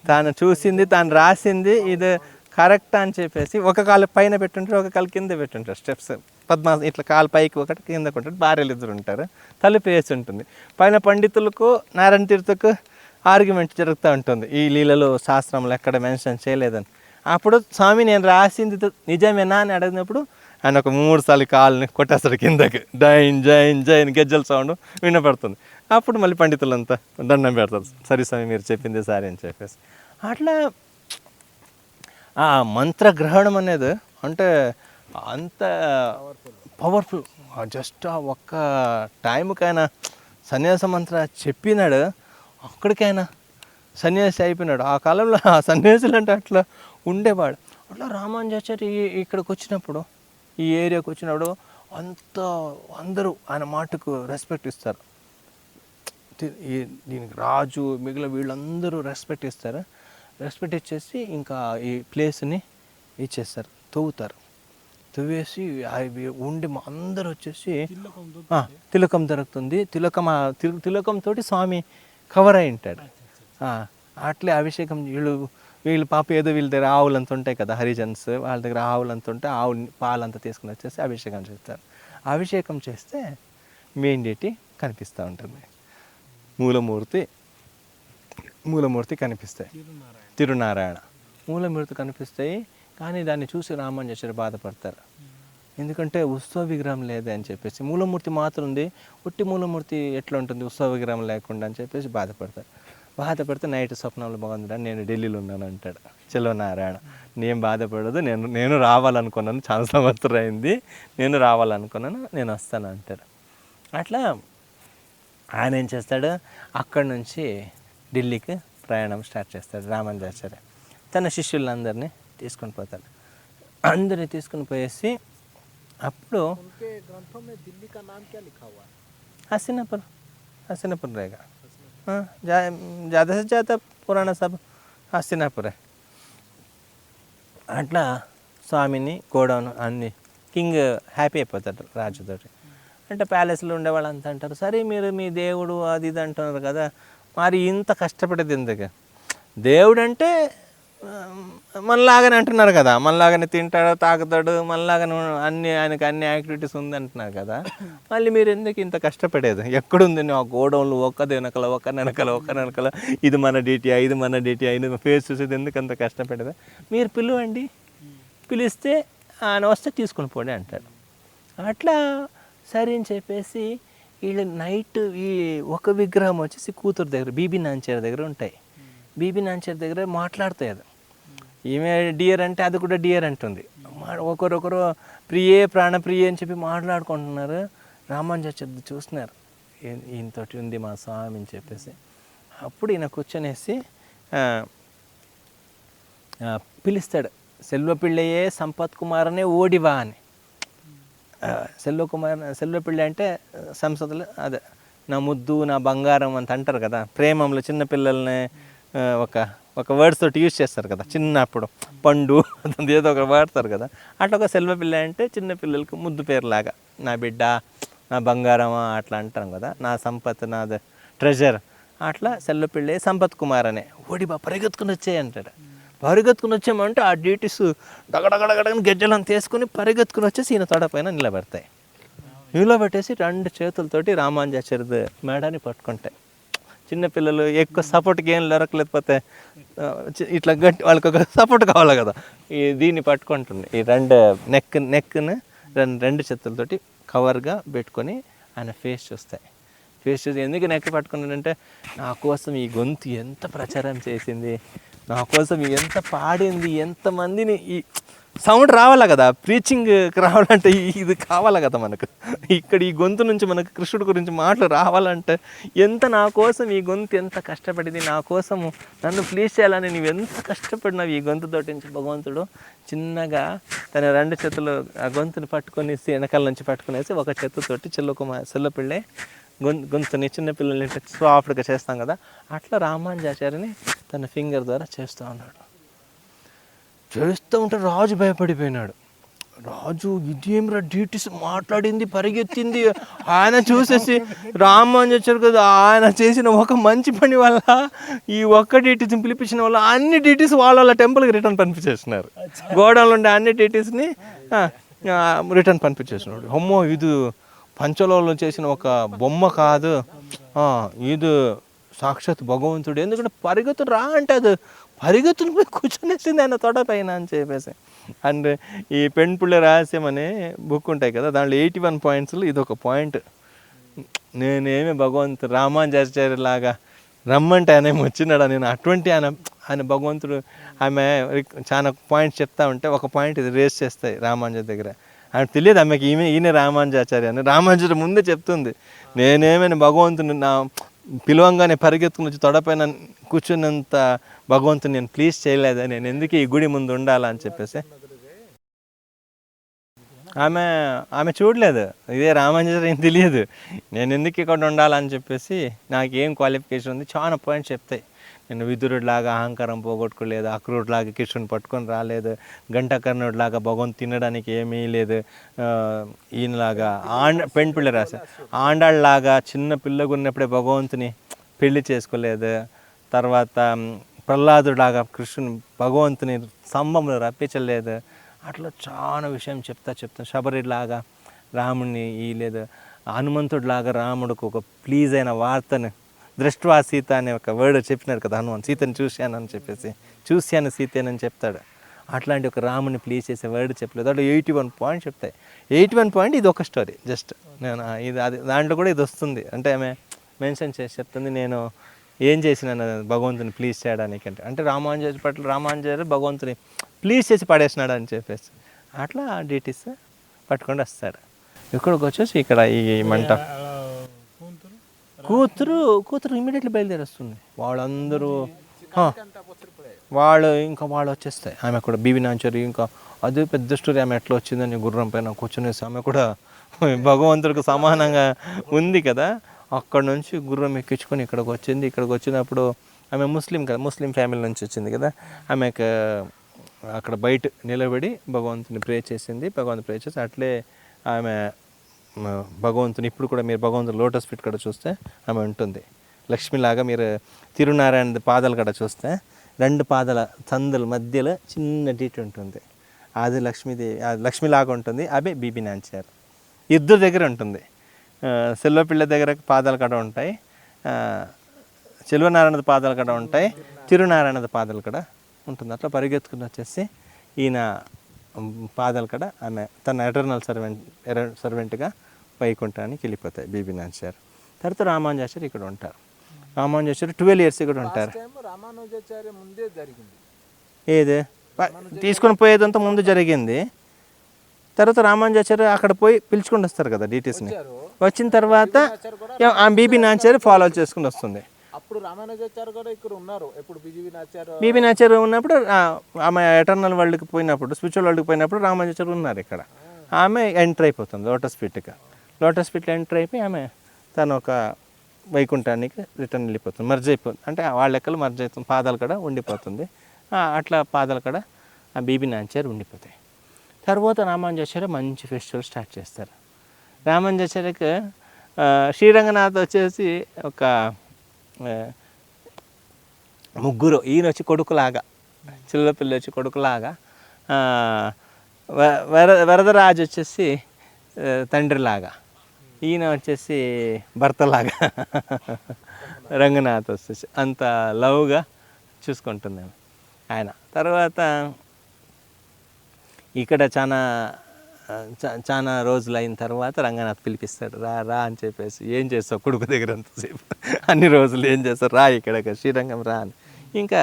తాను చూసింది, తాను రాసింది ఇది కరెక్ట్ అని చెప్పేసి ఒక కాలు పైన పెట్టుంటారు, ఒక కాలు కింద పెట్టుంటారు, స్టెప్స్ ఇట్లా కాలు పైకి ఒకటి కిందకు ఉంటారు, భార్యలు ఇద్దరు ఉంటారు, తలుపు వేసి ఉంటుంది. పైన పండితులకు నారాయణ తీర్థకు ఆర్గ్యుమెంట్ జరుగుతూ ఉంటుంది, ఈ లీలలో శాస్త్రంలో ఎక్కడ మెన్షన్ చేయలేదని. అప్పుడు స్వామి నేను రాసింది నిజమేనా అని అడిగినప్పుడు ఆయన ఒక 3 సార్లు కాళ్ళని కొట్టేస్తాడు కిందకి, జైన్ జైన్ జైన్ గెజ్జల సౌండ్ వినపడుతుంది. అప్పుడు మళ్ళీ పండితులంతా దండం పెడతారు, సరే స్వామి మీరు చెప్పింది సరే అని చెప్పేసి. అట్లా ఆ మంత్రగ్రహణం అనేది అంటే అంత పవర్ఫుల్. జస్ట్ ఆ ఒక్క టైంకైనా సన్యాస మంత్ర చెప్పినాడు, అక్కడికైనా సన్యాసి అయిపోయినాడు. ఆ కాలంలో ఆ సన్యాసులు అంటే అట్లా ఉండేవాడు. అట్లా రామానుజాచార్య ఇక్కడికి వచ్చినప్పుడు, ఈ ఏరియాకి వచ్చినప్పుడు అందరూ ఆయన మాటకు రెస్పెక్ట్ ఇస్తారు. దీనికి రాజు మిగిలిన వీళ్ళందరూ రెస్పెక్ట్ ఇస్తారు. రెస్పెక్ట్ ఇచ్చేసి ఇంకా ఈ ప్లేస్ని ఇచ్చేస్తారు, తవ్వేసి అవి ఉండి అందరూ వచ్చేసి తిలకం దొరుకుతుంది. తిలకంతో స్వామి కవర్ అయి ఉంటాడు. అట్లే అభిషేకం వీళ్ళు పాప ఏదో వీళ్ళ దగ్గర ఆవులంతా ఉంటాయి కదా, హరిజన్స్ వాళ్ళ దగ్గర ఆవులంతా ఉంటే ఆవు పాలంతా తీసుకుని వచ్చేసి అభిషేకం చేస్తారు. అభిషేకం చేస్తే మెయిన్ డేటి కనిపిస్తూ ఉంటుంది, మూలమూర్తి కనిపిస్తాయి, తిరునారాయణ మూలమూర్తి కనిపిస్తాయి. కానీ దాన్ని చూసి రామానుజాచార్య బాధపడతారు, ఎందుకంటే ఉత్సవ విగ్రహం లేదే అని చెప్పేసి. మూలమూర్తి మాత్రం ఉంది, ఒట్టి మూలమూర్తి ఎట్లా ఉంటుంది ఉత్సవ విగ్రహం లేకుండా అని చెప్పేసి బాధపడితే నైట్ స్వప్నంలో బాగుంది, నేను ఢిల్లీలో ఉన్నాను అంటాడు చెలో నారాయణ. నేను బాధపడదు, నేను రావాలనుకున్నాను, చాలా సంవత్సరం అయింది, నేను రావాలనుకున్నాను, నేను వస్తాను అంటాడు. అట్లా ఆయన ఏం చేస్తాడు, అక్కడి నుంచి ఢిల్లీకి ప్రయాణం స్టార్ట్ చేస్తాడు రామానుజాచార్య. తన శిష్యులందరినీ తీసుకొని పోతాడు. అందరినీ తీసుకుని పోయేసి అప్పుడు हसीनापुर रहेगा, हाँ ज़्यादा से ज़्यादा पुराना सब हसीनापुर है. అట్లా స్వామిని గోడౌన్ అన్ని కింగ్ హ్యాపీ అయిపోతాడు రాజుతోటి. అంటే ప్యాలెస్లో ఉండేవాళ్ళు అంతా అంటారు, సరే మీరు మీ దేవుడు అది ఇది అంటున్నారు కదా, మరి ఇంత కష్టపడేది ఎందుకు? దేవుడు అంటే మనలాగానే అంటున్నారు కదా, మనలాగానే తింటాడు తాగుతాడు, మనలాగానే ఆయనకి అన్ని యాక్టివిటీస్ ఉంది అంటున్నారు కదా, మళ్ళీ మీరు ఎందుకు ఇంత కష్టపడేది? ఎక్కడుంది ఆ గోడౌన్లు ఒక్కది వెనకల ఇది మన డీటీఐ ఇది ఫేస్ చూసేది ఎందుకు అంత కష్టపడేది? మీరు పిలువండి, పిలిస్తే ఆయన వస్తే తీసుకుని పోండి అంటాడు. అట్లా సరే అని చెప్పేసి వీళ్ళు నైట్ ఈ ఒక విగ్రహం వచ్చేసి కూతురు దగ్గర బీబీ నాంచేర్ దగ్గర ఉంటాయి. బీబీ నాంచేర్ దగ్గర మాట్లాడుతాయి, అది ఈమె డియర్ అంటే అది కూడా డియర్ అంటుంది. ఒకరొకరు ప్రియే ప్రాణప్రియ అని చెప్పి మాట్లాడుకుంటున్నారు. రామానుజాచార్య చూస్తున్నారు, ఈయనతోటి ఉంది మా స్వామి అని చెప్పేసి. అప్పుడు ఈయన కూర్చొనేసి పిలుస్తాడు, పిళ్ళయే సంపత్ కుమారనే ఓడివా అని. పిళ్ళ అంటే సంసదులు అదే నా ముద్దు నా బంగారం అంత అంటారు కదా, ప్రేమంలో చిన్నపిల్లల్ని ఒక వర్డ్స్ తోటి యూజ్ చేస్తారు కదా, చిన్నప్పుడు పండు ఏదో ఒక వాడతారు కదా, అట్లా ఒక పిల్ల అంటే చిన్నపిల్లలకి ముద్దు పేరులాగా, నా బిడ్డ నా బంగారమా అట్లా అంటాం కదా, నా సంపత్ నా ట్రెజర్. అట్లా పిళ్ళే సంపత్ కుమార్ అనే ఓడిబా పరిగెత్తుకుని వచ్చాయి అంటాడు. పరిగెత్తుకుని వచ్చామంటే ఆ డీటీస్ డగడగడగడని గెజ్జలను తీసుకుని పరిగెత్తుకుని వచ్చేసి ఈయన తొడ పైన నిలబెడతాయి. నిలబెట్టేసి 2 చేతులతోటి రామానుజాచార్య మేడాన్ని పట్టుకుంటాయి. చిన్నపిల్లలు ఎక్కువ సపోర్ట్కి ఏం దొరకలేకపోతే ఇట్లా గట్టి వాళ్ళకి ఒక సపోర్ట్ కావాలి కదా, దీన్ని పట్టుకుంటుంది. ఈ 2 నెక్ని 2 చేతులతోటి కవర్గా పెట్టుకొని ఆయన ఫేస్ చూస్తాయి. ఫేస్ చూసి ఎందుకు నెక్ పట్టుకున్నాడంటే, నా కోసం ఈ గొంతు ఎంత ప్రచారం చేసింది, నా కోసం ఎంత పాడింది, ఎంతమందిని ఈ సౌండ్ రావాలా కదా, ప్రీచింగ్ రావాలంటే ఇది కావాలా కదా మనకు. ఇక్కడ ఈ గొంతు నుంచి మనకు కృష్ణుడి గురించి మాటలు రావాలంటే నా కోసం ఈ గొంతు ఎంత కష్టపడింది, నా కోసము నన్ను ప్లీజ్ చేయాలని నువ్వు ఎంత కష్టపడినావు ఈ గొంతుతోటి నుంచి భగవంతుడు చిన్నగా తన 2 చేతులు ఆ గొంతుని పట్టుకొని వెనకాల నుంచి పట్టుకునేసి ఒక చేతుతోటి చెల్లపిల్లే గొంతుని చిన్నపిల్లల్ని సాఫ్ట్గా చేస్తాం కదా, అట్లా రామానుజాచార్యని తన ఫింగర్ ద్వారా చేస్తూ ఉన్నాడు. చేస్తూ ఉంటే రాజు భయపడిపోయినాడు. రాజు ఇదేమిరా డీటీస్ మాట్లాడింది, పరిగెత్తింది. ఆయన చూసేసి రామానుజాచార్య కదా, ఆయన చేసిన ఒక మంచి పని వల్ల ఈ ఒక్క డీటీస్ని పిలిపించిన వల్ల అన్ని డీటీస్ వాళ్ళ టెంపుల్కి రిటర్న్ పంపించేసినారు. గోడౌన్లో ఉండే అన్ని డీటీస్ని రిటర్న్ పంపించేసినాడు. అమ్మో ఇది పంచలోలో చేసిన ఒక బొమ్మ కాదు, ఇది సాక్షాత్ భగవంతుడు. ఎందుకంటే పరిగెత్తుడు రా అంటే అది పరిగెత్తుని పోయి కూర్చొనేసింది ఆయన తొడ పైన అని చెప్పేసి. అండ్ ఈ పెంపుళ్ళ రహస్యం అనే బుక్ ఉంటాయి కదా, దాంట్లో 81 పాయింట్స్లో ఇది ఒక పాయింట్. నేనేమి భగవంతుడు రామానుజాచార్య లాగా రమ్మంటే ఆయన ఏమి వచ్చినాడు, నేను అటువంటి ఆయన భగవంతుడు. ఆమె చాలా పాయింట్స్ చెప్తా ఉంటే ఒక పాయింట్ ఇది రేస్ చేస్తాయి రామానుజ దగ్గర. ఆమెకు తెలియదు ఆమెకి ఈయన రామానుజాచార్య అని. రామానుజుడు ముందే చెప్తుంది, నేనేమైనా భగవంతుని నా పిలవంగానే పరిగెత్తుకుని వచ్చి తొడపైన కూర్చున్నంత భగవంతుని నేను ప్లీజ్ చేయలేదా, నేను ఎందుకు ఈ గుడి ముందు ఉండాలా అని చెప్పేసి. ఆమె చూడలేదు, ఇదే రామానుజాచార్య ఏం తెలియదు నేను ఎందుకు ఇక్కడ ఉండాలని చెప్పేసి. నాకేం క్వాలిఫికేషన్ ఉంది చాలా పాయింట్స్ చెప్తాయి. నేను విదురుడిలాగా అహంకారం పోగొట్టుకోలేదు, అక్రూరుడిలాగా కృష్ణుని పట్టుకొని రాలేదు, గంటకర్ణుడిలాగా భగవంతు తినడానికి ఏమీ లేదు, ఈయనలాగా పెండ్పిల్ల రాసా ఆండాళ్ళలాగా చిన్న పిల్లగా ఉన్నప్పుడే భగవంతుని పెళ్లి చేసుకోలేదు, తర్వాత ప్రహ్లాదుడిలాగా కృష్ణుని భగవంతుని స్తంభంలో రప్పించలేదు. అట్లా చాలా విషయం చెప్తా శబరిలాగా రాముడిని లేదు, హనుమంతుడిలాగా రాముడికి ఒక ప్లీజ్ అయిన వార్తను దృష్ట్వా సీత అనే ఒక వర్డ్ చెప్పినారు కదా హనుమాన్, సీతని చూశాను అని చెప్పేసి, చూశాను సీతేనని చెప్తాడు. అట్లాంటి ఒక రాముని ప్లీజ్ చేసే వర్డ్ చెప్పలేదు. అట్లా 81 పాయింట్స్ చెప్తాయి. 81 పాయింట్ ఇది ఒక స్టోరీ జస్ట్. నేను ఇది అది దాంట్లో కూడా ఇది వస్తుంది. అంటే ఆమె మెన్షన్ చేసి చెప్తుంది, నేను ఏం చేసినాను భగవంతుని ప్లీజ్ చేయడానికి అంటే రామానుజాచార్య పట్ల రామానుజాచార్య భగవంతుని ప్లీజ్ చేసి పడేసినాడు అని చెప్పేసి. అట్లా డీటీస్ పట్టుకొని వస్తాడు. ఇక్కడికి వచ్చేసి ఇక్కడ ఈ మంట కూతురు ఇమీడియట్లీ బయలుదేరి వస్తుంది. వాళ్ళందరూ వాళ్ళు వచ్చేస్తాయి. ఆమె కూడా బీబీ నాంచారి ఇంకా అదే పెద్ద స్టోరీ. ఆమె ఎట్లా వచ్చిందని గుర్రం పైన కూర్చునేసి ఆమె కూడా భగవంతుడికి సమానంగా ఉంది కదా, అక్కడ నుంచి గుర్రం ఎక్కించుకొని ఇక్కడికి వచ్చింది. ఇక్కడికి వచ్చినప్పుడు ఆమె ముస్లిం ఫ్యామిలీ నుంచి వచ్చింది కదా, ఆమెకు అక్కడ బయట నిలబడి భగవంతుని ప్రే చేసింది. భగవంతుని ప్రే చేసి అట్లే ఆమె భగవంతుని ఇప్పుడు కూడా మీరు భగవంతుని లోటస్ ఫీట్ కూడా చూస్తే ఆమె ఉంటుంది లక్ష్మిలాగా. మీరు తిరునారాయణ పాదాలు కూడా చూస్తే 2 పాదాల సందుల మధ్యలో చిన్న డీట్ ఉంటుంది, అది లక్ష్మిలాగా ఉంటుంది. అదే బీబీ నాంచారు. ఇద్దరు దగ్గర ఉంటుంది. సెల్వపిల్ల దగ్గర పాదాలు కూడా ఉంటాయి, చెల్వనారాయణద పాదాలు కూడా ఉంటాయి, తిరునారాయణద పాదాలు కూడా ఉంటుంది. అట్లా పరిగెత్తుకుని వచ్చేసి ఈయన పాదాలు కూడా ఆమె తన ఎటర్నల్ సర్వెంట్గా వైకుంఠానికి వెళ్ళిపోతాయి బీబీ నాంచారు. తర్వాత రామానుజాచార్య ఇక్కడ ఉంటారు. రామానుజాచార్య 12 years ఇక్కడ ఉంటారు. రామానుజాచార్య ముందే జరిగింది, ఏది తీసుకొని పోయేదంతా ముందు జరిగింది. తర్వాత రామానుజాచార్య అక్కడ పోయి పిలుచుకొని వస్తారు కదా డీటీస్ని. వచ్చిన తర్వాత బీబీ నాంచార్య ఫాలో చేసుకుని వస్తుంది. అప్పుడు రామానుజాచార్య కూడా ఇక్కడ ఉన్నారు. ఎప్పుడు బీబీ నాంచార్య ఉన్నప్పుడు ఆమె ఎటర్నల్ వరల్డ్కి పోయినప్పుడు, స్పిరిచువల్ వరల్డ్కి పోయినప్పుడు రామానుజాచార్య ఉన్నారు ఇక్కడ. ఆమె ఎంటర్ అయిపోతుంది లోటస్ ఫీట్గా. లోటస్ ఫీట్లో ఎంటర్ అయిపోయి ఆమె తను ఒక వైకుంఠానికి రిటర్న్ వెళ్ళిపోతుంది, మర్జ్ అయిపోతుంది. అంటే వాళ్ళ లెక్కలు మర్జ్ అవుతుంది, పాదాలు కూడా ఉండిపోతుంది. అట్లా పాదాలు కూడా ఆ బీబీ నాంచార్య ఉండిపోతాయి. తర్వాత రామానుజాచార్య మంచి ఫెస్టివల్ స్టార్ట్ చేస్తారు. రామానుజాచార్యకి శ్రీరంగనాథ్ వచ్చేసి ఒక 3, ఈయన వచ్చి కొడుకులాగా చిల్లపిల్లి వచ్చి కొడుకులాగా, వరదరాజు వచ్చేసి తండ్రిలాగా, ఈయన వచ్చేసి భర్తలాగా, రంగనాథ్ వచ్చేసి అంత లవ్గా చూసుకుంటున్నాను ఆయన. తర్వాత ఇక్కడ చాలా రోజులు అయిన తర్వాత రంగనాథ్ పిలిపిస్తాడు, రా రా అని చెప్పేసి. ఏం చేస్తావు కొడుకు దగ్గర అంతసేపు, అన్ని రోజులు ఏం చేస్తావు, రా ఇక్కడ శ్రీరంగం రా అని. ఇంకా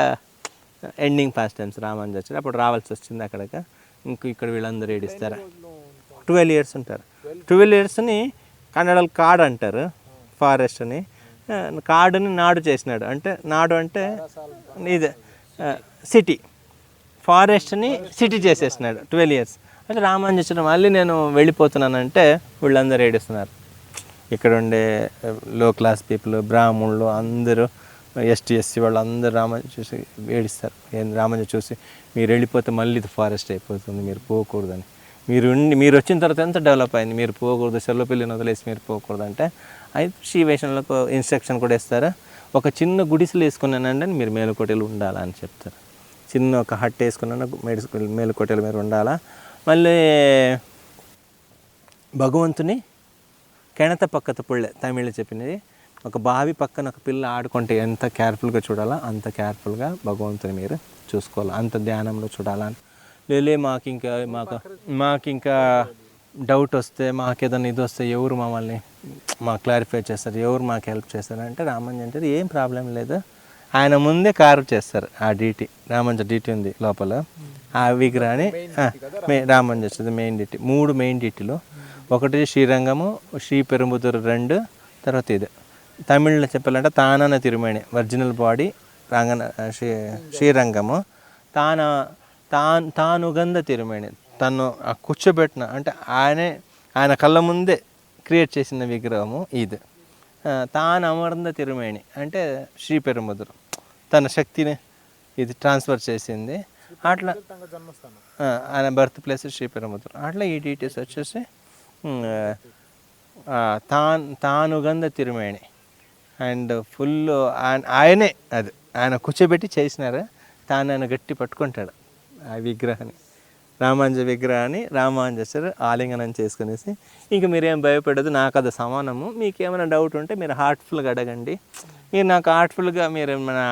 ఎండింగ్ ఫాస్ట్ టైమ్స్ రామాంజ వచ్చారు, అప్పుడు రావాల్సి వచ్చింది అక్కడికి. ఇక్కడ వీళ్ళందరూ ఏడిస్తారు. 12 years ఉంటారు. 12 yearsని కన్నడలో కాడు అంటారు, ఫారెస్ట్ని. కాడుని నాడు చేసినాడు, అంటే నాడు అంటే ఇది సిటీ, ఫారెస్ట్ని సిటీ చేసేసినాడు 12 years. అంటే రామాంజనం మళ్ళీ నేను వెళ్ళిపోతున్నానంటే వీళ్ళందరూ ఏడుస్తున్నారు. ఇక్కడ ఉండే లో క్లాస్ పీపుల్, బ్రాహ్మణులు అందరూ, ఎస్టీ ఎస్సీ వాళ్ళు అందరూ రామాంజ చూసి ఏడుస్తారు. రామాంజ చూసి మీరు వెళ్ళిపోతే మళ్ళీ ఇది ఫారెస్ట్ అయిపోతుంది, మీరు పోకూడదని. మీరు వచ్చిన తర్వాత ఎంత డెవలప్ అయింది, మీరు పోకూడదు, సెల్లపిల్లిని వదిలేసి మీరు పోకూడదు అంటే. అయితే శ్రీవేషంలో ఇన్స్ట్రక్షన్ కూడా ఇస్తారు, ఒక చిన్న గుడిసెలు వేసుకున్నానండి మీరు మేలుకోటలు ఉండాలని చెప్తారు. చిన్న ఒక హట్ వేసుకున్నాను మేలుకోటలు మీరు ఉండాలా. మళ్ళీ భగవంతుని కెణత పక్కత పుళ్ళే తమిళ చెప్పినది, ఒక బావి పక్కన ఒక పిల్ల ఆడుకుంటే ఎంత కేర్ఫుల్గా చూడాలా అంత కేర్ఫుల్గా భగవంతుని మీరు చూసుకోవాలి, అంత ధ్యానంలో చూడాలని. మాకు ఇంకా డౌట్ వస్తే, మాకు ఏదైనా ఇది వస్తే ఎవరు మమ్మల్ని క్లారిఫై చేస్తారు, ఎవరు మాకు హెల్ప్ చేస్తారు అంటే రామాంజ అంటే ఏం ప్రాబ్లం లేదు, ఆయన ముందే కార్వ్ చేస్తారు. ఆ డీటీ రామాంజ డీటీ ఉంది లోపల, ఆ విగ్రహాన్ని రామాంజ వచ్చేది మెయిన్ డీటీ. 3 మెయిన్ డీటీలు, ఒకటి శ్రీరంగము, శ్రీ పెరుంబుదూరు 2, తర్వాత ఇది. తమిళ్లో చెప్పాలంటే తానన తిరుమేణి ఒరిజినల్ బాడీ శ్రీరంగము, తానుగంధ తిరుమేణి తను కూర్చోబెట్టిన అంటే ఆయన కళ్ళ ముందే క్రియేట్ చేసిన విగ్రహము ఇది. తాను అమర్ంద తిరుమేణి అంటే శ్రీ పెరుంబుదూరు తన శక్తిని ఇది ట్రాన్స్ఫర్ చేసింది. అట్లా ఆయన బర్త్ ప్లేస్ శ్రీ పెరుంబుదూరు. అట్లా ఈ డీటెయిల్స్ వచ్చేసి తానుగంధ తిరుమేణి అండ్ ఫుల్ ఆయనే అది ఆయన కూర్చోబెట్టి చేసినారు. ఆయన గట్టి పట్టుకుంటాడు ఆ విగ్రహాన్ని, రామాంజ విగ్రహాన్ని. రామాంజేశ్వరు ఆలింగనం చేసుకునేసి ఇంకా మీరేం భయపడదు, నాకు అది సమానము, మీకు ఏమైనా డౌట్ ఉంటే మీరు హార్ట్ఫుల్గా అడగండి, మీరు నాకు హార్ట్ఫుల్గా మీరు ఏమైనా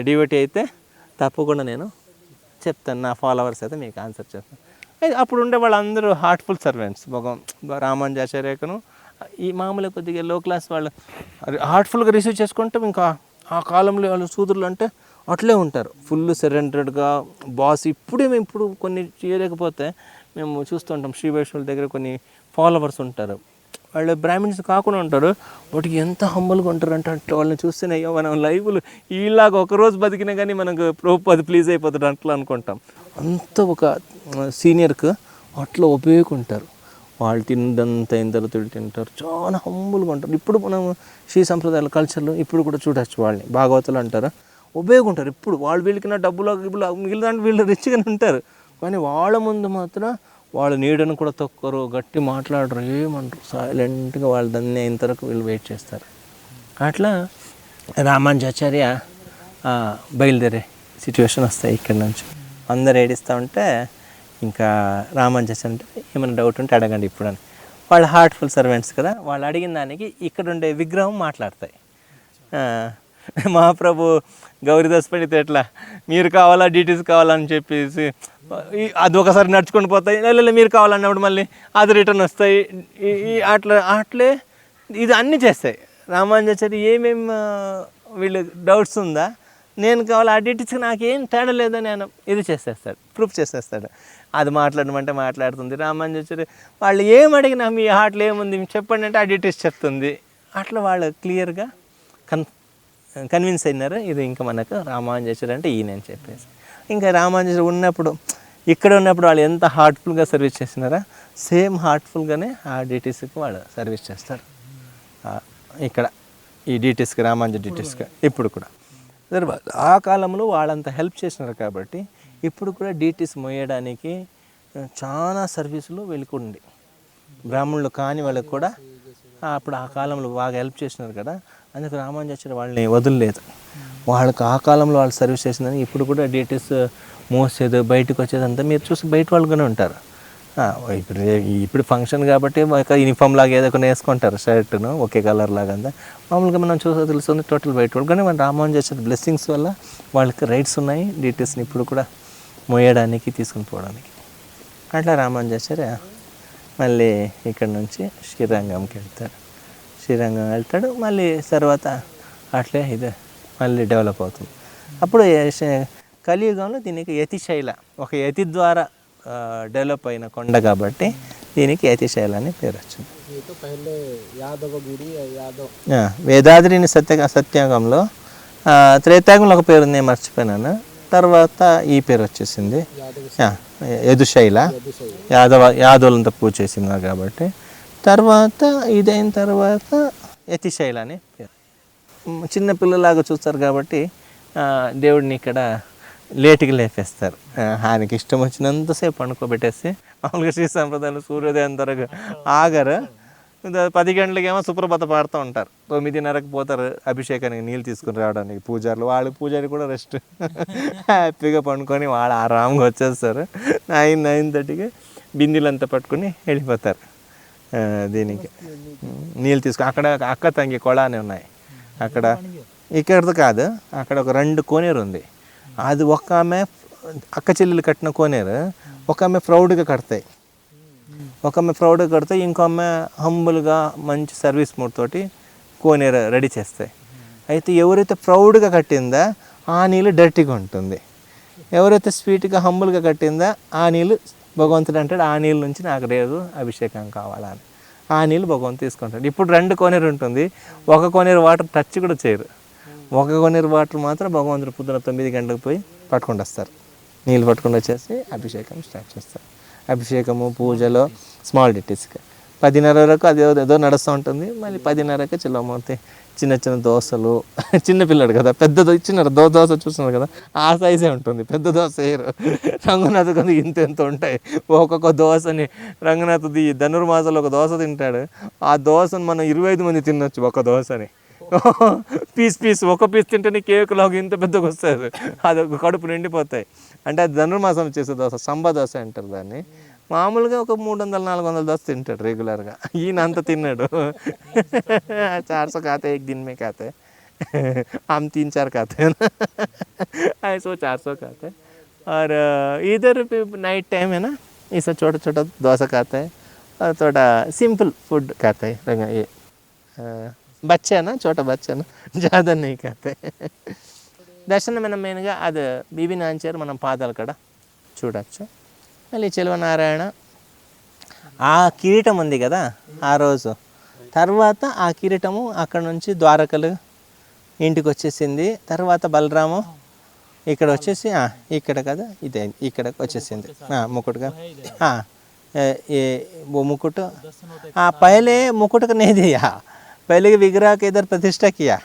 డివోటీ అయితే తప్పకుండా నేను చెప్తాను, నా ఫాలోవర్స్ అయితే మీకు ఆన్సర్ చెప్తాను. అప్పుడు ఉండే వాళ్ళందరూ హార్ట్ఫుల్ సర్వెంట్స్. రామాంజాచార్యకును ఈ మామూలు కొద్దిగా లో క్లాస్ వాళ్ళు హార్ట్ఫుల్గా రిసీవ్ చేసుకుంటే ఇంకా ఆ కాలంలో వాళ్ళు సూదులు అంటే అట్లే ఉంటారు, ఫుల్ సరెండర్డ్గా. బాస్ ఇప్పుడు కొన్ని చేయలేకపోతే మేము చూస్తుంటాం శ్రీ వైష్ణవుల దగ్గర కొన్ని ఫాలోవర్స్ ఉంటారు, వాళ్ళు బ్రాహ్మిన్స్ కాకుండా ఉంటారు, వాటికి ఎంత హంబుల్గా ఉంటారు అంటే వాళ్ళని చూస్తేనే అయ్యో మనం లైఫ్లు ఈలాగా ఒకరోజు బతికినా కానీ మనకు అది ప్లీజ్ అయిపోతాడు అట్లా అనుకుంటాం. అంత ఒక సీనియర్కి అట్లా ఉపయోగకుంటారు, వాళ్ళు తిందంతా ఇంతలో తింటారు, చాలా హంబుల్గా ఉంటారు. ఇప్పుడు మనం శ్రీ సంప్రదాయాల కల్చర్లో ఇప్పుడు కూడా చూడవచ్చు వాళ్ళని, భాగవతులు అంటారు, ఉపయోగం ఇప్పుడు వాళ్ళు వీళ్ళకి డబ్బులు మిగిలిన వీళ్ళు రిచ్గానే ఉంటారు, కానీ వాళ్ళ ముందు మాత్రం వాళ్ళ నీడను కూడా తొక్కరు, గట్టి మాట్లాడరు, ఏమంటారు, సైలెంట్గా వాళ్ళు దాన్ని ఇంతవరకు వీళ్ళు వెయిట్ చేస్తారు. అట్లా రామాంజాచార్య బయలుదేరే సిచ్యువేషన్ వస్తాయి. ఇక్కడ నుంచి అందరు ఏడిస్తూ ఉంటే ఇంకా రామాంజాచార్య అంటే ఏమైనా డౌట్ ఉంటే అడగండి ఇప్పుడు అని. వాళ్ళు హార్ట్ఫుల్ సర్వెంట్స్ కదా, వాళ్ళు అడిగిన దానికి ఇక్కడ ఉండే విగ్రహం మాట్లాడతాయి. మహాప్రభు గౌరీదాస్ పండిత్ ఎట్లా మీరు కావాలా డీటెయిల్స్ కావాలని చెప్పేసి అది ఒకసారి నడుచుకొని పోతాయి, లేదు మీరు కావాలన్నప్పుడు మళ్ళీ అది రిటర్న్ వస్తాయి. అట్లే ఇది అన్నీ చేస్తాయి. రామాంజాచార్య ఏమేమి వీళ్ళు డౌట్స్ ఉందా, నేను కావాలి ఆ డీటెయిల్స్కి నాకేం తేడా లేదని నేను ఇది చేసేస్తాడు, ప్రూఫ్ చేసేస్తాడు. అది మాట్లాడమంటే మాట్లాడుతుంది. రామాంజాచార్య వాళ్ళు ఏం అడిగినా మీ హార్ట్లో ఏముంది చెప్పండి అంటే ఆ డీటెయిల్స్ చెప్తుంది. అట్లా వాళ్ళు క్లియర్గా కన్విన్స్ అయినారు. ఇది ఇంకా మనకు రామాంజాచార్య అంటే ఈయన అని చెప్పేసి. ఇంకా రామాంజాచార్య ఉన్నప్పుడు ఇక్కడ ఉన్నప్పుడు వాళ్ళు ఎంత హార్ట్ఫుల్గా సర్వీస్ చేసినారా సేమ్ హార్ట్ఫుల్గానే ఆ డీటీస్కి వాళ్ళు సర్వీస్ చేస్తారు. ఇక్కడ ఈ డీటీస్కి రామాంజ డీటీస్కి ఇప్పుడు కూడా ఆ కాలంలో వాళ్ళంత హెల్ప్ చేసినారు కాబట్టి ఇప్పుడు కూడా డీటీస్ మోయడానికి చాలా సర్వీసులు వెళ్ళుకుండి. బ్రాహ్మణులు కాని వాళ్ళకి కూడా అప్పుడు ఆ కాలంలో బాగా హెల్ప్ చేసినారు కదా, అందుకు రామాంజాచార్య వాళ్ళని వదలలేదు. వాళ్ళకి ఆ కాలంలో వాళ్ళు సర్వీస్ చేసిందని ఇప్పుడు కూడా డీటీస్ మోసేది బయటకు వచ్చేదంతా మీరు చూసి బయట వాళ్ళుగానే ఉంటారు. ఇప్పుడు ఇప్పుడు ఫంక్షన్ కాబట్టి ఒక యూనిఫామ్ లాగా ఏదో కొన్ని వేసుకుంటారు షర్ట్ను ఒకే కలర్ లాగా అంతా. మామూలుగా మనం చూసే తెలుస్తుంది టోటల్ బయట వాళ్ళు. కానీ మన రామోహన్ చేసే బ్లెస్సింగ్స్ వల్ల వాళ్ళకి రైట్స్ ఉన్నాయి డీటీస్ని ఇప్పుడు కూడా మోయడానికి తీసుకుని పోవడానికి. అట్లా రామోహన్ చేశారు. మళ్ళీ ఇక్కడ నుంచి శ్రీరంగంకి వెళ్తాడు. శ్రీరంగం వెళ్తాడు మళ్ళీ తర్వాత అట్లే ఇది మళ్ళీ డెవలప్ అవుతుంది. అప్పుడు కలియుగంలో దీనికి యతిశైల, ఒక యతి ద్వారా డెవలప్ అయిన కొండ కాబట్టి దీనికి యతిశైల అని పేరు వచ్చింది. వేదాద్రిని సత్యాగంలో త్రేతాయుగంలో ఒక పేరు నేను మర్చిపోయినాను. తర్వాత ఈ పేరు వచ్చేసింది యదుశైల, యాదవులంతా పూజ చేసినారు కాబట్టి. తర్వాత ఇదైన తర్వాత యతిశైల అని పేరు. చిన్నపిల్లలాగా చూస్తారు కాబట్టి దేవుడిని ఇక్కడ లేటుగా లేపేస్తారు. ఆయనకి ఇష్టం వచ్చినంతసేపు పండుకోబెట్టేసి మామూలుగా శ్రీ సంప్రదాయంలో సూర్యోదయం త్వరగా ఆగరు. 10 గంటలకేమో సుప్రభాత పాడుతూ ఉంటారు. 9:30కి పోతారు అభిషేకానికి నీళ్ళు తీసుకుని రావడానికి పూజారులు. వాళ్ళకి పూజారి కూడా రెస్ట్ హ్యాపీగా పండుకొని వాళ్ళు ఆరాంగా వచ్చేస్తారు. 9:30కి బిందెలంతా పట్టుకుని వెళ్ళిపోతారు దీనికి నీళ్ళు తీసుకుని. అక్కడ అక్క తంగి కొళానే ఉన్నాయి అక్కడ. ఇక్కడది కాదు, అక్కడ ఒక 2 కోనేరు ఉంది. అది ఒక ఆమె అక్క చెల్లెలు కట్టిన కోనేరు, ఒక ఆమె ప్రౌడ్గా కడతాయి. ఒక ఆమె ప్రౌడ్గా కడతాయి, ఇంకో ఆమె హంబుల్గా మంచి సర్వీస్ మూడ్ తోటి కోనేరు రెడీ చేస్తాయి. అయితే ఎవరైతే ప్రౌడ్గా కట్టిందో ఆ నీళ్ళు డర్టీగా ఉంటుంది. ఎవరైతే స్వీట్గా హంబుల్గా కట్టిందో ఆ నీళ్ళు భగవంతుడు అంటాడు, ఆ నీళ్ళ నుంచి నాకు లేదు అభిషేకం కావాలని. ఆ నీళ్ళు భగవంతుడు తీసుకుంటాడు. ఇప్పుడు 2 కోనేరు ఉంటుంది. ఒక కోనేరు వాటర్ టచ్ కూడా చేయరు. ఒక కోనేరు వాటర్ మాత్రం భగవంతుడు పొద్దున 9 గంటలకు పోయి పట్టుకొని వస్తారు. నీళ్ళు పట్టుకొని వచ్చేసి అభిషేకం స్టార్ట్ చేస్తారు. అభిషేకము పూజలో స్మాల్ డిటీస్కి 10:30 వరకు అది ఏదో నడుస్తూ ఉంటుంది. మళ్ళీ 10:30కి చిల్లమూర్తి చిన్న చిన్న దోశలు, చిన్నపిల్లడు కదా, పెద్ద చిన్న దోశ చూస్తున్నారు కదా ఆ సైజే ఉంటుంది, పెద్ద దోశ వేయరు. రంగనాథ్ కదా ఇంత ఉంటాయి. ఒక్కొక్క దోశని రంగనాథ్ ధనుర్మాసంలో ఒక దోశ తింటాడు. ఆ దోశను మనం 25 మంది తినొచ్చు ఒక దోశని. పీస్ ఒక పీస్ తింటేనే కేకులాగా ఇంత పెద్దగా వస్తుంది. అది ఒక కడుపు నిండిపోతాయి. అంటే అది ధనుర్మాసం చేసే దోశ, సంబ దోశ అంటారు దాన్ని. మామూలుగా ఒక 300-400 దోశ తింటాడు రెగ్యులర్గా. ఈయన అంత తిన్నాడు. 400 खाते एक दिन में खाते, हम 3-4 खाते हैं ना, ऐसे 400 खाते. और इधर पे नाइट टाइम है ना, ऐसा छोटा छोटा डोसा खाता है और थोड़ा सिंपल फूड खाता है. ये बच्चा है ना, छोटा बच्चा ना, ज़्यादा नहीं खाते. దర్శనం మనం మెయిన్గా అది బీబీ నాంచారు మనం పాదాల కాడ చూడవచ్చు. మళ్ళీ చెలవనారాయణ ఆ కిరీటం ఉంది కదా ఆ రోజు. తర్వాత ఆ కిరీటము అక్కడ నుంచి ద్వారకలు ఇంటికి వచ్చేసింది. తర్వాత బలరాము ఇక్కడ వచ్చేసి ఇక్కడ కదా ఇదే ఇక్కడికి వచ్చేసింది ముకుట్గా. वो मुकुट पहले मुकुट का नहीं दिया, पहले विग्रह के इधर प्रतिष्ठा किया,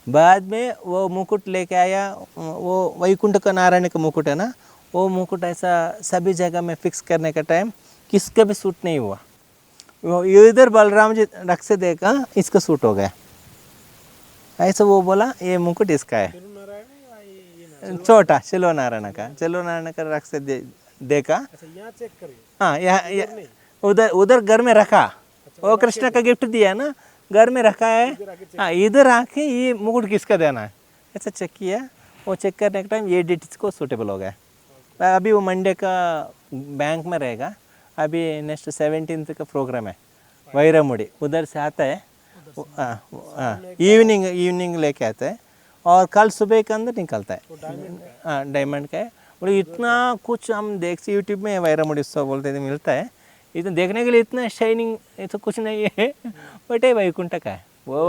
बाद में वो मुकुट लेके आया. वो वैकुंठ का नारायण का मुकुट है ना, वो मुकुट ऐसा सभी जगह में फिक्स करने का टाइम किसका भी सूट नहीं हुआ. इधर बलराम जी रख से देखा इसका सूट हो गया. ऐसा वो बोला ये मुकुट इसका है. छोटा चलो नारायण का रख से देखा. हाँ उधर घर में रखा. वो कृष्ण का गिफ्ट दिया ना, घर में रखा है. हाँ इधर आके ये मुकुट किसका देना है ऐसा चेक किया. वो चेक करने के टाइम ये डिटेल्स को सूटेबल हो गया. अभी वो मंडे का बैंक में रहेगा. अभी नेक्स्ट 17th का प्रोग्राम है वैरामुड़ी, उधर से आता है. इवनिंग लेके आता है और कल सुबह के अंदर निकलता है. डायमंड का है. और इतना कुछ हम देखते यूट्यूब में वैरामुड़ी उत्सव बोलते थे मिलता है. इतना देखने के लिए इतना शाइनिंग तो कुछ नहीं है, बट ये वैकुंठ का है. वो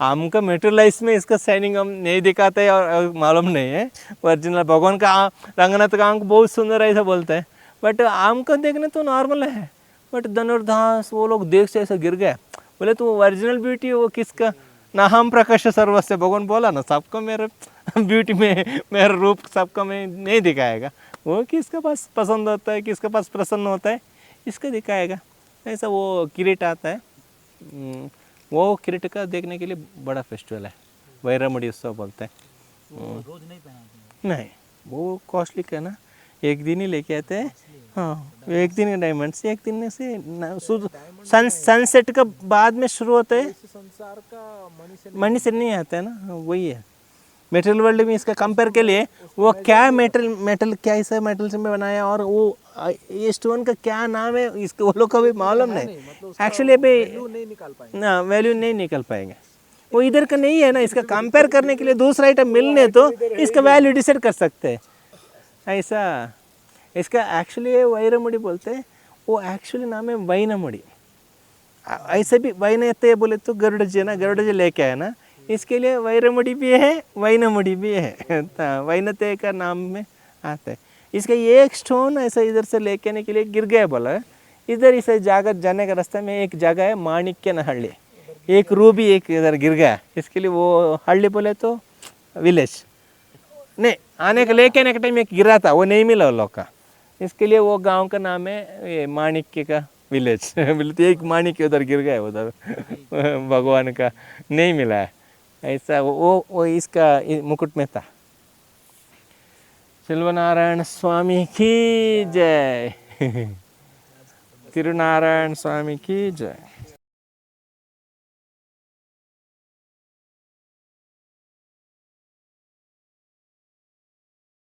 हमका मेटेरियलाइज में इसका शाइनिंग हम नहीं दिखाते और मालूम नहीं है. ओरिजिनल भगवान का रंगनाथ का आंख बहुत सुंदर ऐसा बोलते हैं, बट आम का देखने तो नॉर्मल है. बट धनुर्दास वो लोग देख से ऐसा गिर गए. बोले तो ओरिजिनल ब्यूटी वो किसका ना, हम प्रकाश सर्वस्व भगवान बोला ना, सबको मेरे ब्यूटी में मेरा रूप सबको में नहीं दिखाएगा. वो किसका पास पसंद होता है, किसका पास प्रसन्न होता है, इसका दिखाएगा. ऐसा वो किरीट आता है. वो किरीट का देखने के लिए बड़ा फेस्टिवल है, वैरामुड़ी उत्सव बोलते हैं. रोज नहीं पहनाते हैं। नहीं, वो कॉस्टली का ना, एक दिन ही लेके आते हैं। हाँ, एक दिन का डायमंड्स, एक दिन से सनसेट का बाद में शुरू होता है। इस संसार का मनी से मनी से नहीं आता है ना, वही है। मेटल वर्ल्ड में इसका कंपेयर के लिए वो क्या मेटल क्या ऐसा मेटल से बनाया, और वो ये स्टोन का क्या नाम है इसके वो लोग को भी मालूम नहीं एक्चुअली। अभी नहीं निकाल पाए। ना वैल्यू नहीं निकल पाएंगे, वो इधर का नहीं है ना। इसका कंपेयर करने के लिए दूसरा आइटम मिलने तो इसका वैल्यू डिसाइड कर सकते हैं ऐसा। इसका एक्चुअली वैरमुड़ी बोलते हैं, वो एक्चुअली नाम है वैनमुड़ी। ऐसे भी वैनते बोले तो गरुड़ जी ना, गरुड़ जी लेके आए ना, इसके लिए वैरमुड़ी भी है, वैनमुड़ी भी है। वैनते का नाम में आता है। इसका एक स्टोन ऐसा इधर से लेके आने के लिए गिर गया बोला है। इधर इसे जाकर जाने का रास्ते में एक जगह है माणिक्य न हल्ली, एक रूबी एक इधर गिर गया। इसके लिए वो हल्ली बोले तो विलेज नहीं, आने का लेके आने के टाइम एक गिरा था, वो नहीं मिला लोग का। इसके लिए वो गांव का नाम है ये माणिक्य का विलेज। बोलते एक माणिक्य उधर गिर गया, उधर भगवान का नहीं मिला है ऐसा। वो इसका मुकुट में था। शिल्वनारायण स्वामी की जय। तिरुनारायण स्वामी की जय।